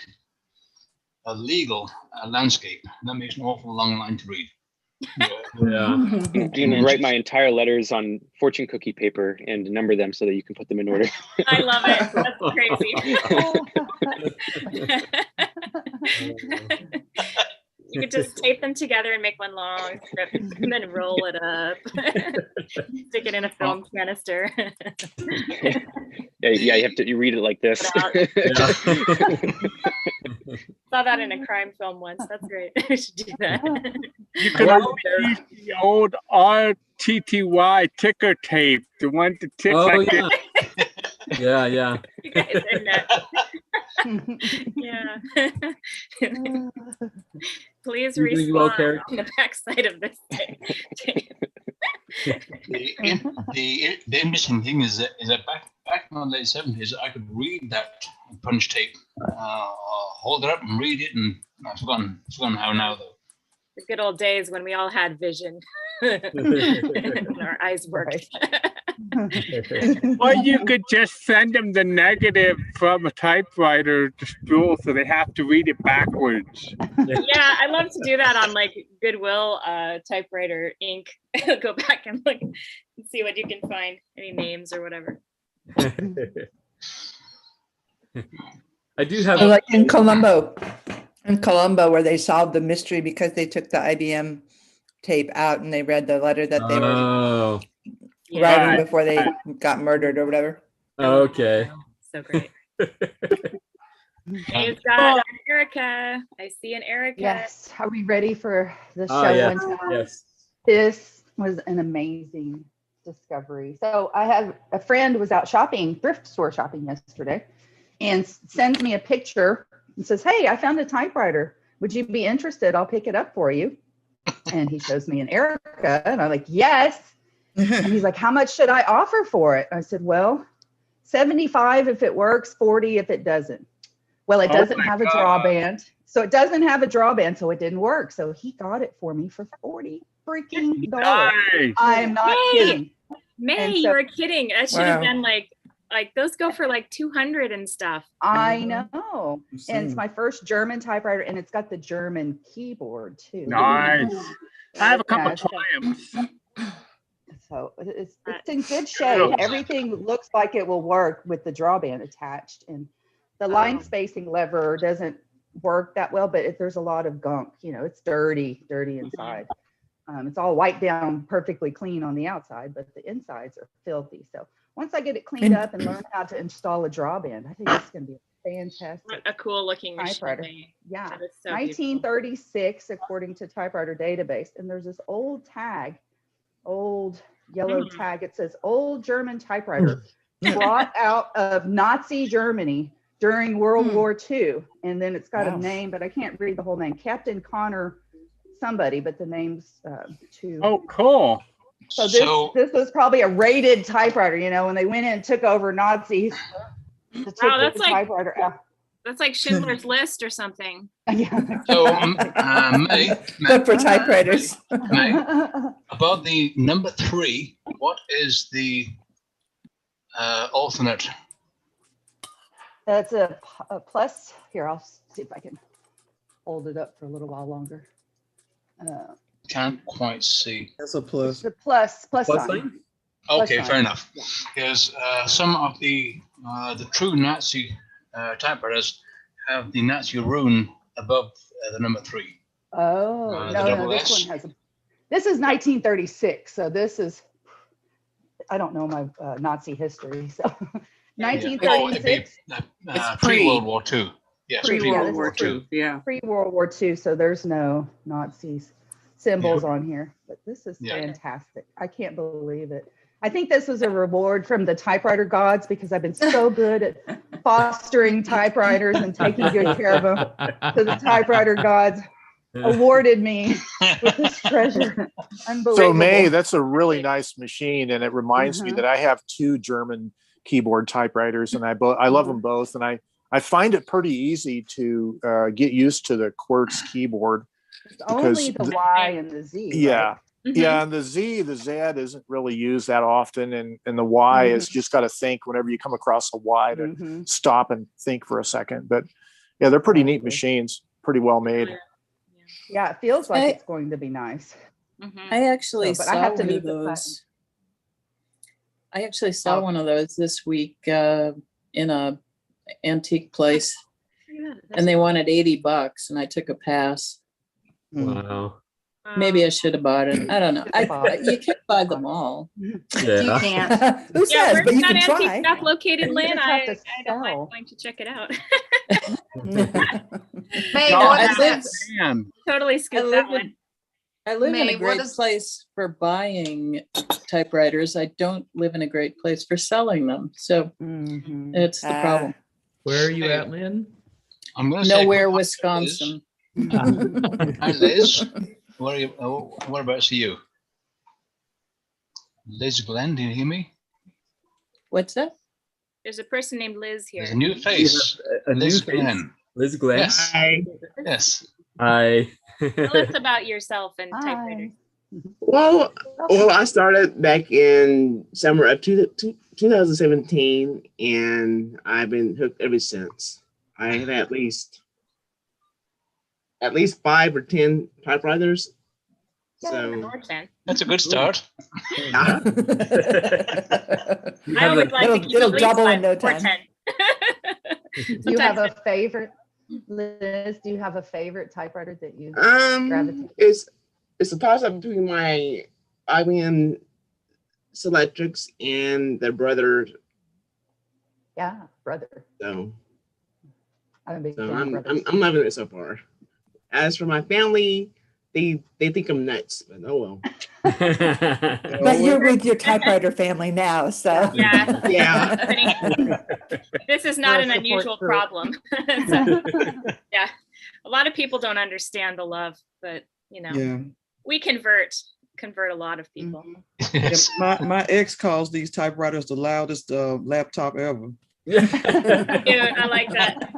a legal landscape. That makes an awful long line to read. Yeah. You can write my entire letters on fortune cookie paper and number them so that you can put them in order. I love it. That's crazy. You could just tape them together and make one long script and then roll it up. Stick it in a film canister. Yeah, you read it like this. Saw that in a crime film once. That's great. I should do that. You can always use the old RTTY ticker tape, the one to tick like yeah. Yeah. You guys are nuts. Yeah. Please You're doing respond well, on the backside of this tape. The interesting thing is that back in the late 70s, I could read that punch tape, hold it up and read it, and I've forgotten how now though. The good old days when we all had vision. And our eyes worked. Or you could just send them the negative from a typewriter to school, so they have to read it backwards. Yeah, I love to do that on like Goodwill typewriter ink. Go back and look and see what you can find, any names or whatever. I do have like in Colombo, where they solved the mystery because they took the IBM tape out and they read the letter that they were writing before they got murdered or whatever. Okay. So great. We've got Erica. I see an Erica. Yes. Are we ready for the show? Yes. One time? Yes. This was an amazing discovery. So I have a friend was out shopping, thrift store shopping yesterday, and sends me a picture and says, "Hey, I found a typewriter. Would you be interested? I'll pick it up for you." And he shows me an Erica, and I'm like, "Yes." And he's like, "How much should I offer for it?" I said, "Well, 75 if it works, 40 if it doesn't." Well, it doesn't have a drawband. So it doesn't have a drawband, so it didn't work. So he got it for me for $40 freaking dollars. Nice. I'm not kidding. May, you were kidding. That should have been like those go for like 200 and stuff. I know. And it's my first German typewriter, and it's got the German keyboard too. Nice. I have a couple Triumphs. So it's in good shape. Everything looks like it will work with the drawband attached, and the line spacing lever doesn't work that well, but there's a lot of gunk. You know, it's dirty inside. It's all wiped down perfectly clean on the outside, but the insides are filthy. So once I get it cleaned up and learn how to install a drawband, I think it's going to be fantastic. A cool looking typewriter. machine. Yeah, That is so 1936 according to Typewriter Database, and there's this old tag, old yellow tag. It says old German typewriter, brought out of Nazi Germany during World War II. And then it's got Wow. a name, but I can't read the whole name. Captain Connor somebody, but the name's too. Oh, cool. So this was probably a rated typewriter, you know, when they went in and took over Nazis to take Wow, the that's like typewriter out. that's like Schindler's List or something. So, May, But for typewriters. May, about the number 3, what is the alternate? That's a plus. Here, I'll see if I can hold it up for a little while longer. Can't quite see. That's a plus. The plus Plus sign. sign? Okay, Plus fair sign. enough. Because some of the true Nazi typewriters have the Nazi rune above the number 3. Oh, the no, double this S. one has this is 1936. So this is, I don't know my Nazi history. So 1936. Pre-World War II. Yes, Pre-World War II. Yeah. Pre-World War II. So there's no Nazi symbols on here, but this is Yeah. fantastic. I can't believe it. I think this was a reward from the typewriter gods because I've been so good at fostering typewriters and taking good care of them. So the typewriter gods awarded me with this treasure. Unbelievable. So May, that's a really nice machine, and it reminds me Mhm. that I have 2 German keyboard typewriters, and I love them both, and I find it pretty easy to get used to the Quartz keyboard. It's only the Y and the Z. Yeah. Right? Yeah, and the Z isn't really used that often, and the Y is just got to think whenever you come across a Y to stop and think for a second. But yeah, they're pretty neat machines, pretty well made. Yeah, it feels like it's going to be nice. I actually So, but saw I have to one of meet the those. I actually saw one of those this week in a antique place, and they wanted $80, and I took a pass. Wow. Maybe I should have bought it. I don't know. You can't buy them all. Yeah. You can't. Who says? Where's But you that can antique try. stuff located, You Lynn? just have I to don't mind sell. going to check it out. May, No, what I is live- that? Man. Totally scoop that one. I live in May, a what great is- place for buying typewriters. I don't live in a great place for selling them. So it's the problem. Where are you at, Lynn? I'm going to say Nowhere, quick- Wisconsin. Hi, Liz. Whereabouts are you? Liz Glenn, do you hear me? What's that? There's a person named Liz here. There's a new face. A new Liz face. Glenn. Liz Glenn. Yes. Yes. Hi. Tell us about yourself and typewriters. Well, I started back in summer of 2017, and I've been hooked ever since. I have at least 5 or 10 typewriters. So That's a good start. yeah. I always like to keep it'll at least double 5 in no or time. 10. Do you have a favorite, Liz? Do you have a favorite typewriter that you gravitate? It's a toss up between my IBM Selectrics and their brother. Yeah, brother. So I'm a big So fan of brothers. I'm loving it so far. As for my family, they think I'm nuts, but oh well. But you're with your typewriter family now, so. Yeah. Yeah. This is not We're a an support unusual group. problem. So, yeah. A lot of people don't understand the love, but you know, Yeah. we convert a lot of people. Yeah, my ex calls these typewriters the loudest laptop ever. Cute. I like that.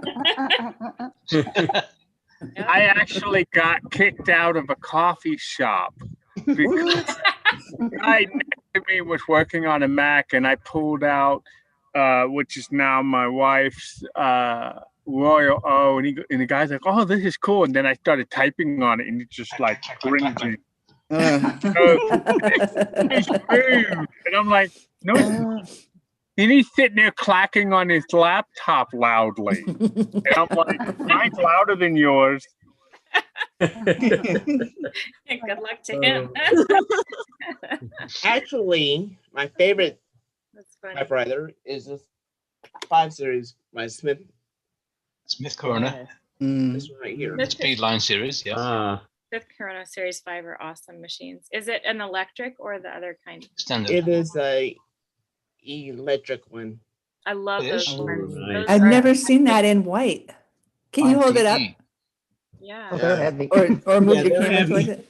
I actually got kicked out of a coffee shop because the guy next to me was working on a Mac, and I pulled out, which is now my wife's Royal O, and the guy's like, "Oh, this is cool," and then I started typing on it, and it's just like cringing. It's rude. And I'm like, no. And he's sitting there clacking on his laptop loudly. And I'm like, mine's louder than yours. Good luck to him. Actually, my favorite That's funny. typewriter is this 5 series by Smith Corona. This one right here. That's Speedline series, yeah. Fifth Corona Series 5 are awesome machines. Is it an electric or the other kind? Standard. It is a electric one. I love It those is? ones. Nice. Those I've are- never seen that in white. Can you hold it up Yeah. Oh, they're heavy. or move Yeah, your they're camera heavy. towards it?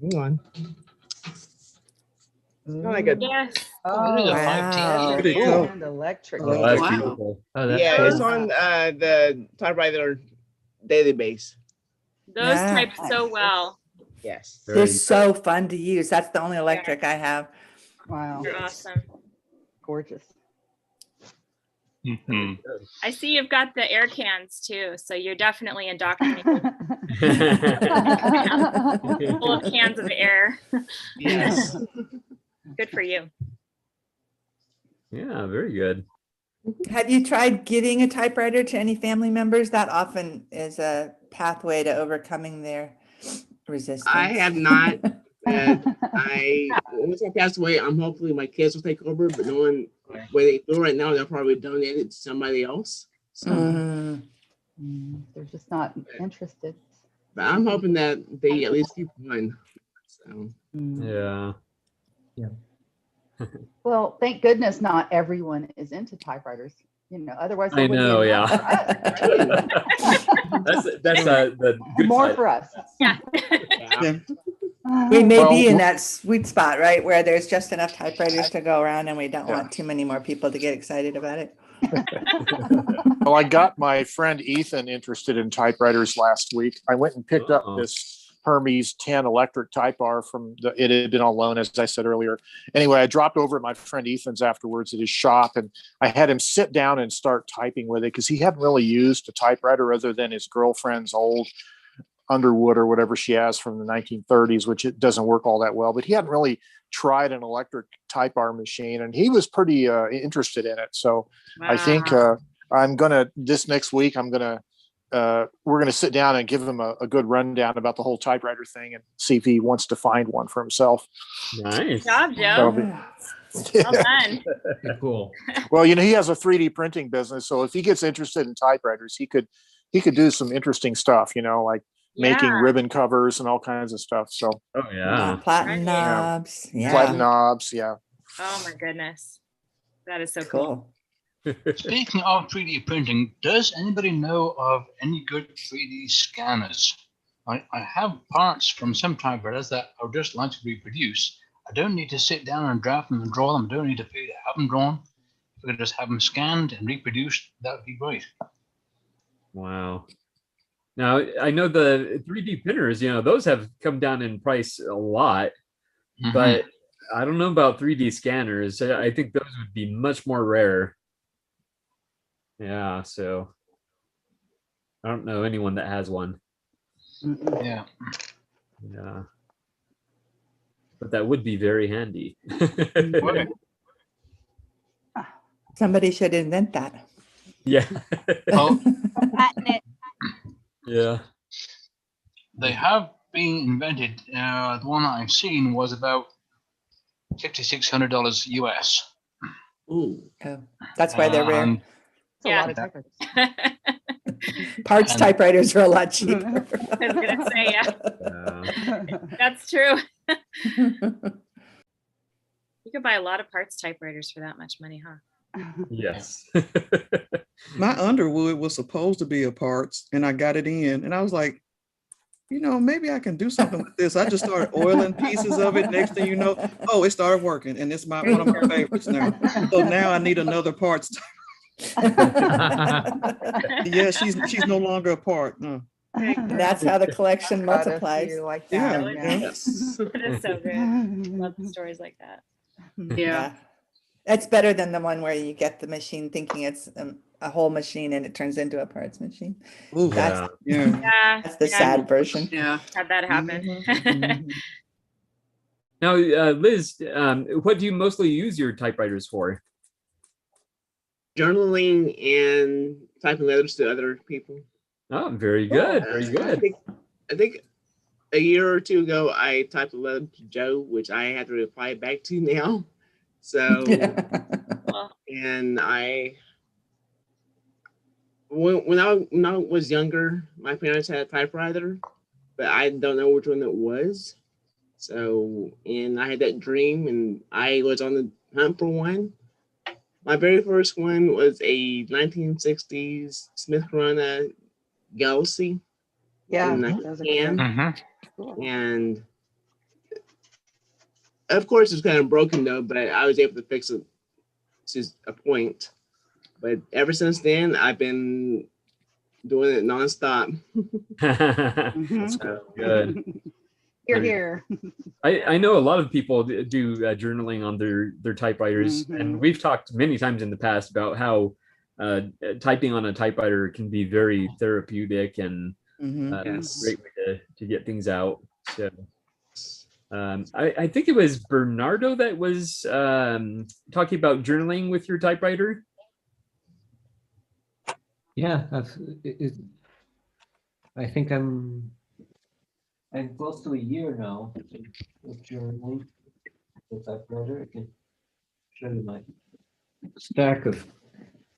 Hang on. Kind of like a Yes. Oh, It is a Wow. Pretty cool. and electric. Oh, that's Wow. beautiful. Oh, that's yeah, cool. it's on the typewriter database. Those Yeah. type so well. Yes. They're Very so fun to use. That's the only electric I have. Wow, They're awesome. gorgeous. Mhm. I see you've got the air cans too, so you're definitely indoctrinated. Full of cans of air. Yes. Good for you. Yeah, very good. Have you tried giving a typewriter to any family members? That often is a pathway to overcoming their resistance. I have not. Once I pass away, I'm hopefully my kids will take over, but knowing where they feel right now, they'll probably donate it to somebody else. So, They're just not interested. but I'm hoping that they at least keep one. So, Yeah. Well, thank goodness not everyone is into typewriters. You know, otherwise I there wouldn't be know, enough yeah. for us. That's the good More side. for us. Yeah. yeah. We may Well, be in that sweet spot, right, where there's just enough typewriters to go around and we don't Yeah. want too many more people to get excited about it. Well, I got my friend Ethan interested in typewriters last week. I went and picked up this Hermes 10 electric type bar it had been on loan, as I said earlier. Anyway, I dropped over at my friend Ethan's afterwards at his shop, and I had him sit down and start typing with it because he hadn't really used a typewriter other than his girlfriend's old Underwood or whatever she has from the 1930s, which it doesn't work all that well, but he hadn't really tried an electric type bar machine, and he was pretty interested in it. So I think this next week, we're going to sit down and give him a good rundown about the whole typewriter thing and see if he wants to find one for himself. Nice. Good job, Joe. Well done. Cool. Well, he has a 3D printing business, so if he gets interested in typewriters, he could do some interesting stuff, like making ribbon covers and all kinds of stuff. So, Platinum knobs. Yeah. Platinum knobs. Yeah. Oh my goodness. That is so cool. Speaking of 3D printing, does anybody know of any good 3D scanners? I have parts from some typewriters that I would just like to reproduce. I don't need to sit down and draft them and draw them. I don't need to pay to have them drawn. If I could just have them scanned and reproduced, that would be great. Wow. Now, I know the 3D printers, those have come down in price a lot, but I don't know about 3D scanners. I think those would be much more rare. Yeah, so I don't know anyone that has one. Yeah. Yeah. But that would be very handy. Somebody should invent that. Yeah. Well, Patent it. Yeah. they have been invented. The one I've seen was about $5,600 US. Ooh. Oh, that's why they're rare. It's a lot of typewriters. Parts typewriters are a lot cheaper. I was gonna say, yeah. That's true. You could buy a lot of parts typewriters for that much money, huh? Yes. My Underwood was supposed to be a parts, and I got it in, and I was like, maybe I can do something with this. I just started oiling pieces of it. Next thing you know, it started working, and it's one of my favorites now. So now I need another parts. Yeah, she's no longer a part. No. That's how the collection multiplies. Like Yeah. that. Yes. That is so good. Love the stories like that. Yeah. That's better than the one where you get the machine thinking it's a whole machine and it turns into a parts machine. Ooh, That's That's the sad version. Yeah. Had that happen. Now, Liz, what do you mostly use your typewriters for? Journaling and typing letters to other people. Oh, very good. Very good. I think a year or two ago, I typed a letter to Joe, which I had to reply back to now. So, and when I was younger, my parents had a typewriter, but I don't know which one it was. So, and I had that dream, and I was on hunt for one. My very first one was a 1960s Smith Corona Galaxy. Yeah, in a those are can. good. And of course, it's kind of broken though, but I was able to fix it to a point. But ever since then, I've been doing it nonstop. That's good. Here, here. I know a lot of people do journaling on their typewriters, and we've talked many times in the past about how typing on a typewriter can be very therapeutic and great way to get things out. So I think it was Bernardo that was talking about journaling with your typewriter. Yeah, I think I'm close to a year now of journaling with typewriter. I can show you my stack of.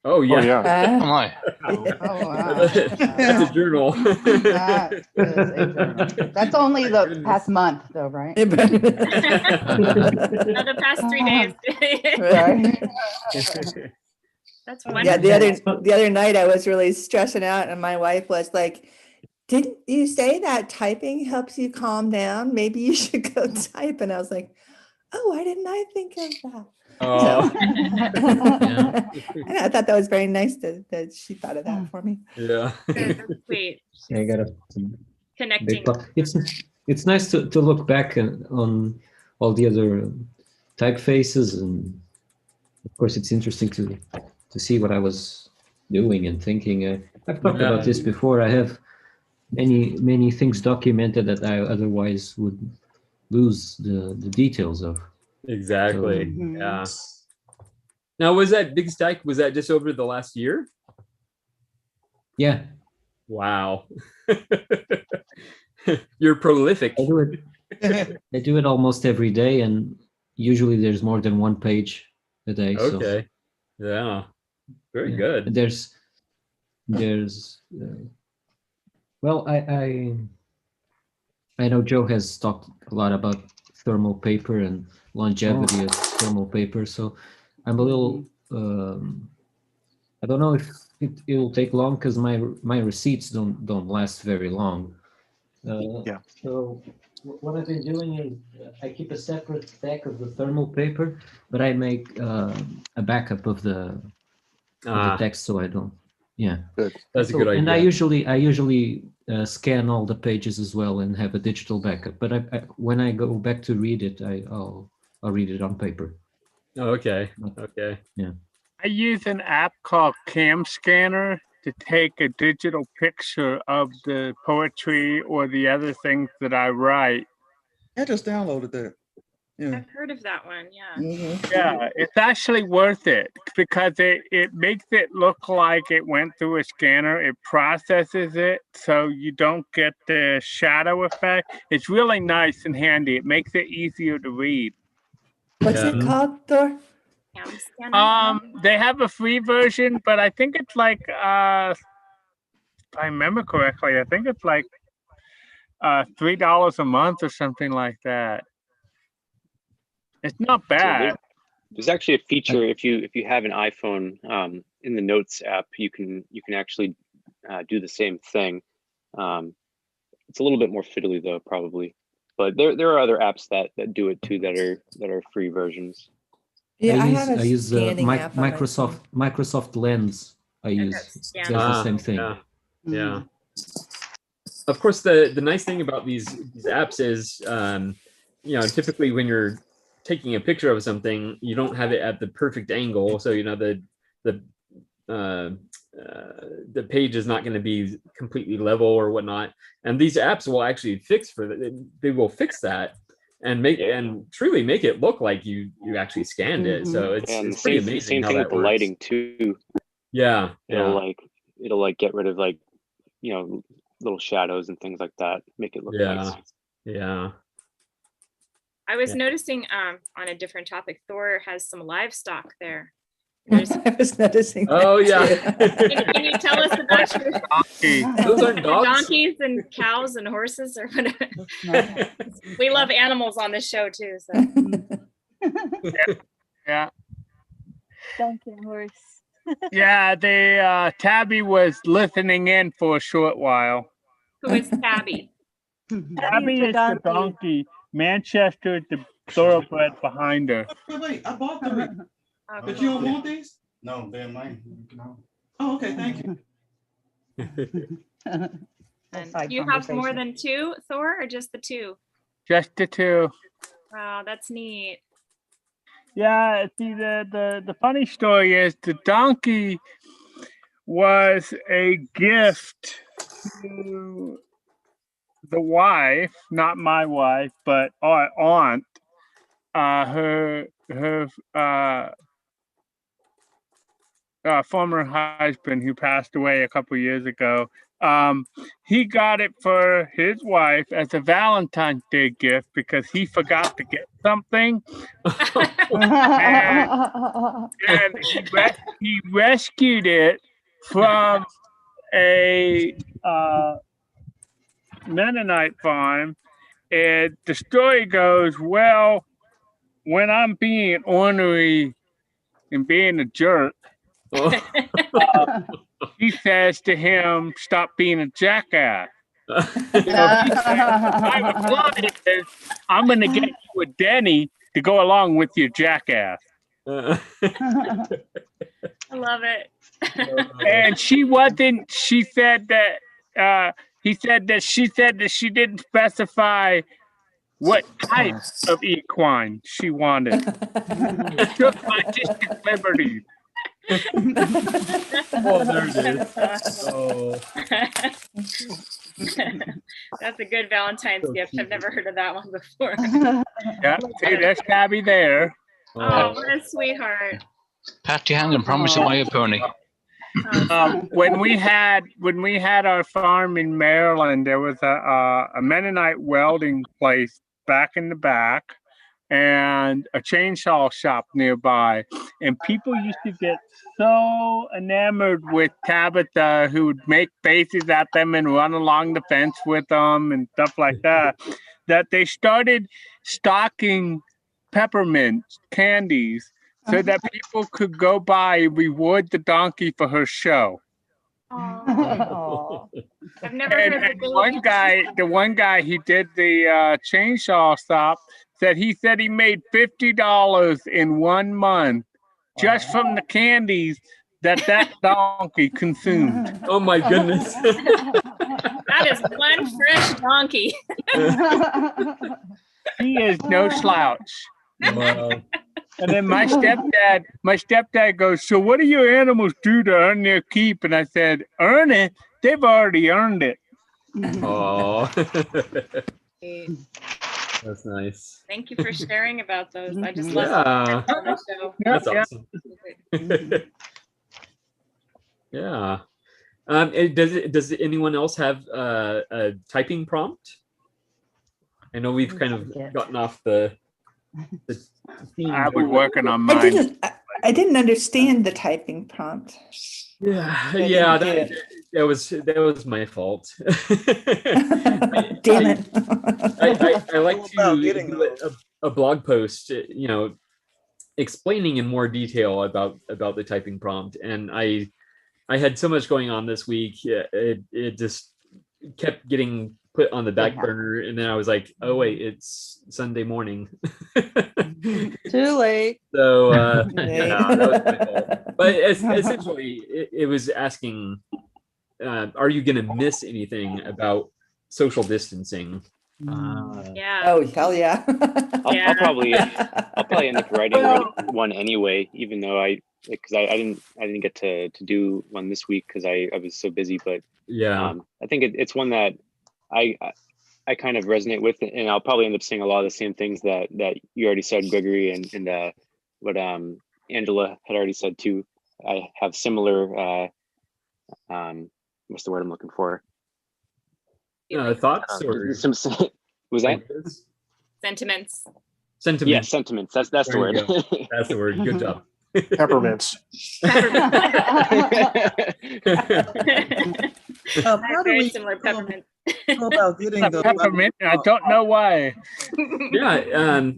Oh yeah. Oh, yeah. Oh my. Oh, wow. That's a journal. That is a journal. That's only the past month though, right? Not the past 3 days. Right. That's wonderful. Yeah, the other night I was really stressing out, and my wife was like, "Didn't you say that typing helps you calm down? Maybe you should go type." And I was like, "Oh, why didn't I think of that?" Oh. And I thought that was very nice that she thought of that for me. Yeah. Sweet. I got a Connecting. It's nice to look back on all the other typefaces, and of course it's interesting to see what I was doing and thinking. I've talked about this before. I have many things documented that I otherwise would lose the details of. Exactly. So, Yeah. Now, was that big stack? Was that just over the last year? Yeah. Wow. You're prolific. I do it almost every day, and usually there's more than one page a day. Okay. So. Yeah. Very good. There's well, I know Joe has talked a lot about thermal paper and longevity of thermal paper, so I'm a little I don't know if it will take long because my receipts don't last very long. So what I've been doing is I keep a separate stack of the thermal paper, but I make a backup of the text, so I don't. Yeah, That's a good idea. And I usually scan all the pages as well and have a digital backup. But when I go back to read it, I'll read it on paper. Oh, okay. Okay. Yeah. I use an app called Cam Scanner to take a digital picture of the poetry or the other things that I write. I just downloaded that. Yeah. I've heard of that one. Yeah. Yeah, it's actually worth it because it makes it look like it went through a scanner. It processes it so you don't get the shadow effect. It's really nice and handy. It makes it easier to read. What's it called, Thor? They have a free version, but I think it's like if I remember correctly, I think it's like $3 a month or something like that. It's not bad. There's actually a feature if you have an iPhone in the Notes app, you can actually do the same thing. It's a little bit more fiddly though, probably, but there are other apps that do it too that are free versions. Yeah, I use Microsoft Lens. It does the same thing. Yeah. Of course, the nice thing about these apps is, typically when you're taking a picture of something, you don't have it at the perfect angle, so the page is not going to be completely level or whatnot. And these apps will actually fix they will fix that and truly make it look like you actually scanned it. So it's pretty amazing. Same how thing that with the works. lighting too. Yeah. It'll get rid of little shadows and things like that. Make it look nice. Yeah. I was noticing on a different topic, Thor has some livestock there. I was noticing. Oh yeah. Can you tell us about your Those aren't dogs. donkeys and cows and horses or whatever? We love animals on this show too. So. Yeah. Donkey horse. Yeah, the Tabby was listening in for a short while. Who is Tabby? Tabby is the donkey. Manchester is the thoroughbred behind her. Wait, I bought three. But you don't want these? No, they're mine. Oh, okay, thank you. And do you have more than two, Thor, or just the two? Just the two. Wow, that's neat. Yeah, see, the funny story is the donkey was a gift to the wife, not my wife, but our aunt. Her former husband, who passed away a couple years ago, he got it for his wife as a Valentine's Day gift because he forgot to get something. and he rescued it from a Mennonite farm. And the story goes, well, when I'm being ornery and being a jerk, he says to him, stop being a jackass. So he says, my reply is, I'm going to get you a Denny to go along with your jackass. I love it. And she said that, he said that she didn't specify what type of equine she wanted. She took artistic liberties. Oh, there it is. Oh. That's a good Valentine's gift. I've never heard of that one before. Yeah, see, there's Tabby there. Oh, what a sweetheart. Pat your hand and promise to buy a pony. When we had our farm in Maryland, there was a Mennonite welding place back in the back and a chainsaw shop nearby, and people used to get so enamored with Tabitha, who would make faces at them and run along the fence with them and stuff like that, that they started stocking peppermint candies so that people could go by and reward the donkey for her show. Oh. I've never heard And the one guy he did the chainsaw stop said he made $50 in 1 month just from the candies that donkey consumed. Oh my goodness. That is one fresh donkey. He is no slouch. Wow. And then my stepdad goes, so what do your animals do to earn their keep? And I said, earn it? They've already earned it. Oh. That's nice. Thank you for sharing about those. I just love Yeah. the show. That's awesome. Yeah. Does anyone else have a typing prompt? I know we've kind of gotten off the theme. I was working on mine. I didn't understand the typing prompt. Yeah, that was my fault. Damn it. I like to do a blog post, explaining in more detail about the typing prompt, and I had so much going on this week. It just kept getting put on the back burner, and then I was like, oh wait, it's Sunday morning. Too late. So that was my fault. But essentially it was asking, are you going to miss anything about social distancing? Yeah. Oh, hell yeah. I'll probably end up writing one anyway, even though I didn't get to do one this week because I was so busy. But yeah, I think it's one that I kind of resonate with, and I'll probably end up saying a lot of the same things that you already said, Gregory, and what Angela had already said too. I have similar what's the word I'm looking for? Thoughts or was that sentiments? Sentiments. Yeah, sentiments. That's the word. That's the word. Good job. Peppermints. Very similar peppermint. About getting the peppermint. I don't know why. Yeah.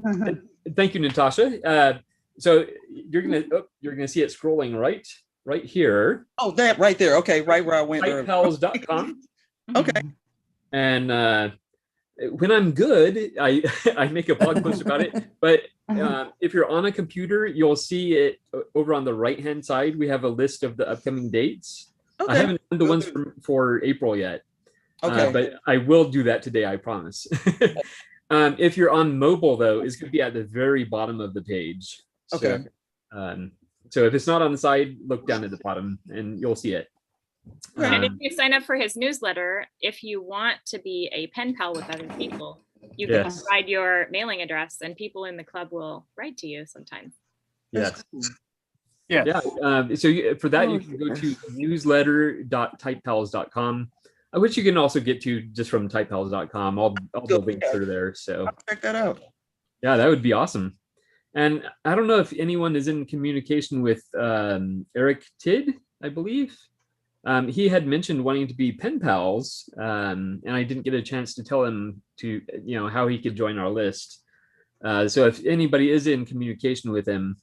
Thank you, Natasha. So you're gonna see it scrolling right here. Oh, that right there. Okay, right where I went. Typepals.com. Okay. And when I'm good, I I make a blog post about it. But if you're on a computer, you'll see it over on the right-hand side. We have a list of the upcoming dates. Okay. I haven't done the ones for April yet. Okay. But I will do that today, I promise. If you're on mobile, though, it's going to be at the very bottom of the page. Okay. So if it's not on the side, look down at the bottom and you'll see it. And if you sign up for his newsletter, if you want to be a pen pal with other people, you can provide your mailing address and people in the club will write to you sometimes. Yes. Yeah. So for that, you can go to newsletter.typepals.com, which you can also get to just from typepals.com. All the links are there. So check that out. Yeah, that would be awesome. And I don't know if anyone is in communication with Eric Tidd, I believe. He had mentioned wanting to be pen pals, and I didn't get a chance to tell him to, how he could join our list. So if anybody is in communication with him,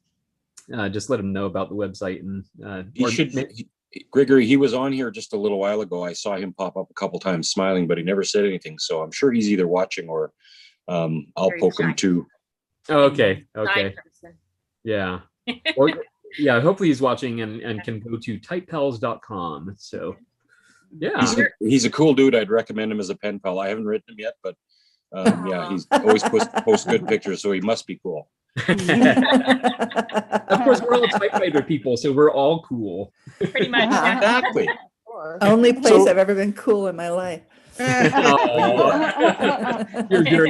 just let him know about the website. And Gregory, he was on here just a little while ago. I saw him pop up a couple times smiling, but he never said anything. So I'm sure he's either watching or I'll poke him too. Okay. Yeah. Well, yeah, hopefully he's watching and can go to typepals.com. So yeah. He's a cool dude. I'd recommend him as a pen pal. I haven't written him yet, but yeah, he's always post good pictures, so he must be cool. Of course, we're all typewriter people, so we're all cool. Pretty much. Exactly. Only place I've ever been cool in my life.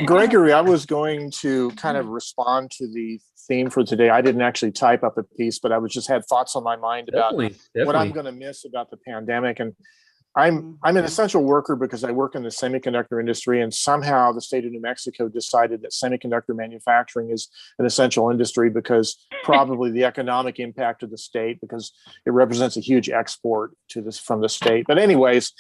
Gregory, I was going to kind of respond to the theme for today. I didn't actually type up a piece, but I just had thoughts on my mind about what I'm going to miss about the pandemic. And I'm an essential worker because I work in the semiconductor industry, and somehow the state of New Mexico decided that semiconductor manufacturing is an essential industry because probably the economic impact of the state, because it represents a huge export from the state. But anyways,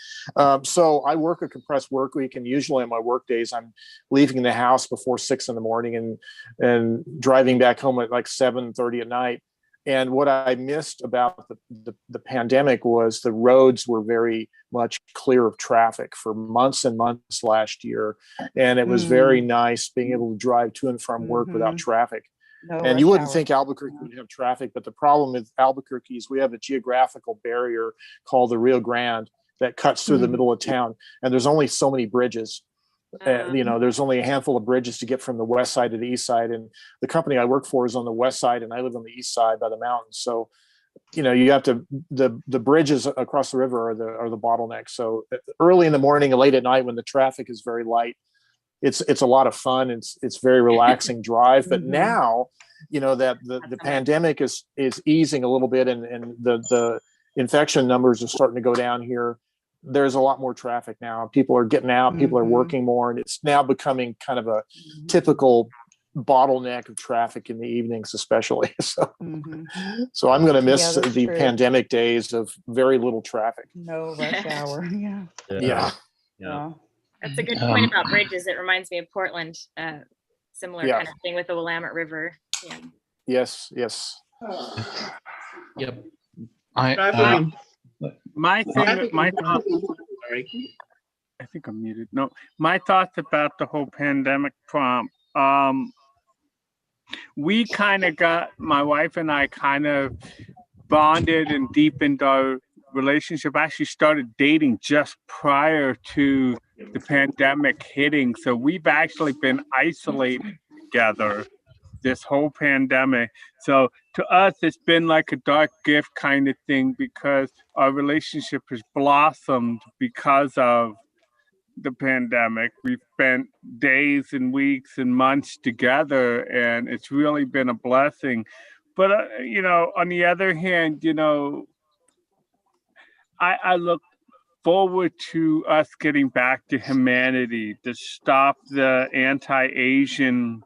so I work a compressed work week, and usually on my work days, I'm leaving the house before 6 a.m. and driving back home at like 7:30 at night. And what I missed about the pandemic was the roads were very much clear of traffic for months and months last year. And it was very nice being able to drive to and from work without traffic. And you wouldn't think Albuquerque would have traffic, but the problem with Albuquerque is we have a geographical barrier called the Rio Grande that cuts through the middle of town. And there's only so many bridges. There's only a handful of bridges to get from the west side to the east side, and the company I work for is on the west side, and I live on the east side by the mountains. So, you have to the bridges across the river are the bottleneck. So early in the morning and late at night when the traffic is very light, it's a lot of fun. It's very relaxing drive. But now, that the pandemic is easing a little bit, and the infection numbers are starting to go down here. There's a lot more traffic now. People are getting out, people are working more, and it's now becoming kind of a typical bottleneck of traffic in the evenings, especially. So I'm going to miss the pandemic days of very little traffic. No rush hour. Yeah. That's a good point about bridges. It reminds me of Portland. Similar kind of thing with the Willamette River. Yeah. Yes. Yep. My thoughts, I think I'm muted. No, my thoughts about the whole pandemic prompt. We kind of my wife and I kind of bonded and deepened our relationship. Actually started dating just prior to the pandemic hitting. So we've actually been isolated together this whole pandemic. So to us, it's been like a dark gift kind of thing because our relationship has blossomed because of the pandemic. We've spent days and weeks and months together, and it's really been a blessing. But, on the other hand, I look forward to us getting back to humanity, to stop the anti-Asian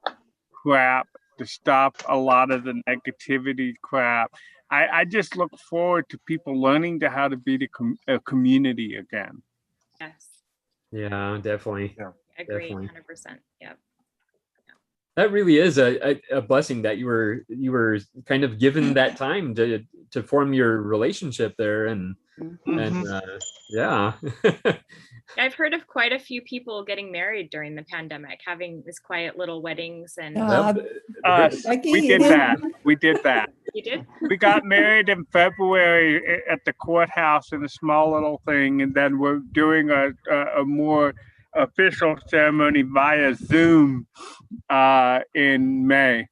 crap, to stop a lot of the negativity crap. I just look forward to people learning how to be a community again. Yes. Yeah, definitely. Agree, 100%. Yep. That really is a blessing that you were kind of given that time to form your relationship there, and yeah. I've heard of quite a few people getting married during the pandemic, having these quiet little weddings, and we did that. We did that. You did? We got married in February at the courthouse in a small little thing, and then we're doing a more official ceremony via Zoom in May.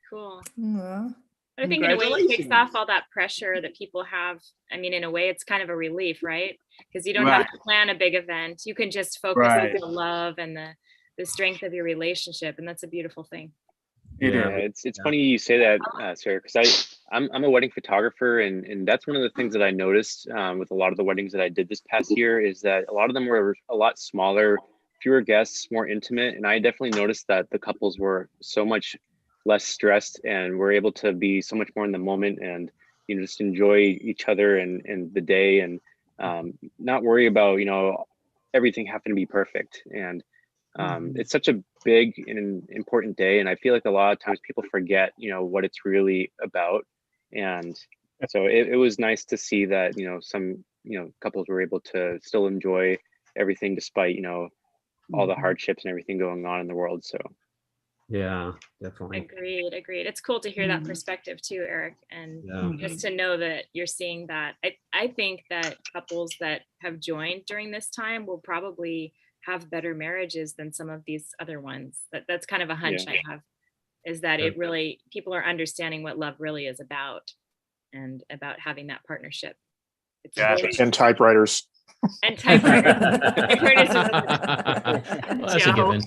Cool. Aw. But I think in a way it takes off all that pressure that people have. I mean, in a way, it's kind of a relief, right? Because you don't have to plan a big event. You can just focus on the love and the strength of your relationship, and that's a beautiful thing. It's funny you say that, Sarah, because I'm a wedding photographer, and that's one of the things that I noticed with a lot of the weddings that I did this past year is that a lot of them were a lot smaller, fewer guests, more intimate, and I definitely noticed that the couples were so much less stressed and were able to be so much more in the moment and just enjoy each other and the day, and not worry about everything having to be perfect. And it's such a big and important day, and I feel like a lot of times people forget what it's really about. And so it was nice to see that some couples were able to still enjoy everything despite all the hardships and everything going on in the world. So yeah, definitely. Agreed. It's cool to hear that perspective too, Eric, and just to know that you're seeing that. I think that couples that have joined during this time will probably have better marriages than some of these other ones. That's kind of a hunch I have, is that it really, people are understanding what love really is about, and about having that partnership. It's and typewriters. And typewriters. Well, that's a given.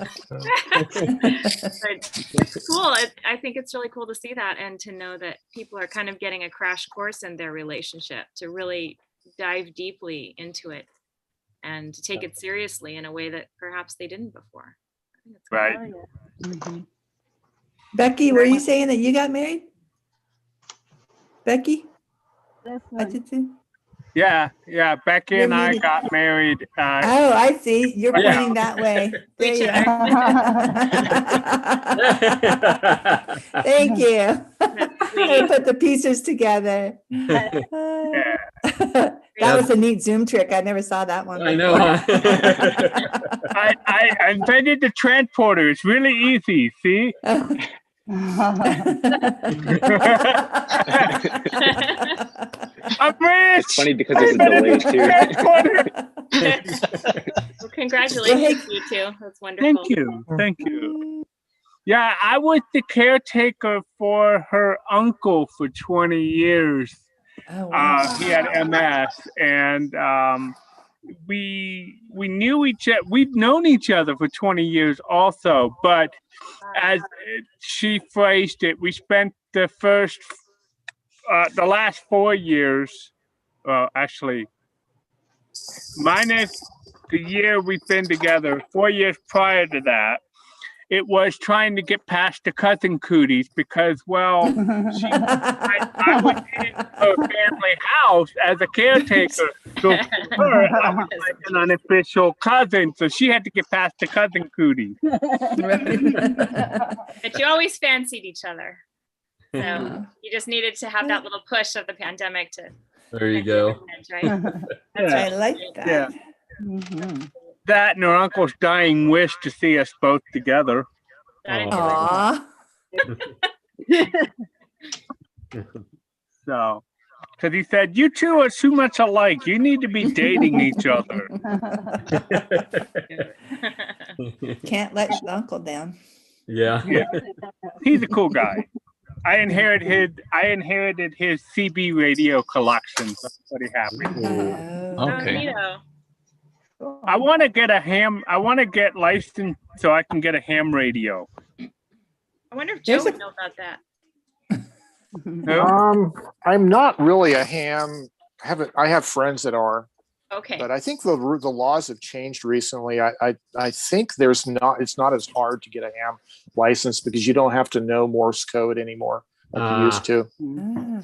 It's cool. I think it's really cool to see that, and to know that people are kind of getting a crash course in their relationship, to really dive deeply into it and to take it seriously in a way that perhaps they didn't before. I think it's right. Becky, were you saying that you got married? Becky? I did too. Yeah. Becky and I got married. Oh, I see. You're pointing that way. There you go. Thank you. I put the pieces together. That was a neat Zoom trick. I never saw that one. I know. I invented the transporter. It's really easy. See? I'm rich. It's funny because there's a delay too. Well, congratulations, you two. That's wonderful. Thank you. Yeah, I was the caretaker for her uncle for 20 years. Oh, wow. He had MS, and we knew each other. We'd known each other for 20 years also, but as she phrased it, we spent the last 4 years, actually, minus the year we've been together, 4 years prior to that, it was trying to get past the cousin cooties because, well, I was in her family house as a caretaker. So for her, I was like an unofficial cousin. So she had to get past the cousin cooties. But you always fancied each other. So you just needed to have that little push of the pandemic to. There you go. Right? I like that. Yeah. That and her uncle's dying wish to see us both together. Aww. So, because he said, you two are too much alike. You need to be dating each other. Can't let your uncle down. Yeah. He's a cool guy. I inherited his CB radio collection. That's what he happened. Okay. I want to get licensed so I can get a ham radio. I wonder if Joe would know about that. I'm not really a ham. I have friends that are. Okay. But I think the laws have changed recently. I think it's not as hard to get a ham license because you don't have to know Morse code anymore like you used to.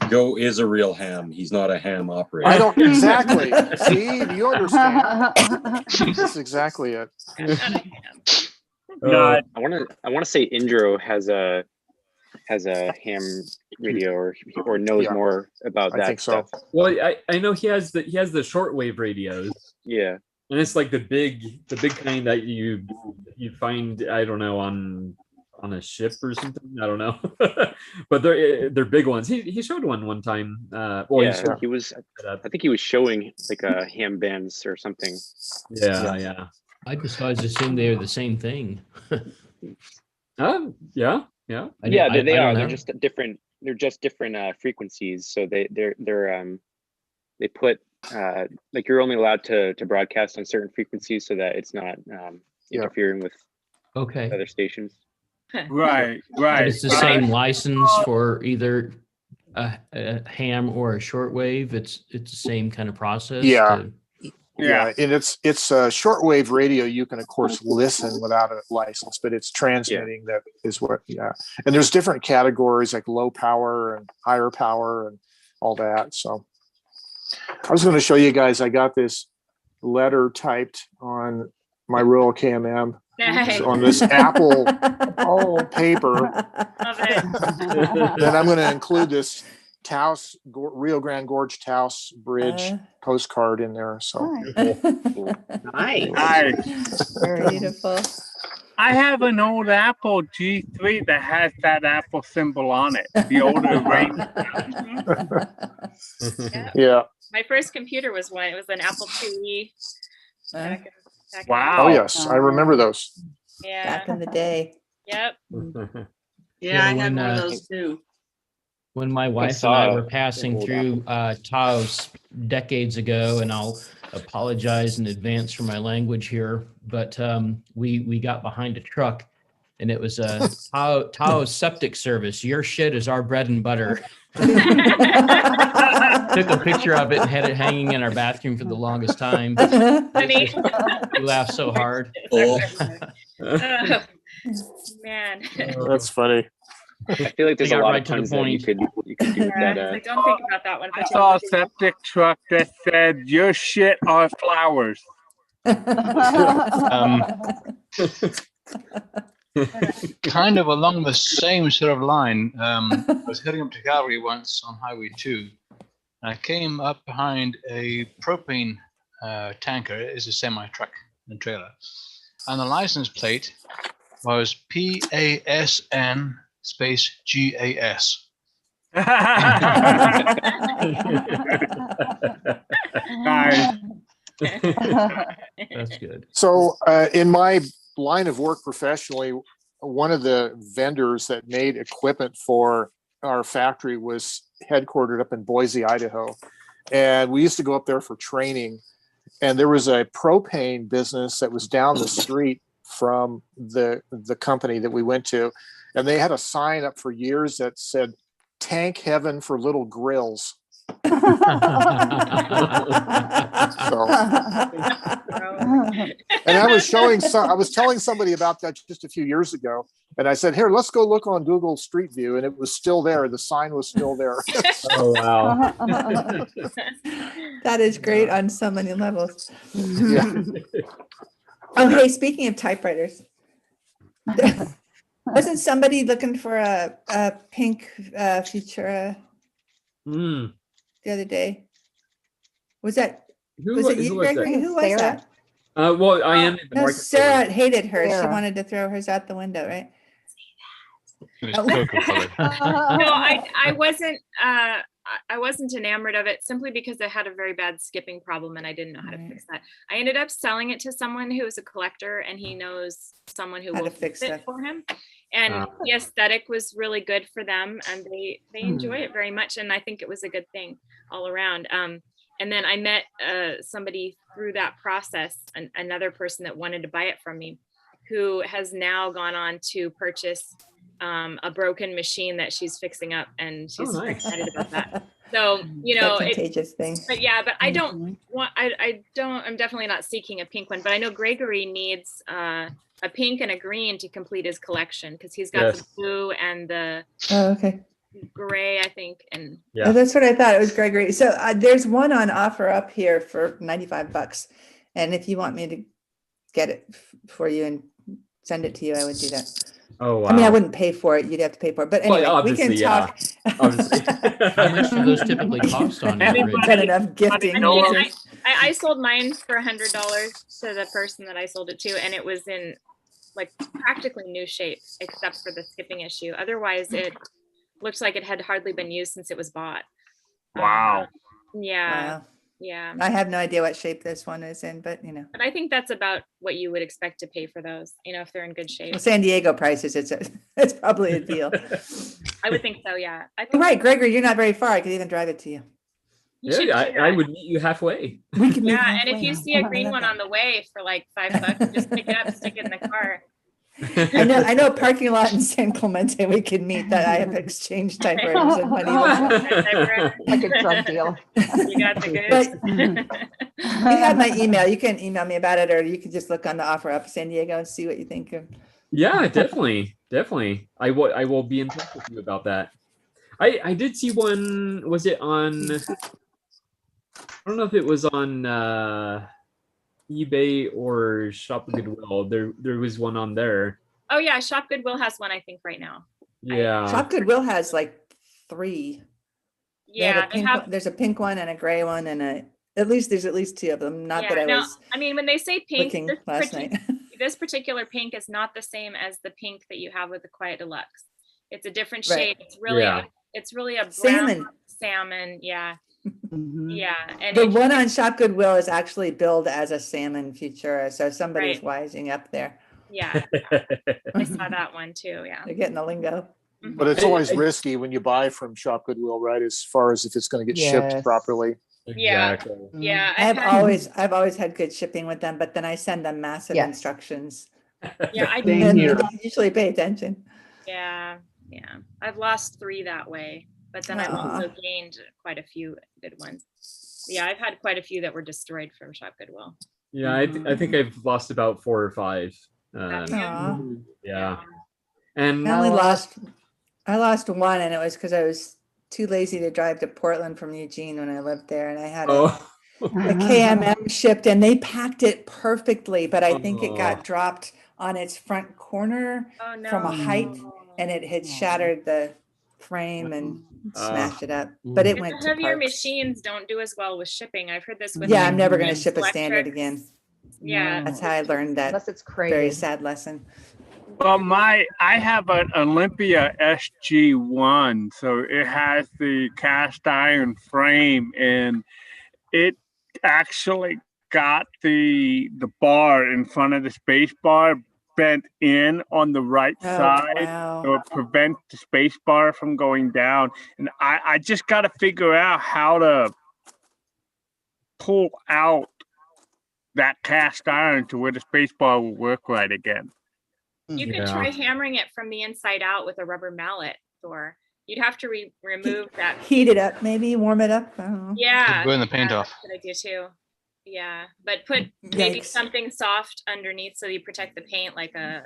Joe is a real ham. He's not a ham operator. I don't exactly. See, do you understand? That's exactly it. I want want to say Indro has a ham radio or knows more about that. I think so. Stuff. Well, I know he has the shortwave radios. Yeah. And it's like the big kind that you find, I don't know, on a ship or something. I don't know. But they're big ones. He showed one time. He was I think he was showing like a ham bands or something. Yeah. I just always assumed they were the same thing. Yeah. They are. They're just different. They're just different frequencies. So they put like you're only allowed to broadcast on certain frequencies so that it's not interfering with other stations. Right. But it's the same license for either a ham or a shortwave. It's the same kind of process. Yeah, and it's a shortwave radio. You can of course listen without a license, but it's transmitting. That is what. And there's different categories like low power and higher power and all that. So I was going to show you guys. I got this letter typed on my Royal KMM on this Apple paper. Then I'm going to include this Taos, Rio Grande Gorge Taos Bridge postcard in there. So Nice. Very beautiful. I have an old Apple G3 that has that Apple symbol on it. The older Yeah. My first computer was one. It was an Apple IIe. Wow. Oh yes, I remember those. Yeah. Back in the day. Yep. Yeah, I had one of those too. When my wife and I were passing through Taos decades ago, and I'll apologize in advance for my language here, but we got behind a truck, and it was a Taos septic service. Your shit is our bread and butter. Took a picture of it and had it hanging in our bathroom for the longest time. Funny. We laughed so hard. Oh, man. That's funny. I feel like there's a lot right of to the puns that you point. could do with that. I don't think about that one. I saw a septic truck that said, "Your shit are flowers." Kind of along the same sort of line. I was heading up to Calgary once on Highway 2. I came up behind a propane tanker. It's a semi-truck and trailer. And the license plate was PASN space GAS. That's good. So in my line of work professionally, one of the vendors that made equipment for our factory was headquartered up in Boise, Idaho. And we used to go up there for training. And there was a propane business that was down the street from the company that we went to. And they had a sign up for years that said, "Tank heaven for little grills." So, and I was telling somebody about that just a few years ago, and I said, "Here, let's go look on Google Street View," and it was still there. The sign was still there. Oh wow! That is great on so many levels. Yeah. Oh, hey, speaking of typewriters, wasn't somebody looking for a pink Futura the other day? Was it you, Gregory? Who was that? Well, I am. No, Sarah hated her. She wanted to throw hers out the window, right? No, I wasn't. I wasn't enamored of it simply because it had a very bad skipping problem and I didn't know how to fix that. I ended up selling it to someone who is a collector and he knows someone who will fix it for him. And the aesthetic was really good for them and they enjoy it very much. And I think it was a good thing all around. And then I met somebody through that process, another person that wanted to buy it from me, who has now gone on to purchase a broken machine that she's fixing up, and she's very excited about that. So, you know, contagious thing. But yeah, but I don't want, I'm definitely not seeking a pink one, but I know Gregory needs a pink and a green to complete his collection because he's got the blue and the gray, I think. And oh, that's what I thought. It was Gregory. So there's one on offer up here for $95. And if you want me to get it for you and send it to you, I would do that. Oh, wow. I mean, I wouldn't pay for it. You'd have to pay for it. But anyway, we can talk. Obviously. How much do those typically cost on average? Got enough gifting. I mean, I sold mine for $100 to the person that I sold it to, and it was in like practically new shape, except for the skipping issue. Otherwise, it looks like it had hardly been used since it was bought. Wow. Yeah. Wow. Yeah. I have no idea what shape this one is in, but But I think that's about what you would expect to pay for those, if they're in good shape. Well, San Diego prices, it's probably a deal. I would think so, yeah. You're right, Gregory, you're not very far. I could even drive it to you. Yeah, I would meet you halfway. We could meet Yeah, and if halfway. you see a green one on the way for like $5, just pick it up, stick it in the car. I know a parking lot in San Clemente we can meet that I have exchanged typewriters and money. Like a drug deal. You got the goods. You have my email. You can email me about it, or you can just look on the offer up San Diego and see what you think of. Yeah, definitely. I will be in touch with you about that. I did see one. Was it on? I don't know if it was on eBay or Shop Goodwill. There was one on there. Oh yeah, Shop Goodwill has one, I think, right now. Yeah. Shop Goodwill has like 3. Yeah, there's a pink one and a gray one, and there's at least 2 of them. Not that I was. I mean, when they say pink, looking last night. this particular pink is not the same as the pink that you have with the Quiet Deluxe. It's a different Right. shade. It's really a brown salmon. Yeah. Yeah. And The one on Shop Goodwill is actually billed as a salmon Futura, so somebody's Right. wising up there. Yeah. I saw that one too. Yeah. They're getting the lingo. But it's always risky when you buy from Shop Goodwill, right? As far as if it's going to get shipped Yes. properly. Yeah. Yeah. I've always had good shipping with them, but then I send them massive Yes. instructions. Yeah. I And they here. don't usually pay attention. Yeah. Yeah. I've lost 3 that way, but then I've also gained quite a few good ones. Yeah. I've had quite a few that were destroyed from Shop Goodwill. Yeah, I think I've lost about 4 or 5. Aw. Yeah. And I lost one, and it was because I was too lazy to drive to Portland from Eugene when I lived there, and I had a KMM shipped, and they packed it perfectly, but I think it got dropped on its front corner from a height, and it had shattered the frame and smashed it up. But it went The to heavier parts. machines don't do as well with shipping. I've heard this with Yeah, like, I'm never going to mixed ship a standard electrics. again. Yeah. That's how I learned that Unless it's very crazy. sad lesson. Well, I have an Olympia SG1, so it has the cast iron frame, and it actually got the bar in front of the space bar bent in on the right side, wow. so it prevents the space bar from going down. And I just got to figure out how to pull out that cast iron to where the space bar will work right again. You could try hammering it from the inside out with a rubber mallet, Thor. You'd have to remove that. Heat it up, maybe warm it up. I don't know. Yeah. Burn the paint off. That's a good idea too. Yeah, but put maybe Yikes. something soft underneath so you protect the paint, like a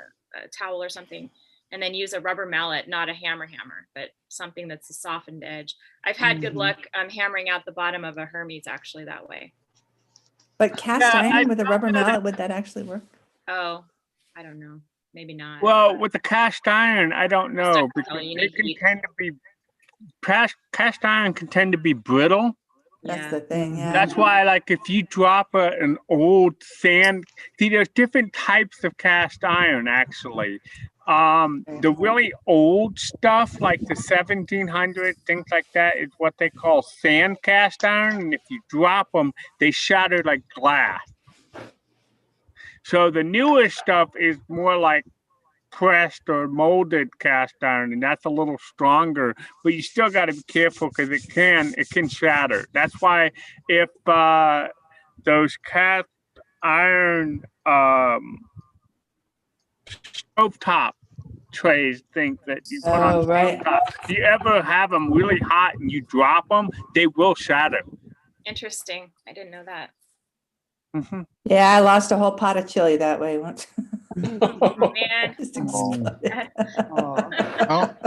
towel or something, and then use a rubber mallet, not a hammer, but something that's a softened edge. I've had good luck hammering out the bottom of a Hermes actually that way. But cast iron with a rubber mallet, would that actually work? Oh, I don't know. Maybe not. Well, with the cast iron, I don't know, because you they need can heat. tend to be cast iron can tend to be brittle. That's the thing. Yeah. That's why, like, if you drop an old sand, see, there's different types of cast iron actually. The really old stuff, like the 1700 things like that, is what they call sand cast iron, and if you drop them, they shatter like glass. So the newer stuff is more like pressed or molded cast iron, and that's a little stronger, but you still got to be careful because it can shatter. That's why if those cast iron stovetop trays think that you put on stovetop, if you ever have them really hot and you drop them, they will shatter. Interesting. I didn't know that. Mm-hmm. Yeah, I lost a whole pot of chili that way once. Oh, man. Just exploded.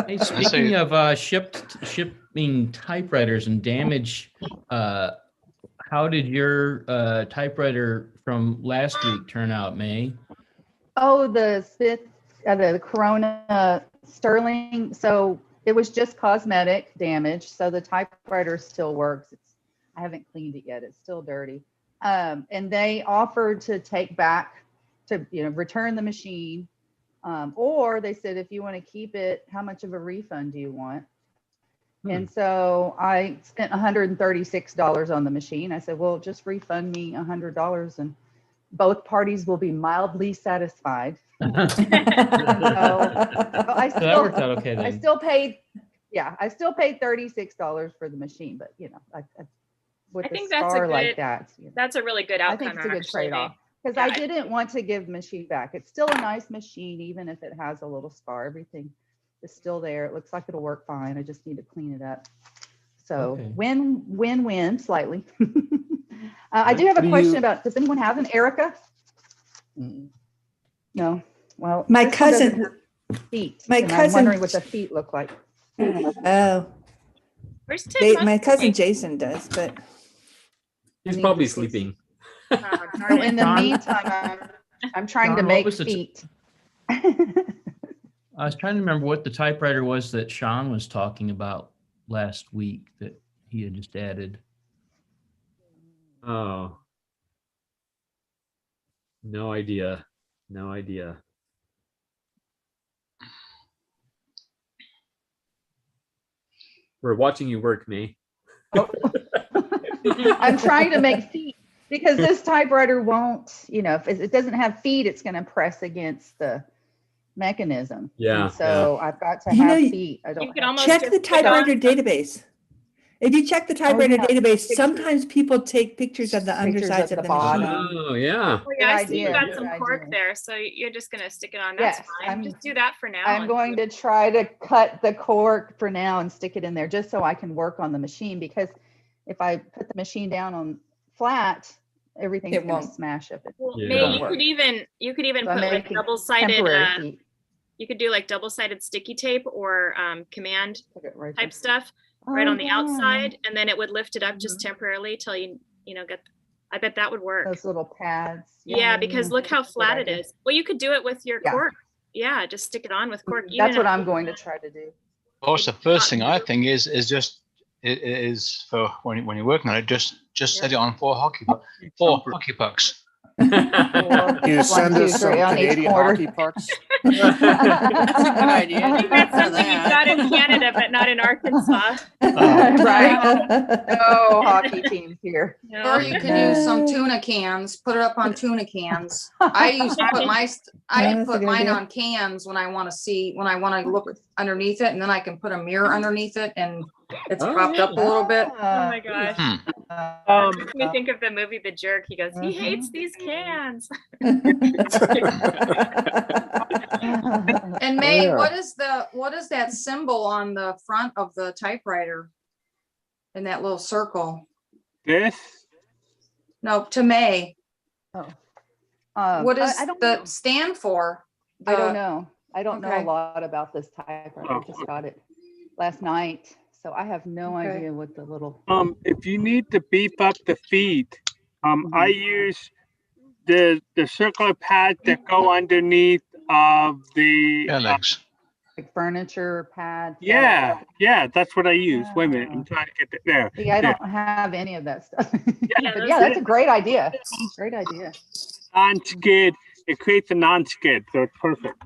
Hey, speaking of shipping typewriters and damage, how did your typewriter from last week turn out, May? Oh, the the Corona Sterling. So it was just cosmetic damage. So the typewriter still works. I haven't cleaned it yet. It's still dirty. And they offered to take back, to return the machine. Or they said, if you want to keep it, how much of a refund do you want? And so I spent $136 on the machine. I said, well, just refund me $100 and both parties will be mildly satisfied. So that worked out okay then. I still paid $36 for the machine, but with I a think that's scar a good, like that, that's a really good I outcome. think it's a good actually. trade-off. Because I didn't want to give the machine back. It's still a nice machine, even if it has a little scar. Everything is still there. It looks like it'll work fine. I just need to clean it up. So win slightly. I do have a question about, does anyone have an Erica? No. Well, my this one doesn't cousin, have feet. my and I'm cousin, wondering what the feet look like. oh, Where's Tim? my cousin Jason does, but He's probably sleeping. So in the meantime, I'm trying to John, what make was the feet. I was trying to remember what the typewriter was that Sean was talking about last week that he had just added. Oh. No idea. No idea. We're watching you work, May. I'm trying to make feet because this typewriter won't, if it doesn't have feet, it's going to press against the mechanism. Yeah. And so I've got to You have know, feet. I don't You can almost check just the put on typewriter database. If you check the typewriter yeah. database, sometimes people take pictures of the Pictures undersides of of the the machine. bottom. Oh, yeah. Oh, yeah, I Good see you idea. got some Good cork idea. there, so you're just gonna stick it on. That's Yes, fine. Just do that for now. I'm going to try to cut the cork for now and stick it in there just so I can work on the machine, because if I put the machine down on flat, everything's It going to won't. smash up. Well, Yeah. May, you could even So I'm put like making double-sided. temporary feet. You could do like double-sided sticky tape or command Put it right type there. stuff right Oh, on the yeah. outside, and then it would lift it up just temporarily till you get. I bet that would work. Those little pads. Yeah, because look how flat it idea. is. Well, you could do it with your Yeah. cork. Yeah, just stick it on with cork. That's Even what if- I'm going to try to do. Of course, the first thing I think is for when you're working on it, just set it on four hockey pucks. You send us some on each Canadian quarter. hockey pucks. That's a good idea. I think that's something you've got in Canada, but not in Arkansas. Right? No hockey teams here. Or you could use some tuna cans, put it up on tuna cans. I used to put that's put a good mine idea. on cans when I want to look underneath it, and then I can put a mirror underneath it and it's propped up a little bit. Oh my gosh. Makes me think of the movie The Jerk. He goes, he hates these cans. And May, Yeah. what is that symbol on the front of the typewriter? In that little circle? This? No, to May. Oh. What does I don't the know. stand for? I don't know. I don't know Okay. a lot about this typewriter. I just got it last night. So I have no Okay. idea what the little. If you need to beef up the feet, I use the circular pads that go underneath of the legs. Like furniture pads. yeah, that's what I use. Wait a minute, I'm trying to get it there. See, I There. don't have any of that stuff. Yeah, But yeah, that's a great idea. Great idea. Non-skid. It creates a non-skid, so it's perfect.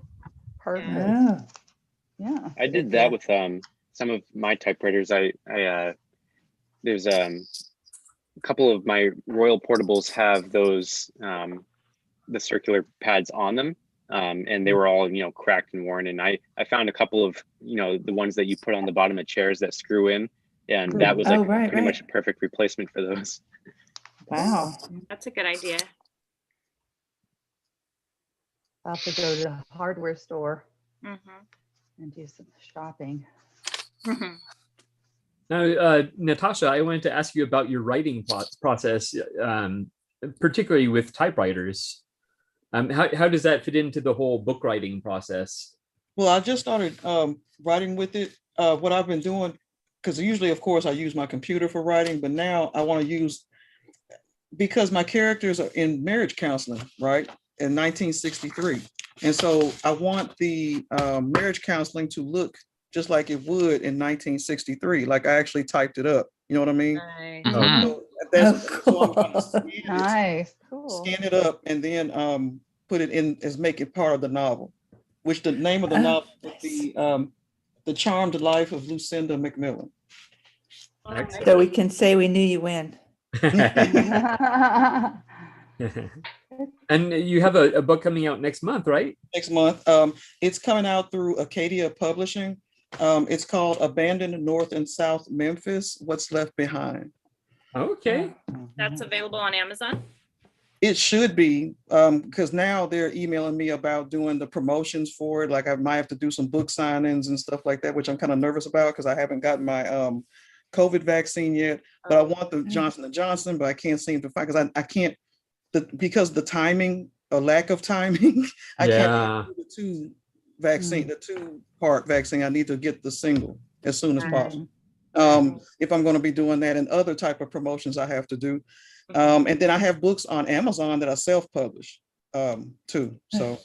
Perfect. Oh. Yeah. I did that with some of my typewriters. I there's a couple of my Royal Portables have those the circular pads on them, and they were all cracked and worn. And I found a couple of the ones that you put on the bottom of chairs that screw in, and that was like pretty much a perfect replacement for those. Wow. That's a good idea. I'll have to go to the hardware store Mm-hmm. and do some shopping. Now, Natasha, I wanted to ask you about your writing process, particularly with typewriters. How does that fit into the whole book writing process? Well, I just started writing with it. What I've been doing, because usually, of course, I use my computer for writing, but now I want to use, because my characters are in marriage counseling, right? In 1963. And so I want the marriage counseling to look just like it would in 1963. Like I actually typed it up. You know what I mean? Nice. So that's so I'm gonna Nice, cool. scan it up and then put it in as make it part of the novel, which the name of the novel would be The Charmed Life of Lucinda McMillan. So we can say we knew you win. And you have a book coming out next month, right? Next month. It's coming out through Acadia Publishing. It's called Abandoned North and South Memphis, What's Left Behind. Okay. That's available on Amazon? It should be, because now they're emailing me about doing the promotions for it. Like I might have to do some book signings and stuff like that, which I'm kind of nervous about because I haven't gotten my COVID vaccine yet. But I want the Johnson & Johnson, but I can't seem to find, because I can't, because the timing, a lack of timing, I can't do the the 2-part vaccine. I need to get the single as soon as possible. If I'm going to be doing that, and other type of promotions I have to do. And then I have books on Amazon that I self-publish too. So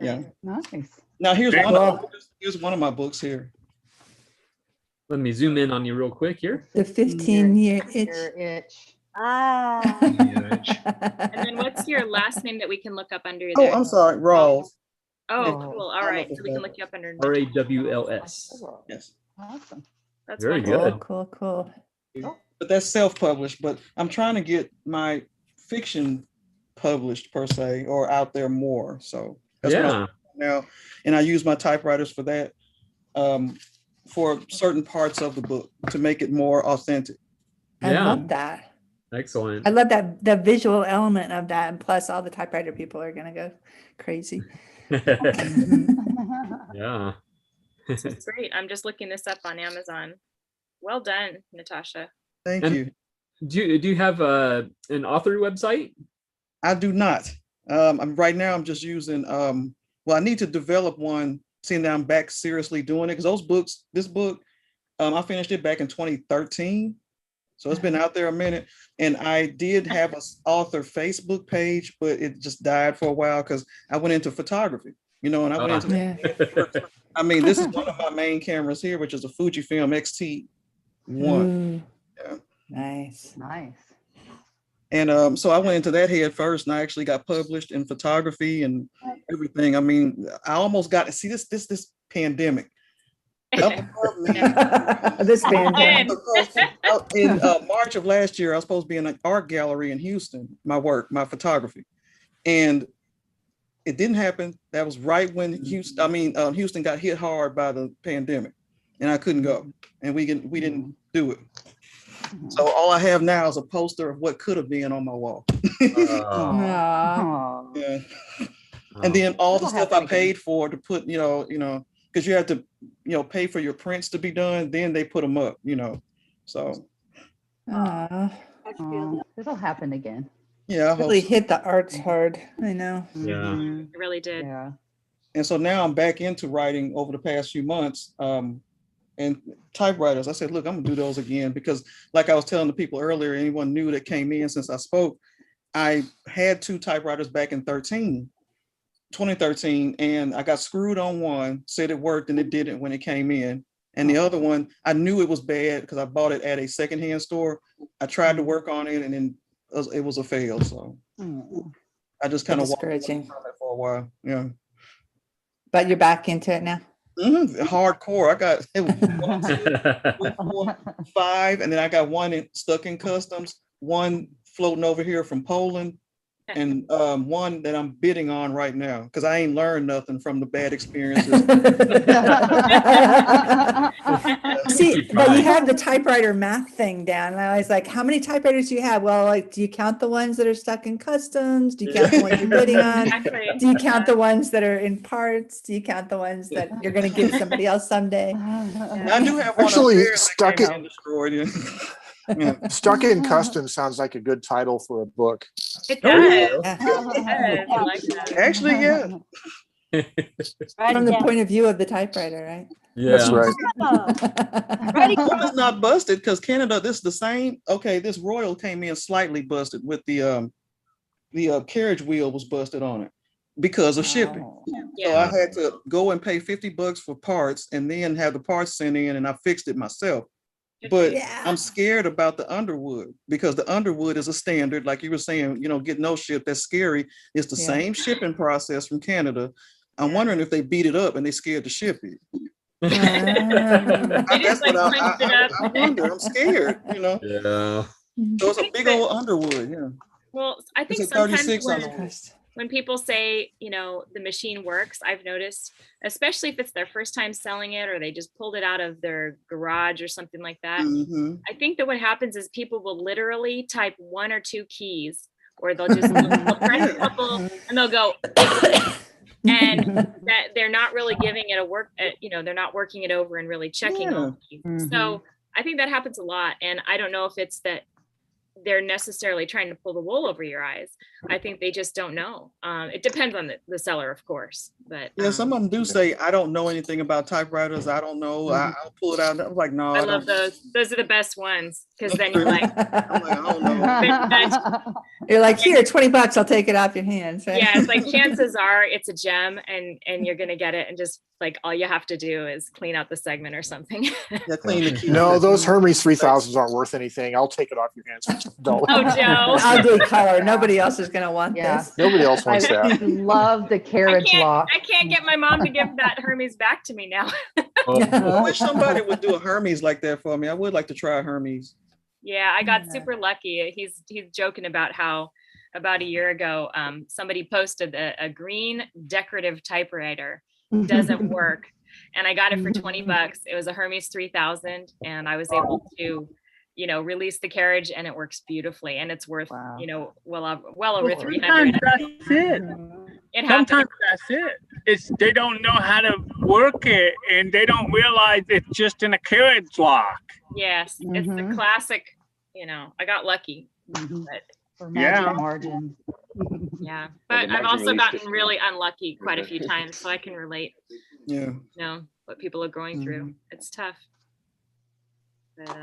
yeah. Nice. Now here's one of my books here. Let me zoom in on you real quick here. The 15-year itch. Ah. And then what's your last name that we can look up under Oh, there? I'm sorry, Rawls. Oh, cool. All right. So we can look you up under RAWLS. Yes. Awesome. That's very wonderful. good. Cool. But that's self-published, but I'm trying to get my fiction published per se, or out there more. So that's what I'm doing now. And I use my typewriters for that, for certain parts of the book to make it more authentic. I love that. Excellent. I love that, the visual element of that. And plus all the typewriter people are going to go crazy. Yeah. That's great. I'm just looking this up on Amazon. Well done, Natasha. Thank you. Do you have an author website? I do not. Right now I'm just using, well, I need to develop one, seeing that I'm back seriously doing it. Because this book, I finished it back in 2013. So it's been out there a minute. And I did have an author Facebook page, but it just died for a while because I went into photography, and I went into I mean, this is one of my main cameras here, which is a Fujifilm X-T1. Yeah. Nice. And so I went into that head first, and I actually got published in photography and everything. I mean, I almost got to see this pandemic. This pandemic. In March of last year, I was supposed to be in an art gallery in Houston, my photography. And it didn't happen. That was right when Houston got hit hard by the pandemic, and I couldn't go, and we didn't do it. So all I have now is a poster of what could have been on my wall. Yeah. And then all the stuff I paid for to put, because you have to, pay for your prints to be done. Then they put them up, So. It'll happen again. Yeah, I really hope so. hit the arts hard. I know. Yeah. It really did. Yeah. And so now I'm back into writing over the past few months. And typewriters, I said, look, I'm gonna do those again, because like I was telling the people earlier, anyone new that came in since I spoke, I had 2 typewriters back in 2013, and I got screwed on one, said it worked and it didn't when it came in. And the other one, I knew it was bad because I bought it at a secondhand store. I tried to work on it, and then it was a fail. So I just kind of walked away from it for a while. Yeah. But you're back into it now? Hardcore. I got it was 1, 2, 3, 4, 5, and then I got one stuck in customs, one floating over here from Poland, and one that I'm bidding on right now because I ain't learned nothing from the bad experiences. See, but you have the typewriter math thing down. And I was like, how many typewriters do you have? Well, like, do you count the ones that are stuck in customs? Do you count the ones you're bidding on? Do you count the ones that are in parts? Do you count the ones that you're going to give somebody else someday? I do have one Actually, stuck in destroyed. Yeah. Stuck in Customs sounds like a good title for a book. It does. I like that. Actually, yeah. From the point of view of the typewriter, right? Yeah. That's right. It's not busted because Canada, this is the same. Okay, this Royal came in slightly busted with the carriage wheel was busted on it. because of shipping. So Yeah. I had to go and pay $50 for parts and then have the parts sent in, and I fixed it myself. But I'm scared about the Underwood because the Underwood is a standard, like you were saying, you know, get no ship. That's scary. It's the same shipping process from Canada. I'm wondering if they beat it up and they scared to ship it. That's what I wonder. I'm scared, you know. Yeah. So it's a big old Underwood, yeah. Well, I think It's a sometimes 36 on the wood. when people say, you know, the machine works, I've noticed, especially if it's their first time selling it or they just pulled it out of their garage or something like that. I think that what happens is people will literally type 1 or 2 keys, or they'll just they'll press a couple and they'll go, and that they're not really giving it a work, you know, they're not working it over and really checking all the keys. So I think that happens a lot. And I don't know if it's that they're necessarily trying to pull the wool over your eyes. I think they just don't know. It depends on the seller, of course, but yeah, some of them do say, I don't know anything about typewriters. I don't know. I'll pull it out. I'm like, no, I love those. Those are the best ones. Cause then you're like, I'm like, I don't know. You're like, here, $20, I'll take it off your hands. Right? yeah, it's like chances are it's a gem and you're going to get it. And just like, all you have to do is clean out the segment or something. Yeah, clean the key. No, those Hermes 3000s aren't worth anything. I'll take it off your hands. Oh, Joe. Ugly color. Nobody else is going to want this. Nobody else wants that. I love the carriage lock. I can't get my mom to give that Hermes back to me now. I wish somebody would do a Hermes like that for me. I would like to try a Hermes. Yeah, I got super lucky. He's joking about how about a year ago, somebody posted a green decorative typewriter doesn't work. And I got it for $20. It was a Hermes 3000. And I was able to, you know, release the carriage and it works beautifully. And it's worth, you know, well over 300. Sometimes that's it. Sometimes that's it. It's they don't know how to work it and they don't realize it's just in a carriage lock. Yes, it's the classic, you know, I got lucky. But for magic margins. Yeah, but I've also gotten really unlucky quite a few times, so I can relate. Yeah. You know what people are going through. It's tough. But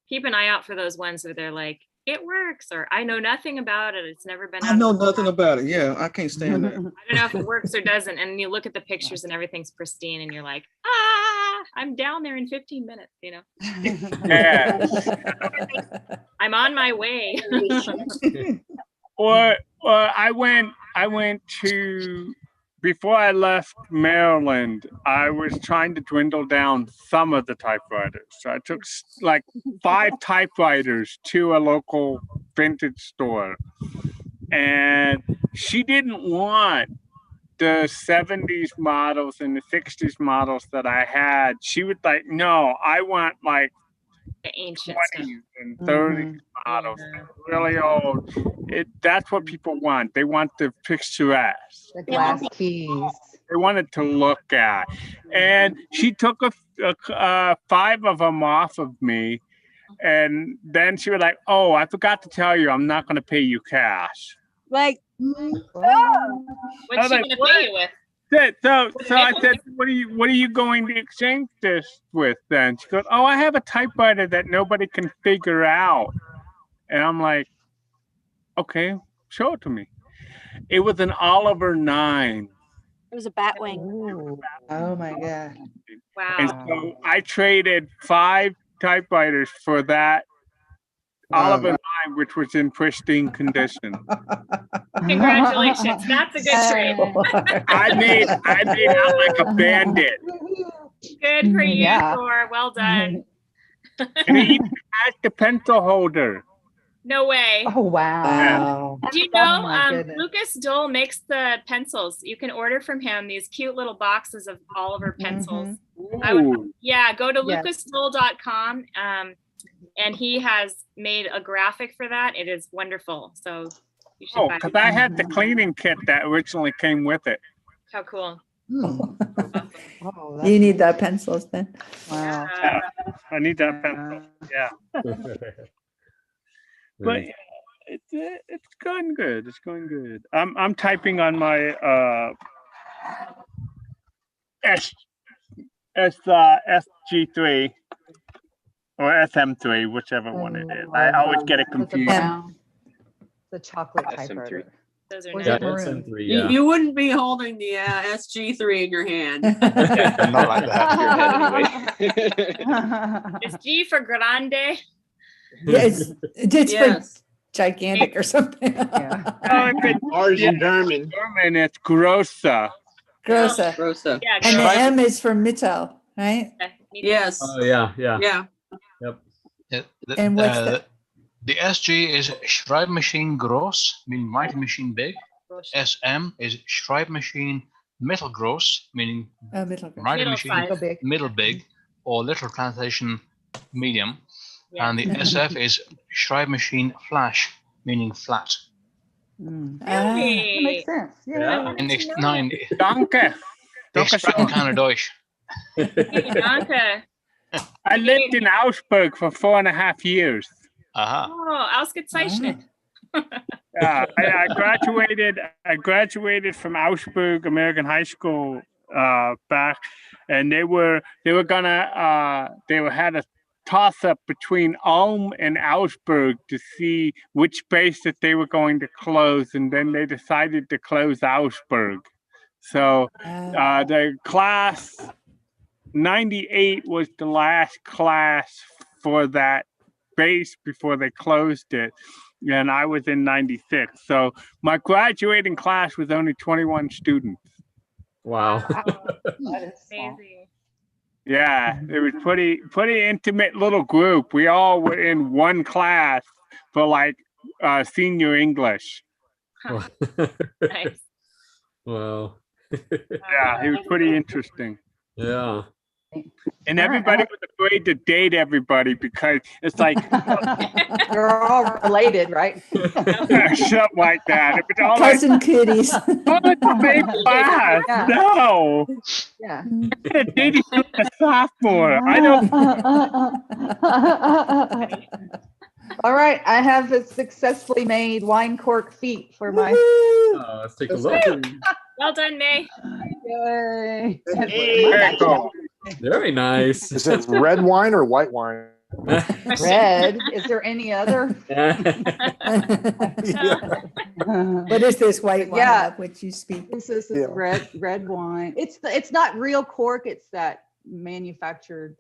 keep an eye out for those ones where they're like, it works, or I know nothing about it. It's never been. I know nothing about it. Yeah, I can't stand that. I don't know if it works or doesn't. And you look at the pictures and everything's pristine, and you're like, I'm down there in 15 minutes. You know. Yeah. I'm on my way. Or I went to, before I left Maryland, I was trying to dwindle down some of the typewriters. So I took like 5 typewriters to a local vintage store. And she didn't want the 70s models and the 60s models that I had. She was like, no, I want like the ancient 20s and 30s models, really old. That's what people want. They want the picturesque. The glass keys. They wanted to look at. And she took 5 of them off of me. And then she was like, oh, I forgot to tell you, I'm not going to pay you cash. Like, what's she going to pay you with? So I said, what are you going to exchange this with then? She goes, oh, I have a typewriter that nobody can figure out. And I'm like, okay, show it to me. It was an Oliver 9. It was a Batwing. Oh my God. Wow. And so I traded 5 typewriters for that Oliver 9, which was in pristine condition. Congratulations. That's a good trade. I made out like a bandit. Good for you, Thor. Well done. And it even has the pencil holder. No way. Oh, wow. Do you know Lucas Dole makes the pencils? You can order from him these cute little boxes of Oliver pencils. Go to lucasdole.com. And he has made a graphic for that. It is wonderful. So you should buy it. Because I had the cleaning kit that originally came with it. How cool. You need the pencils then. Wow. I need that pencil. Yeah. But it's going good. It's going good. I'm typing on my SG3 or SM3, whichever one it is. I always get it confused. The chocolate typewriter. Those are Was nice. it maroon? SM3, You, yeah. you wouldn't be holding the SG3 in your hand. Yeah, not like that to your head anyway. Is G for grande? Yes, it's Yes. for gigantic or something. Oh, if it's Ours in German. German, it's Grossa. Grossa. Grossa. Yeah, And the gross. M is for Mittel, right? Yes. Oh yeah, yeah. Yeah. Yep. And what's the SG is Schreibmaschine groß, meaning writing machine big. SM is Schreibmaschine mittelgroß, meaning middle writing Middle machine size. middle big, or literal translation medium. Yeah. And the SF is Schreibmaschine flash, meaning flat. That Really? makes sense. Yeah. And nein, Danke. ich spreche keine Deutsch. Danke. I lived in Augsburg for 4.5 years. Aha. Oh, ausgezeichnet. Yeah, I graduated. I graduated from Augsburg American High School back, and they had a toss up between Ulm and Augsburg to see which base that they were going to close, and then they decided to close Augsburg. So the class 98 was the last class for that base before they closed it. And I was in 96. So my graduating class was only 21 students. Wow. Amazing. Yeah, it was pretty intimate little group. We all were in one class for like senior English. Nice. Wow. Yeah, it was pretty interesting. Yeah. And everybody was afraid to date everybody because it's like You're all related, right? something like that. It was all Cousin like, kitties. oh, it's the same class. Yeah. No. Yeah. I'm gonna date you a sophomore. I don't. All right, I have successfully made wine cork feet for my. Let's take a look. Well done, May. Yay! Very cool. Very nice. Is it red wine or white wine? Red. Is there any other? What is this white wine Yeah. of which you speak? This is Yeah. red wine. It's not real cork. It's that manufactured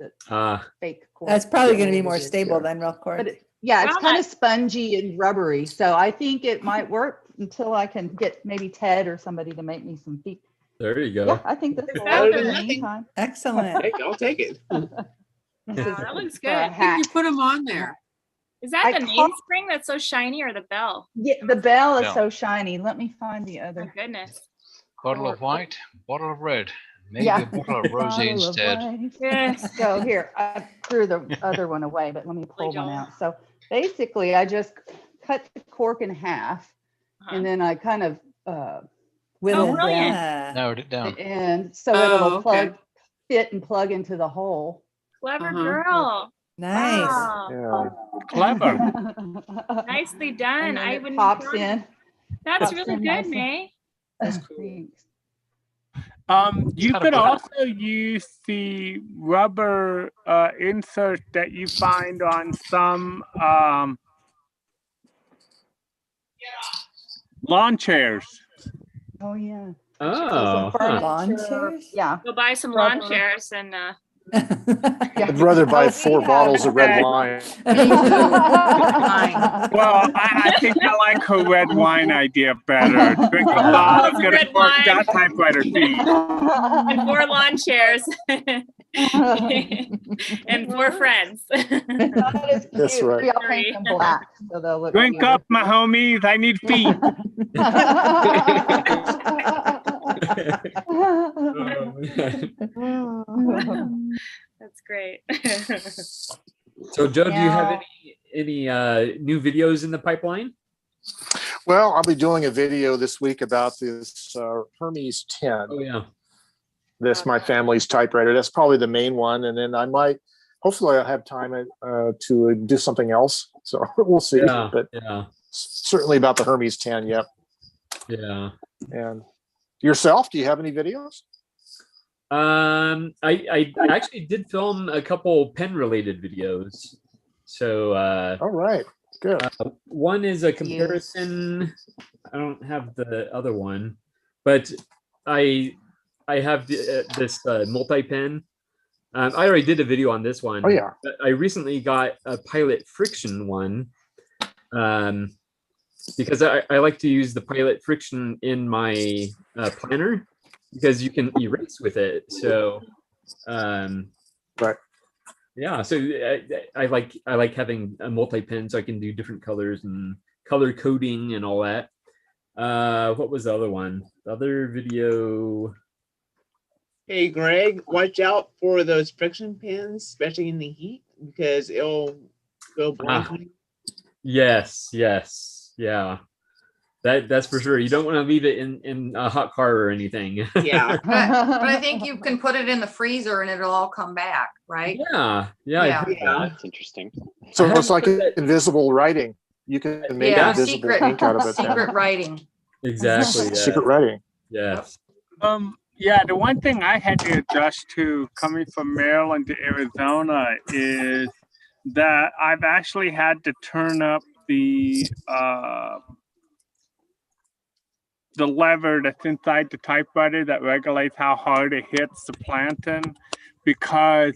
fake cork. That's probably going to be more stable than real cork. But yeah, it's Well, kind of spongy and rubbery. So I think it might work until I can get maybe Ted or somebody to make me some feet. There you go. Yeah, I think this will Better work in than the nothing. meantime. Excellent. I'll take it. Wow, that looks For a good. Did you put them on there? Is that I the call- mainspring that's so shiny or the bell? Yeah, the bell is Yeah. so shiny. Let me find the Oh other. goodness. Bottle of white, bottle of red. Maybe Yeah. a bottle of rosé Bottle of instead. wine. Yes. So here, I threw the other one away, but let me pull one out. So basically, I just cut the cork in half, and then I kind of whittle it brilliant. down, Narrowed it down. and so Oh, it'll okay. fit and plug into the hole. Clever Uh-huh. girl. Nice. Wow. Yeah. Clever. Nicely And done. then I it wouldn't pops have thought- in. That's pops really in good, nicely. May. Thanks. You Kind of could put- also use the rubber insert that you find on some lawn chairs. Oh yeah. Oh, So huh. Lawn furniture, chairs? Yeah. Go buy some lawn Rubber. chairs and I'd rather buy Oh, 4 we bottles of red Okay. wine. Well, I think I like her red wine idea better. Drink a bottle, Bottles of get a red cork, wine. got typewriter feet. and 4 lawn chairs and 4 friends. That is That's cute. right. We all paint them black, so they'll look Drink cute. up, my homies. I need feet. That's great. So, Joe, do you have Now- any new videos in the pipeline? Well, I'll be doing a video this week about this Hermes 10. Oh yeah. That's my family's typewriter. That's probably the main one. And then I might, hopefully I'll have time to do something else. So we'll see. Yeah. But Yeah. certainly about the Hermes 10. Yep. Yeah. And yourself, do you have any videos? I actually did film a couple pen related videos. So All right. Good. One is a comparison. I don't have the other one, but I have this multi-pen. I already did a video on this one. Oh yeah. But I recently got a Pilot Friction one, because I like to use the Pilot Friction in my planner because you can erase with it. So, right. Yeah, so I like having a multi-pen so I can do different colors and color coding and all that. What was the other one? The other video. Hey, Greg, watch out for those friction pins, especially in the heat, because it'll go blank. Yes, yeah. That's for sure. You don't want to leave it in a hot car or anything. Yeah. But I think you can put it in the freezer and it'll all come back, right? Yeah. That's interesting. So it's like invisible writing. You can make invisible ink out of it. Secret writing. Exactly. Yeah. Secret writing. Yes. Yeah, the one thing I had to adjust to coming from Maryland to Arizona is that I've actually had to turn up the lever that's inside the typewriter that regulates how hard it hits the planting, because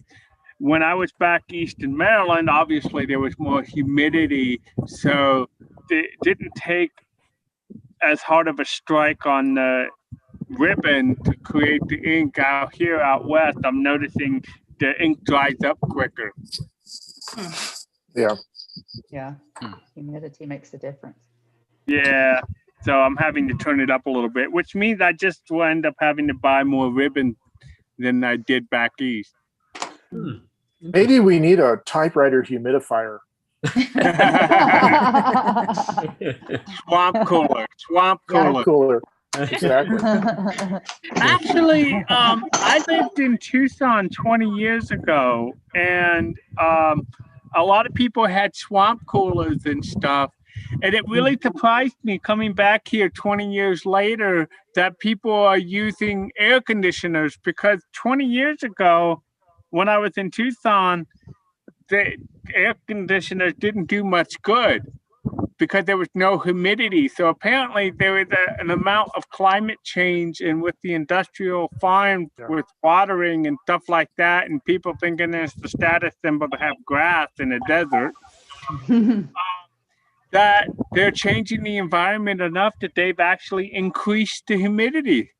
when I was back east in Maryland, obviously there was more humidity, so it didn't take as hard of a strike on the ribbon to create the ink. Out here out west, I'm noticing the ink dries up quicker. Yeah. Yeah. Humidity makes a difference. Yeah. So I'm having to turn it up a little bit, which means I just will end up having to buy more ribbon than I did back east. Maybe we need a typewriter humidifier. Swamp cooler. Exactly. Actually, I lived in Tucson 20 years ago, and a lot of people had swamp coolers and stuff. And it really surprised me coming back here 20 years later that people are using air conditioners, because 20 years ago, when I was in Tucson, the air conditioners didn't do much good because there was no humidity. So apparently there was an amount of climate change, and with the industrial farms with watering and stuff like that, and people thinking it's the status symbol to have grass in a desert, that they're changing the environment enough that they've actually increased the humidity.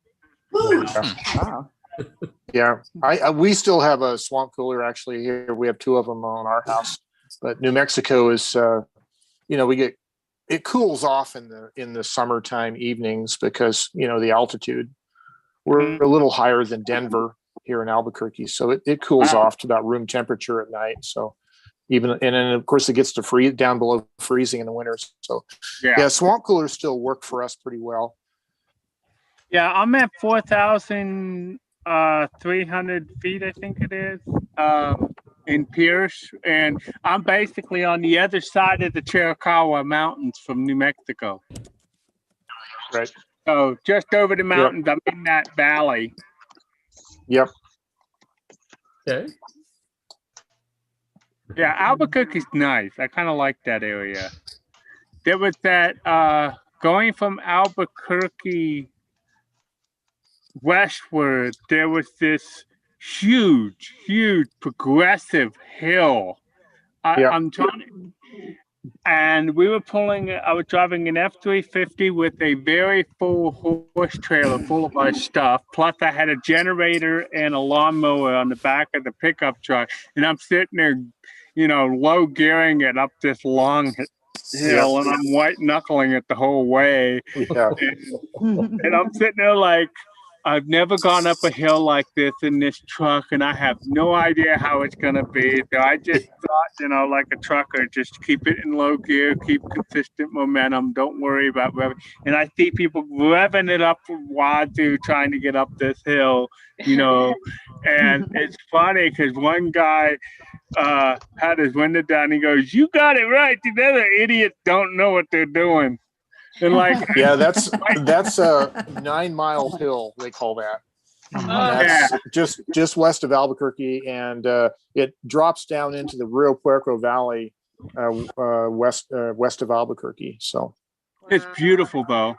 Wow. Yeah, we still have a swamp cooler actually here. We have two of them on our house, but New Mexico is, it cools off in the summertime evenings because, the altitude. We're a little higher than Denver here in Albuquerque, so it cools off to about room temperature at night. So and then of course it gets to freeze down below freezing in the winters. So yeah, swamp coolers still work for us pretty well. Yeah, I'm at 4,300 feet, I think it is, in Pierce, and I'm basically on the other side of the Chiricahua Mountains from New Mexico. Right. So just over the mountains, I'm in that valley. Yep. Okay. Yeah, Albuquerque's nice. I kind of like that area. There was that going from Albuquerque westward, there was this huge progressive hill. I'm trying, and we were I was driving an F-350 with a very full horse trailer full of our stuff. Plus I had a generator and a lawnmower on the back of the pickup truck. And I'm sitting there, low gearing it up this long hill, and I'm white knuckling it the whole way. Yeah. And I'm sitting there like, I've never gone up a hill like this in this truck, and I have no idea how it's going to be. So I just thought, like a trucker, just keep it in low gear, keep consistent momentum, don't worry about revving. And I see people revving it up from wazoo trying to get up this hill, and it's funny because one guy had his window down. He goes, "You got it right. The other idiots don't know what they're doing." And yeah, that's a 9 Mile hill, they call that. That's just west of Albuquerque, and it drops down into the Rio Puerco Valley west of Albuquerque. So It's beautiful though.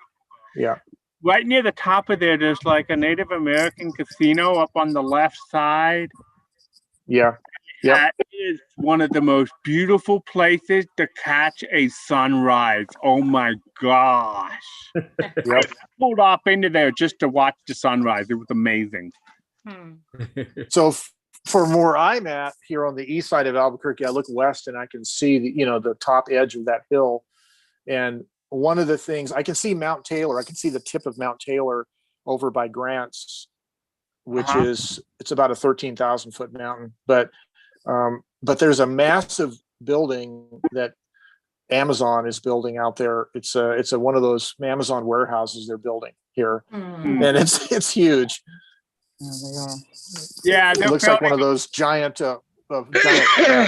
yeah. Right near the top of there, there's like a Native American casino up on the left side. Yeah. That is one of the most beautiful places to catch a sunrise. Oh my gosh. I pulled off into there just to watch the sunrise. It was amazing. So from where I'm at here on the east side of Albuquerque, I look west and I can see the top edge of that hill. And one of the things I can see Mount Taylor, I can see the tip of Mount Taylor over by Grants, which it's about a 13,000 foot mountain. But there's a massive building that Amazon is building out there. It's a one of those Amazon warehouses they're building here, and it's huge. Yeah, it looks like one of those giant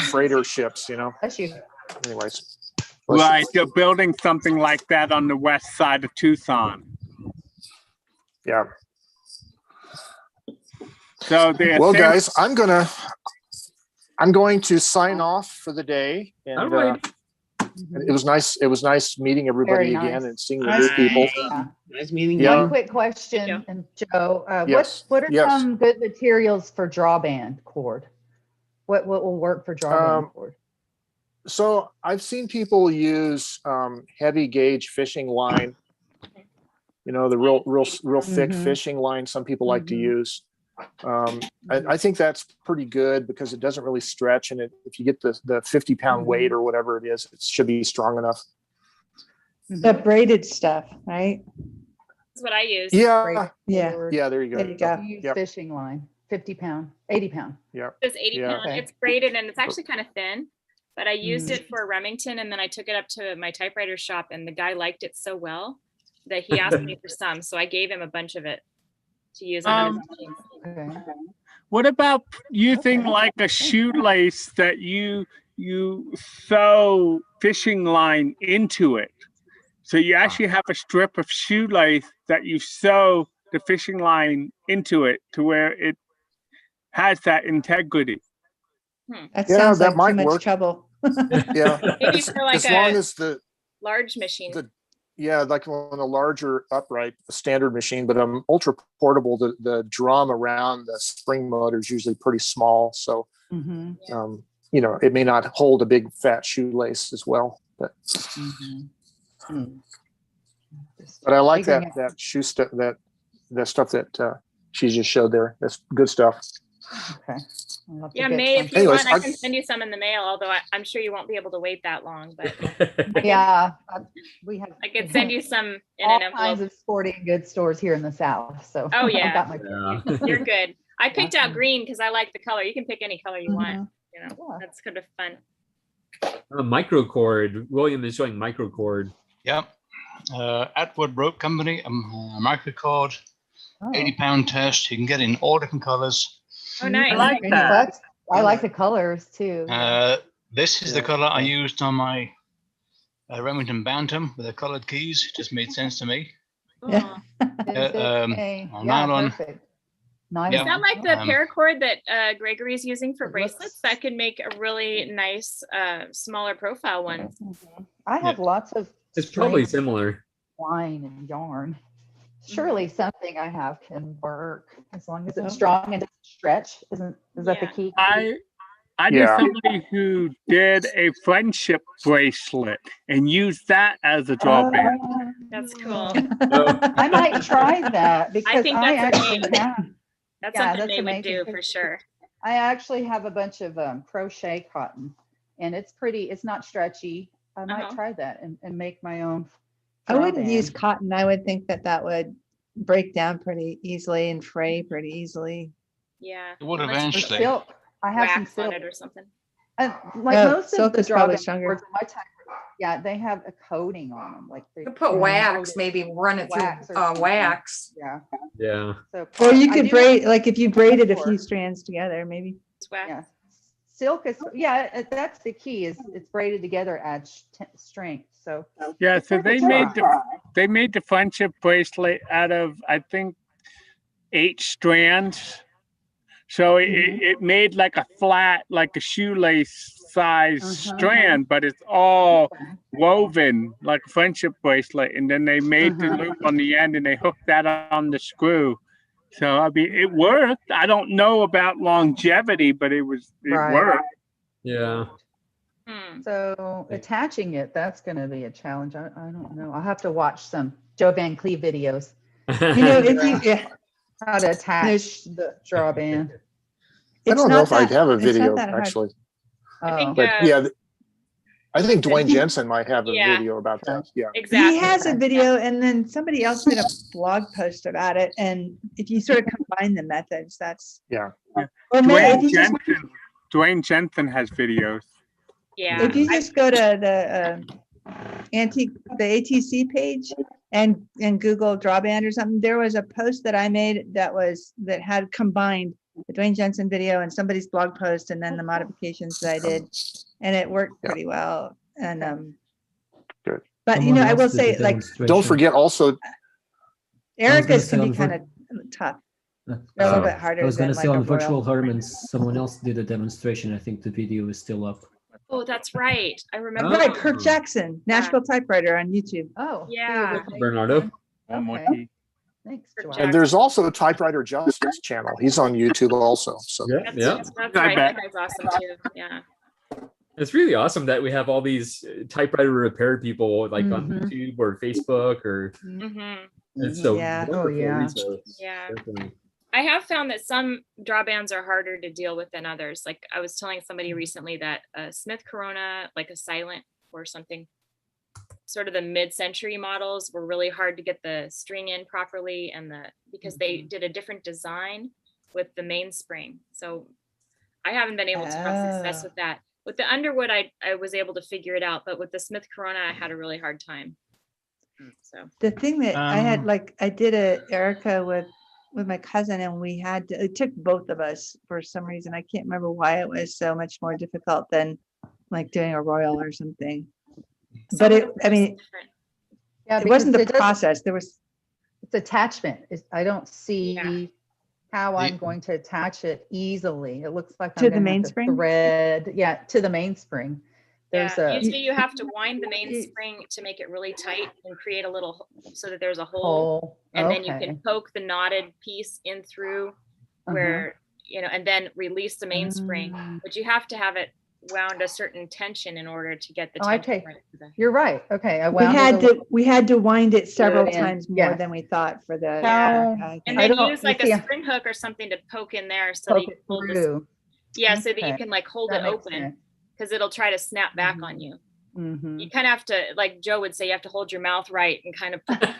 freighter ships, Anyways, right, they're building something like that on the west side of Tucson. Yeah. So well, guys, I'm going to sign off for the day, and it was nice. It was nice meeting everybody again and seeing the new people. Nice meeting you. One quick question, and Joe, Yes. what are some good materials for drawband cord? What will work for drawband cord? So I've seen people use heavy gauge fishing line. The real thick fishing line. Some people like to use. I think that's pretty good because it doesn't really stretch, and if you get the 50-pound weight or whatever it is, it should be strong enough. The braided stuff, right? That's what I use. Yeah. Yeah. There you go. There you go. You use fishing line, 50-pound, 80-pound. Yeah. It's 80 pound. Okay. It's braided and it's actually kind of thin, but I used it for Remington, and then I took it up to my typewriter shop, and the guy liked it so well that he asked me for some, so I gave him a bunch of it to use on his machine. What about using like a shoelace that you sew fishing line into it? So you actually have a strip of shoelace that you sew the fishing line into it to where it has that integrity. That sounds that like might too much work. trouble. Yeah. Maybe for like as long as the large machine. like on a larger upright standard machine, but ultra portable, the drum around the spring motor is usually pretty small, so it may not hold a big fat shoelace as well, but I like that shoe stuff, that stuff that she just showed there. That's good stuff. Okay. Yeah, May, if you want, I can send you some in the mail, although I'm sure you won't be able to wait that long, but we have. I could send you some in all an envelope. kinds of sporting goods stores here in the South. So Oh I've yeah, got my you're good. I picked out green because I like the color. You can pick any color you want. That's kind of fun. Microcord. William is showing microcord. Yep. Atwood Rope Company, a microcord, 80-pound test. You can get in all different colors. Oh, nice. I like that. I like the colors too. This is the color I used on my Remington Bantam with the colored keys. It just made sense to me. Yeah. Nylon. Perfect. Nice. Is that like the paracord that Gregory's using for bracelets? That could make a really nice, smaller profile one. I have lots of. It's probably similar. Twine and yarn. Surely something I have can work as long as it's strong and doesn't stretch. Is that the key? I knew somebody who did a friendship bracelet and used that as a drawband. That's cool. I might try that because I think that's actually amazing. have. That's something they would do for sure. I actually have a bunch of crochet cotton, and it's pretty. It's not stretchy. I might try that and make my own. I wouldn't use cotton. I would think that would break down pretty easily and fray pretty easily. Yeah. It would eventually. Silk. I have some wax on silk it or something. Like most of silk the is probably drawband stronger. cords, my type, they have a coating on them. Like they Put wax, maybe run it through wax. Yeah. Yeah. So Or you I could do braid, have like if you braided a for- few strands together, maybe. Yeah. Silk is that's the key. Is it's braided together adds strength. So Yeah, so Pretty they made the friendship bracelet out of, I think, 8 strands. So it made like a flat, like a shoelace size strand, but it's all woven like a friendship bracelet. And then they made the loop on the end and they hooked that on the screw. So, I mean, it worked. I don't know about longevity, but it worked. Yeah. So attaching it, that's going to be a challenge. I don't know. I'll have to watch some Joe Van Cleve videos. You know, if you how to attach the drawband. I don't know if I'd have a video actually. But yeah, I think Dwayne Jensen might have a video about that. Yeah, exactly. He has a video, and then somebody else did a blog post about it. And if you sort of combine the methods, that's Or Dwayne Jensen has videos. Yeah. If you just go to the ATC page and Google drawband or something, there was a post that I made that had combined the Dwayne Jensen video and somebody's blog post and then the modifications that I did, and it worked pretty well. And good. But you know, I will say, like, don't forget also Erica's can be kind of tough. They're a little bit harder. I was going to than say like on a Virtual Royal. Hermans, someone else did a demonstration. I think the video is still up. Oh, that's right. I remember. Right, Kirk Jackson, Nashville Typewriter on YouTube. Oh, yeah. Bernardo. Okay. Thanks, Joanne. And there's also a Typewriter Justice channel. He's on YouTube also. So That's right. That guy's awesome too. Yeah. It's really awesome that we have all these typewriter repair people like on YouTube or Facebook or. It's so wonderful resource. Yeah. Definitely. I have found that some drawbands are harder to deal with than others. Like I was telling somebody recently that a Smith Corona, like a silent or something, sort of the mid-century models were really hard to get the string in properly, and because they did a different design with the mainspring. So I haven't been able to have success with that. With the Underwood, I was able to figure it out, but with the Smith Corona, I had a really hard time. So The thing that I had, like, I did a Erica with my cousin, and we had to, it took both of us for some reason. I can't remember why it was so much more difficult than like doing a Royal or something. But it wasn't the process. There was it's attachment. I don't see how I'm going to attach it easily. It looks like to the mainspring thread. Yeah, to the mainspring. Usually you have to wind the mainspring to make it really tight and create a little so that there's a hole, and then you can poke the knotted piece in through where and then release the mainspring. But you have to have it wound a certain tension in order to get the tension right. You're right. Okay, we had to wind it several times more than we thought for the. And then use like a spring hook or something to poke in there so that you can hold this. Yeah, so that you can like hold it open. Because it'll try to snap back on you. You kind of have to, like Joe would say, you have to hold your mouth right and kind of stick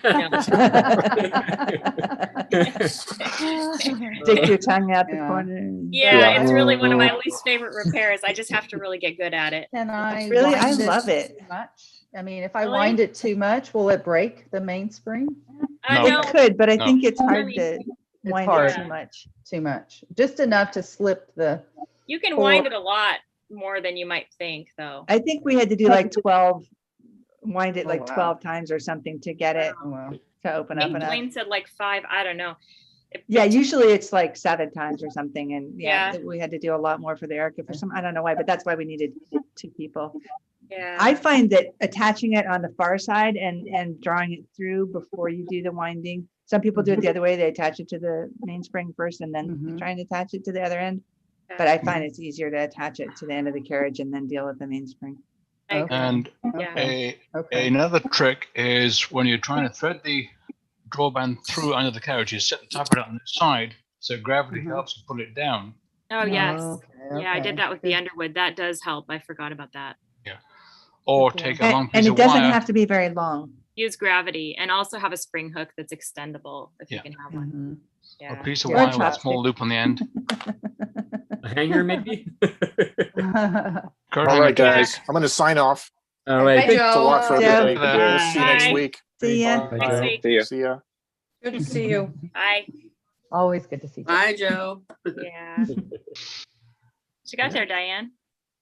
your tongue out the corner. Yeah, it's really one of my least favorite repairs. I just have to really get good at it. And I love it. Too much. I mean, if I wind it too much, will it break the mainspring? It could, but I think it's hard to wind it too much. Too much. Just enough to slip the. You can wind it a lot more than you might think, though. I think we had to do like 12, wind it 12 times or something to get it to open up. Dwayne said like 5. I don't know. Usually it's like 7 times or something, and we had to do a lot more for the Erica for some. I don't know why, but that's why we needed 2 people. Yeah. I find that attaching it on the far side and drawing it through before you do the winding. Some people do it the other way. They attach it to the mainspring first and then try and attach it to the other end. But I find it's easier to attach it to the end of the carriage and then deal with the mainspring. And another trick is when you're trying to thread the drawband through under the carriage, you set the typewriter on the side so gravity helps to pull it down. Oh, yes. Yeah, I did that with the Underwood. That does help. I forgot about that. Yeah. Or take a long piece and it of doesn't wire. have to be very long. Use gravity and also have a spring hook that's extendable if you can have one. A piece of wire with a small loop on the end. A hanger, maybe? All right, guys. I'm going to sign off. All right. Thanks a lot for everything. We'll see you next week. See ya. Next week. See ya. Good to see you. Bye. Always good to see you. Bye, Joe. Yeah. She got there, Diane.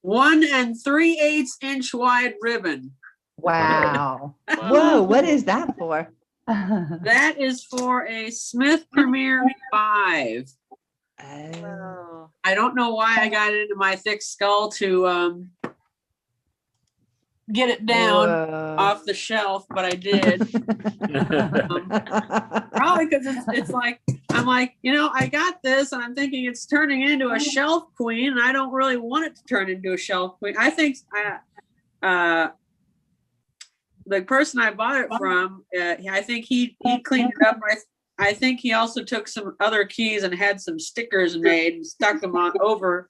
1 3/8 inch wide ribbon. Wow. Whoa, what is that for? That is for a Smith Premier 5. Oh. I don't know why I got it into my thick skull to get it down Whoa. off the shelf, but I did. Probably because it's like, I'm like, I got this and I'm thinking it's turning into a shelf queen and I don't really want it to turn into a shelf queen. I think the person I bought it from, I think he cleaned it up. I think he also took some other keys and had some stickers made and stuck them on over.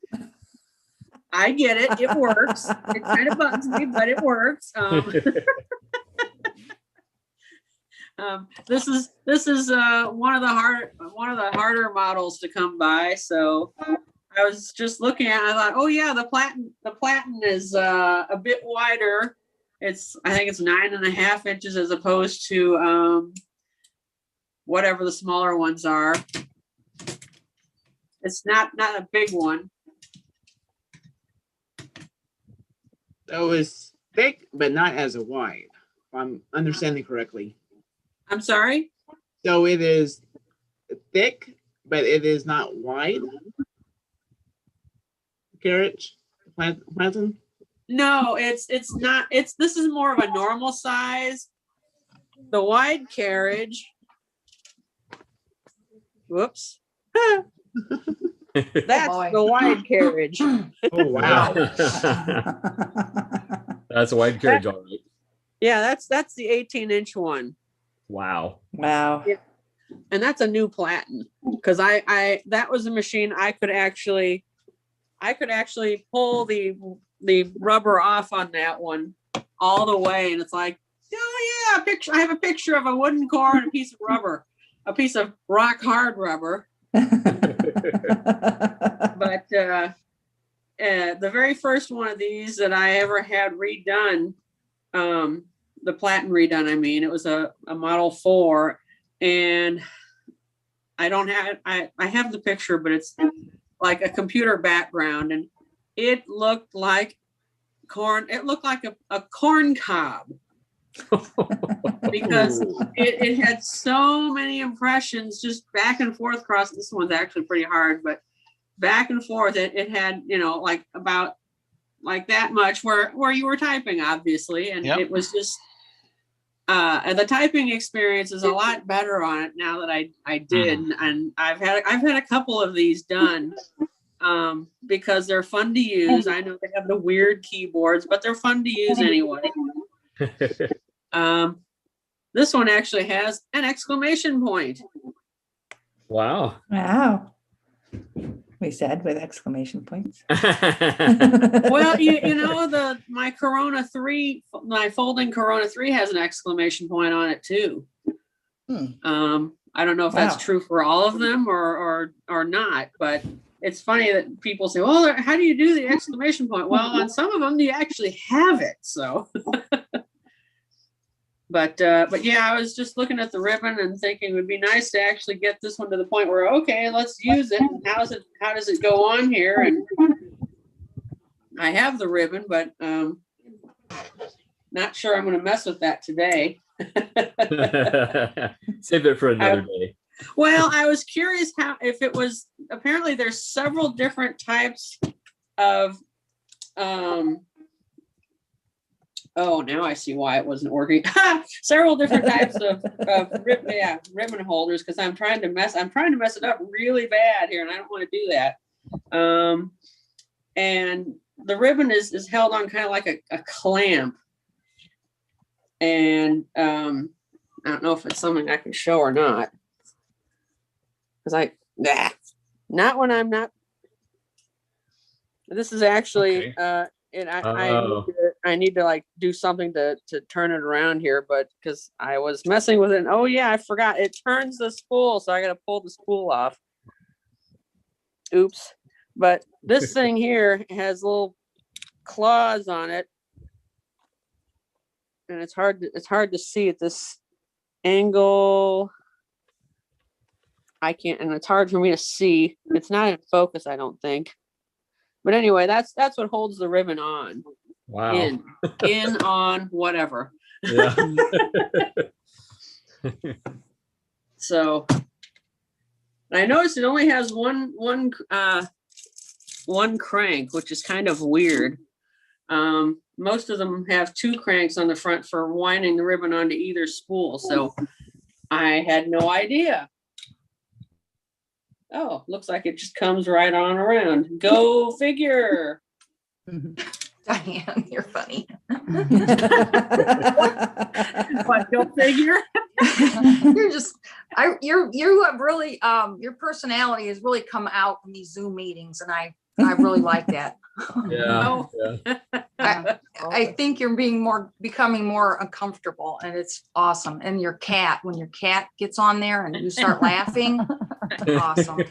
I get it. It works. It kind of bugs me, but it works. This is one of the harder models to come by. So I was just looking at it, I thought, oh yeah, the platen is a bit wider. I think it's 9.5 inches as opposed to whatever the smaller ones are. It's not a big one. So it's thick, but not as wide, if I'm understanding correctly. I'm sorry? So it is thick, but it is not wide. Carriage, platen? No, it's not. This is more of a normal size. The wide carriage. Whoops. That's the wide carriage. Oh wow. That's a wide carriage, all right. Yeah, that's the 18-inch one. Wow. Wow. Yeah. And that's a new platen because I that was a machine I could actually pull the rubber off on that one all the way, and it's like, oh yeah, I have a picture of a wooden core and a piece of rubber, a piece of rock hard rubber. But the very first one of these that I ever had redone, the platen redone, I mean, it was a Model 4, and I have the picture, but it's like a computer background, and it looked like corn. It looked like a corn cob because it had so many impressions just back and forth across. This one's actually pretty hard, but back and forth, it had, like about like that much where you were typing, obviously, and Yep. It was just and the typing experience is a lot better on it now that I did, and I've had a couple of these done because they're fun to use. I know they have the weird keyboards, but they're fun to use anyway. This one actually has an exclamation point. Wow. Wow. We said with exclamation points. Well, my Corona 3, my folding Corona 3 has an exclamation point on it too. I don't know if that's true for all of them or not, but it's funny that people say, well, how do you do the exclamation point? Well, on some of them, you actually have it. So, but yeah, I was just looking at the ribbon and thinking it would be nice to actually get this one to the point where, okay, let's use it. And how does it go on here? And I have the ribbon, but not sure I'm going to mess with that today. Save it for another day. Well, I was curious if it was, apparently there's several different types of, oh, now I see why it wasn't working. Several different types of ribbon holders, because I'm trying to mess it up really bad here, and I don't want to do that. And the ribbon is held on kind of like a clamp. And I don't know if it's something I can show or not. Because not when I'm not. This is actually, and I need to like do something to turn it around here, but because I was messing with it. And, oh yeah, I forgot. It turns the spool, so I got to pull the spool off. Oops. But this thing here has little claws on it, and it's hard to see at this angle. I can't, and it's hard for me to see. It's not in focus, I don't think. But anyway, that's what holds the ribbon on. Wow. In on, whatever. Yeah. So I noticed it only has one crank, which is kind of weird. Most of them have 2 cranks on the front for winding the ribbon onto either spool. So I had no idea. Oh, looks like it just comes right on around. Go figure. Diane, you're funny. What, go figure? You have really, your personality has really come out in these Zoom meetings, and I really like that. Yeah. I think you're becoming more uncomfortable, and it's awesome. And when your cat gets on there and you start laughing, awesome.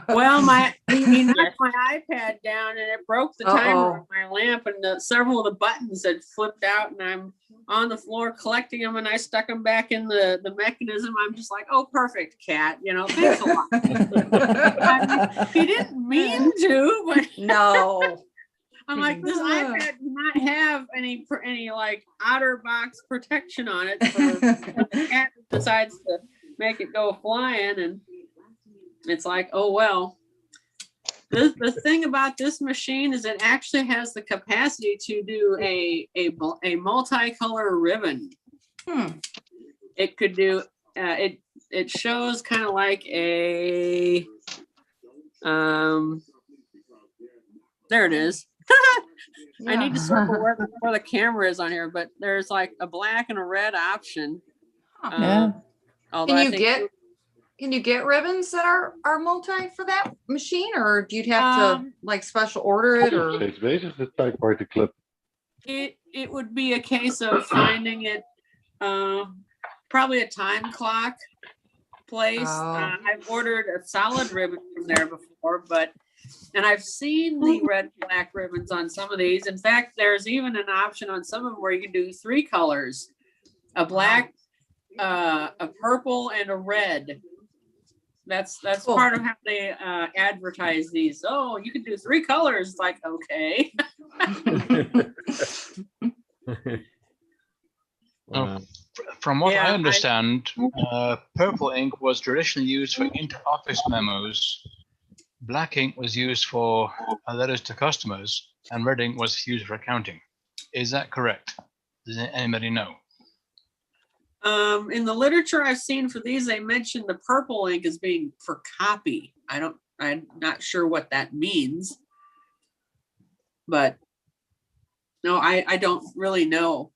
Well, he knocked my iPad down and it broke the timer on my lamp, and several of the buttons had flipped out, and I'm on the floor collecting them, and I stuck them back in the mechanism. I'm just like, oh, perfect, cat. Thanks a lot. I mean, he didn't mean to, but no. I'm like, this iPad does not have any like outer box protection on it for when the cat decides to make it go flying, and it's like, oh well. The thing about this machine is it actually has the capacity to do a multicolor ribbon. It could do it shows kind of like a there it is. I need to circle where the camera is on here, but there's like a black and a red option. Can you get ribbons that are multi for that machine, or do you have to like special order it? Or it would be a case of finding it, probably a time clock place. I've ordered a solid ribbon from there before, and I've seen the red black ribbons on some of these. In fact, there's even an option on some of them where you can do 3 colors: a black, a purple, and a red. That's cool. Part of how they advertise these. Oh, you can do 3 colors. It's like, okay. From what I understand, purple ink was traditionally used for inter-office memos. Black ink was used for letters to customers, and red ink was used for accounting. Is that correct? Does anybody know? In the literature I've seen for these, they mentioned the purple ink as being for copy. I'm not sure what that means, but no, I don't really know.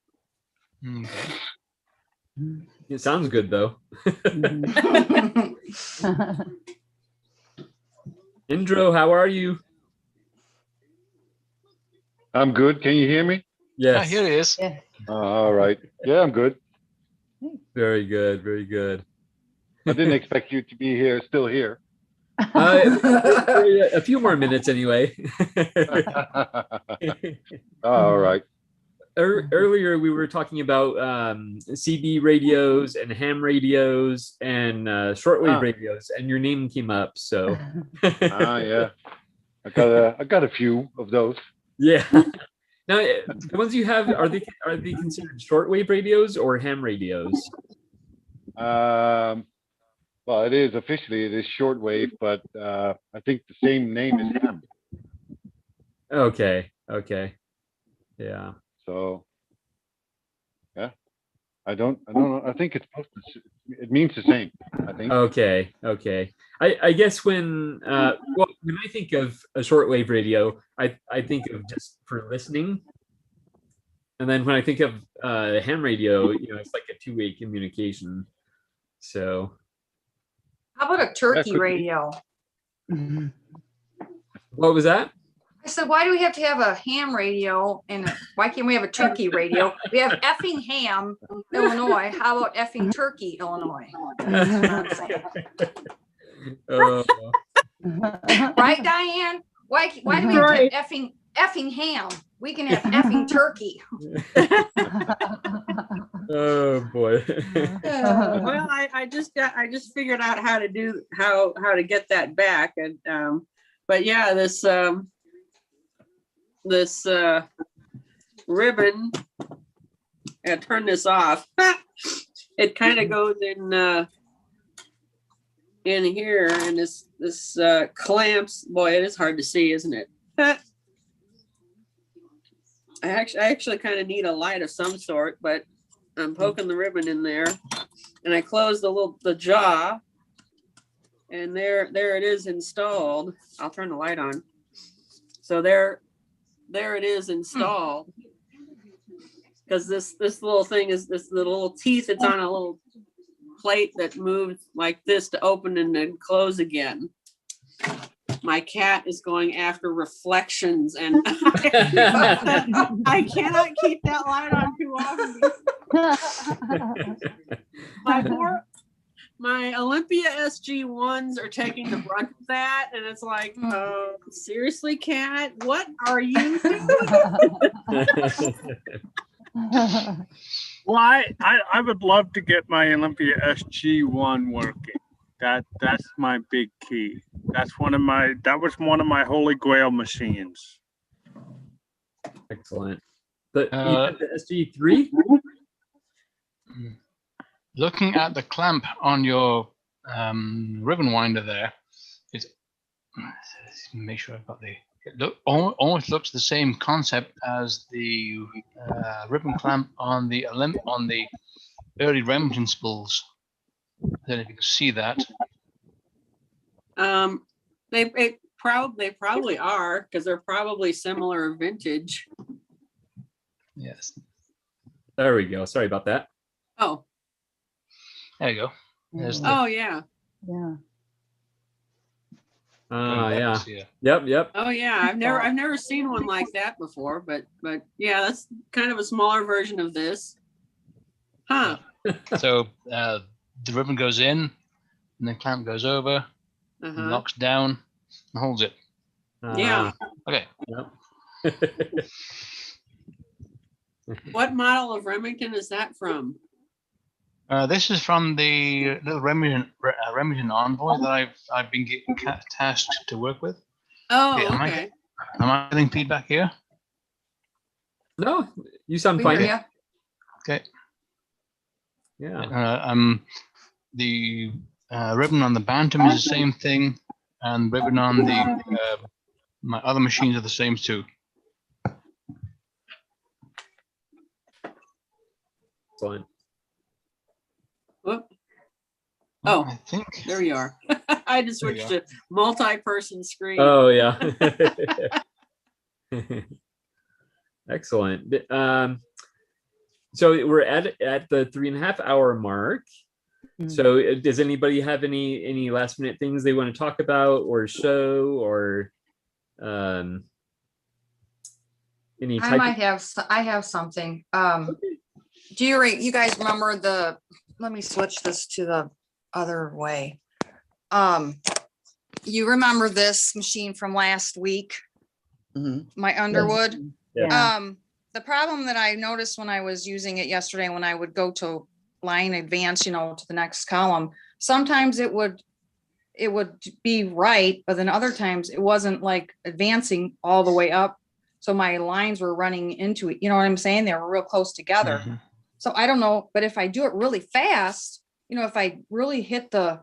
It sounds good though. Indro, how are you? I'm good. Can you hear me? Yes. Here he is. Yeah. All right. Yeah, I'm good. Very good. Very good. I didn't expect you to be still here. A few more minutes anyway. All right. Earlier we were talking about CB radios and ham radios and shortwave radios, and your name came up. So yeah, I got a few of those. Yeah. Now the ones you have, are they considered shortwave radios or ham radios? Well, it is shortwave, but I think the same name is ham. Okay. Yeah. So, yeah, I don't know. I think it's supposed to. It means the same, I think. Okay. I guess when I think of a shortwave radio, I think of just for listening, and then when I think of ham radio, it's like a 2-way communication. So, how about a turkey radio? What was that? I said, why do we have to have a ham radio, and why can't we have a turkey radio? We have effing ham, Illinois. How about effing turkey, Illinois? That's what I'm saying. Right, Diane? Why do we have to have effing ham? We can have effing turkey. Oh boy. Well, I just figured out how to get that back, and but yeah, this ribbon, I turn this off. It kind of goes in here, and this clamps. Boy, it is hard to see, isn't it? I actually kind of need a light of some sort, but I'm poking the ribbon in there, and I close the jaw, and there it is installed. I'll turn the light on. So there it is installed. Because this little thing is the little teeth. It's on a little plate that moves like this to open and then close again. My cat is going after reflections, and I cannot keep that light on too often. My Olympia SG1s are taking the brunt of that, and it's like, seriously, cat, what are you doing? Well, I would love to get my Olympia SG1 working. That's my big key. That was one of my holy grail machines. Excellent. But you had the SG3? Looking at the clamp on your ribbon winder there, make sure I've got almost looks the same concept as the ribbon clamp on the early Remington spools. I don't know if you can see that. They probably are, because they're probably similar vintage. Yes. There we go. Sorry about that. Oh. There you go. There's Oh yeah. Yeah. Yeah. Yep. Oh yeah. I've never seen one like that before, but yeah, that's kind of a smaller version of this. Huh. So the ribbon goes in, and the clamp goes over, and locks down, and holds it. Yeah. Okay. Yep. What model of Remington is that from? This is from the little Remington Envoy that I've been getting tasked to work with. Oh, okay. Am I getting feedback here? No, you sound fine. Yeah. Okay. Yeah. The ribbon on the Bantam is the same thing, and ribbon on the my other machines are the same too. Excellent. Whoop. Oh, I think there you are. I just switched to multi-person screen. Oh yeah. Excellent. So we're at the 3.5 hour mark. So does anybody have any last minute things they want to talk about or show, or any type I have something. Do you guys remember let me switch this to the other way. You remember this machine from last week? My Underwood? Yeah. The problem that I noticed when I was using it yesterday, when I would go to line advance, to the next column, sometimes it would be right, but then other times it wasn't like advancing all the way up. So my lines were running into it. You know what I'm saying? They were real close together. So I don't know, but if I do it really fast, if I really hit the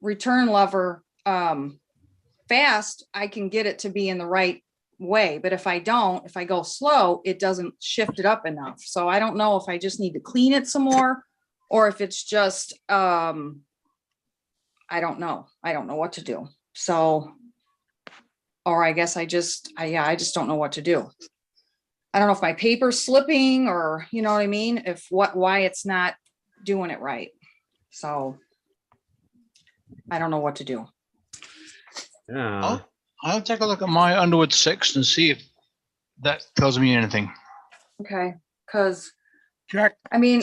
return lever fast, I can get it to be in the right way. But if I go slow, it doesn't shift it up enough. So I don't know if I just need to clean it some more, or if it's just, I don't know. I don't know what to do. So, or I guess I just don't know what to do. I don't know if my paper's slipping, or, you know what I mean? Why it's not doing it right. So I don't know what to do. Yeah. I'll take a look at my Underwood 6 and see if that tells me anything. Okay. Cause I mean,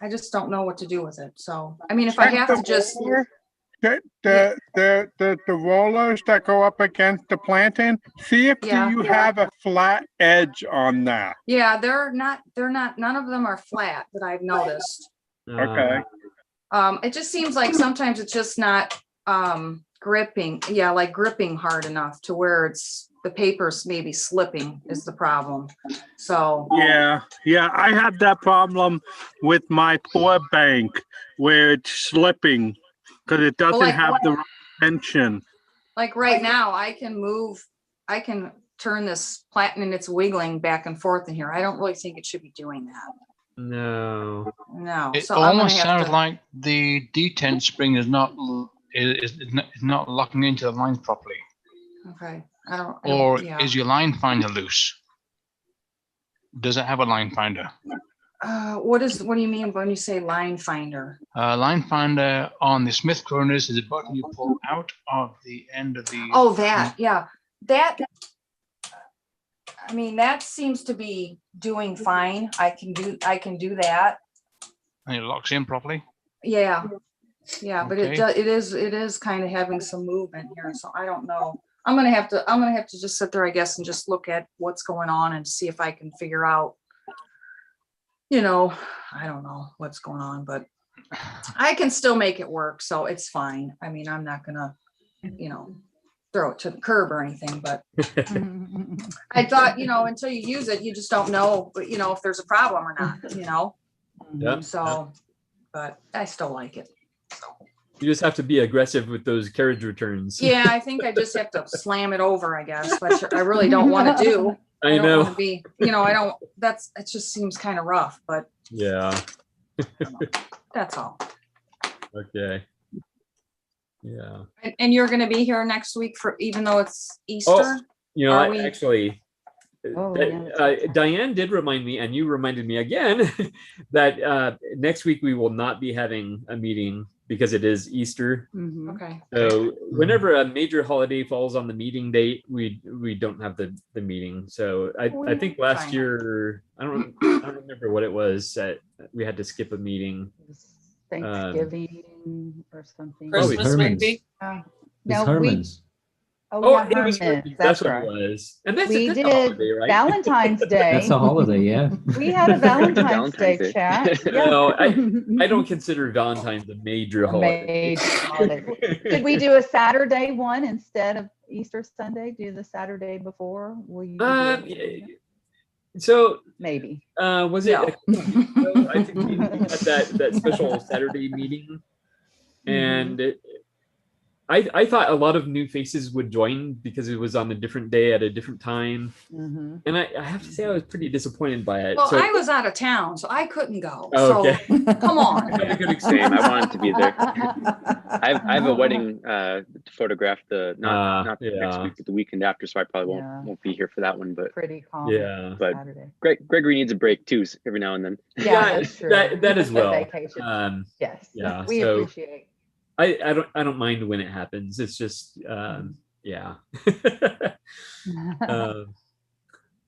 I just don't know what to do with it. So, I mean, if I have to just the rollers that go up against the planting, see if you have a flat edge on that. Yeah, they're not, none of them are flat that I've noticed. Okay. It just seems like sometimes it's just not gripping. Yeah, like gripping hard enough to where the paper's maybe slipping is the problem. So yeah, I have that problem with my pour bank where it's slipping because it doesn't have the right tension. Like right now, I can turn this platen and it's wiggling back and forth in here. I don't really think it should be doing that. No. No. It So I'm gonna almost have sounds to, like the detent spring is not locking into the lines properly. okay. I don't, Or yeah. is your line finder loose? Does it have a line finder? What do you mean when you say line finder? Line finder on the Smith corners is a button you pull out of the end of the. Oh, that, yeah. That, I mean, that seems to be doing fine. I can do that. And it locks in properly. Yeah. Yeah, but Okay. it is kind of having some movement here. So I don't know. I'm gonna have to just sit there, I guess, and just look at what's going on and see if I can figure out, I don't know what's going on, but I can still make it work. So it's fine. I mean, I'm not gonna, throw it to the curb or anything, but I thought, until you use it, you just don't know, if there's a problem or not, Yeah. So, but I still like it. You just have to be aggressive with those carriage returns. Yeah, I think I just have to slam it over, I guess, which I really don't want to do. I don't know. want to be, it just seems kind of rough, but Yeah. that's all. Okay. Yeah. And you're going to be here next week even though it's Easter? Are we- Actually, Diane did remind me, and you reminded me again, that next week we will not be having a meeting because it is Easter. Okay. So whenever a major holiday falls on the meeting date, we don't have the meeting. So I think last year, I don't remember what it was, we had to skip a meeting. Thanksgiving or something. Christmas maybe. No, Herman's. yeah, it was Herman's. that's what right. it was. And that's We that's did a holiday, right? Valentine's Day. That's a holiday, yeah. We had a Valentine's Day chat. Yeah. No, I don't consider Valentine's a major holiday. Should we do a Saturday one instead of Easter Sunday? Do the Saturday before? Will you? So maybe. Was it? I think we had that special Saturday meeting, and I thought a lot of new faces would join because it was on a different day at a different time, and I have to say I was pretty disappointed by it. Well, So- I was out of town, so I couldn't go. Oh, okay. So come on. Same. I wanted to be there. I have a wedding to photograph not the next week, but the weekend after, so I probably won't be here for that one. But pretty calm. Yeah. But Gregory needs a break too every now and then. Yeah, that's true. that as well. Vacation. Yes. Yeah. We so appreciate. I don't mind when it happens. It's just yeah.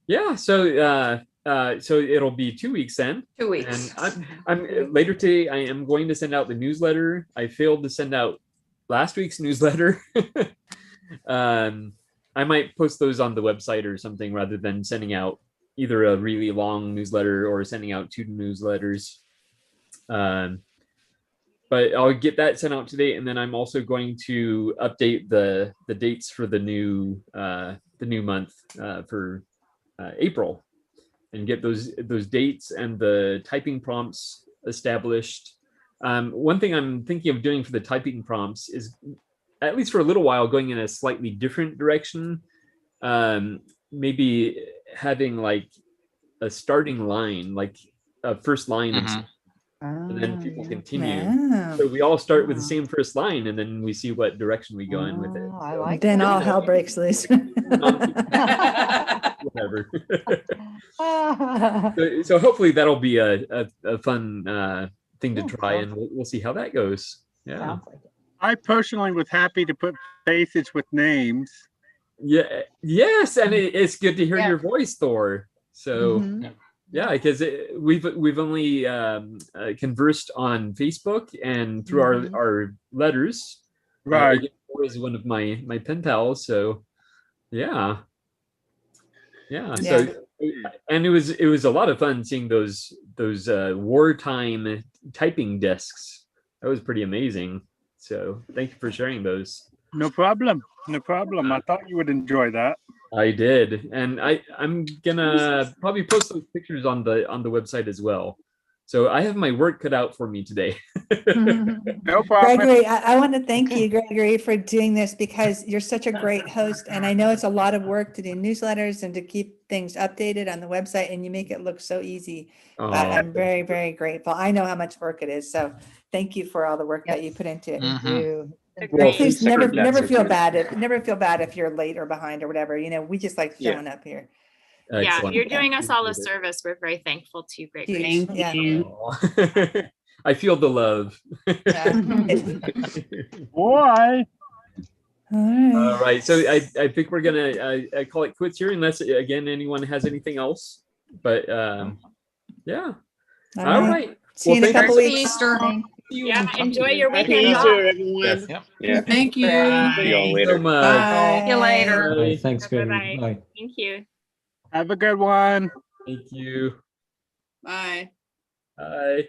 Yeah. So it'll be 2 weeks then. 2 weeks. And I'm later today. I am going to send out the newsletter. I failed to send out last week's newsletter. I might post those on the website or something rather than sending out either a really long newsletter or sending out 2 newsletters. But I'll get that sent out today, and then I'm also going to update the dates for the new month for April, and get those dates and the typing prompts established. One thing I'm thinking of doing for the typing prompts is, at least for a little while, going in a slightly different direction. Maybe having like a starting line, like a first line, and then people continue. Yeah. So we all start with the same first line, and then we see what direction we go in with it. I like Then all hell breaks loose. Whatever. So hopefully that'll be a fun thing to try, and we'll see how that goes. Yeah. I personally was happy to put faces with names. Yeah. Yes, and it's good to hear your voice, Thor. So. Yeah, because we've only conversed on Facebook and through our letters. Right. Thor is one of my pen pals, so yeah. So and it was a lot of fun seeing those wartime typing discs. That was pretty amazing. So thank you for sharing those. No problem. No problem. I thought you would enjoy that. I did, and I'm gonna probably post those pictures on the website as well. So I have my work cut out for me today. No problem. Gregory, I want to thank you, Gregory, for doing this because you're such a great host. And I know it's a lot of work to do newsletters and to keep things updated on the website, and you make it look so easy. I'm very, very grateful. I know how much work it is. So thank you for all the work that you put into it. Well, Please never feel bad if you're late or behind or whatever. You know, we just like showing up here. Yeah, you're doing us all a service. We're very thankful to you, Gregory. Thank you. I feel the love. Boy. All right. So I think we're gonna call it quits here, unless again anyone has anything else. But yeah. All right. See you in a couple weeks. Easter. Yeah, enjoy your Happy weekend. Easter, everyone. Yep. Yeah. Thank you. See y'all later. So much. Bye. See you later. Bye. Thanks, Gregory. Bye-bye. Bye. Thank you. Have a good one. Thank you. Bye. Bye.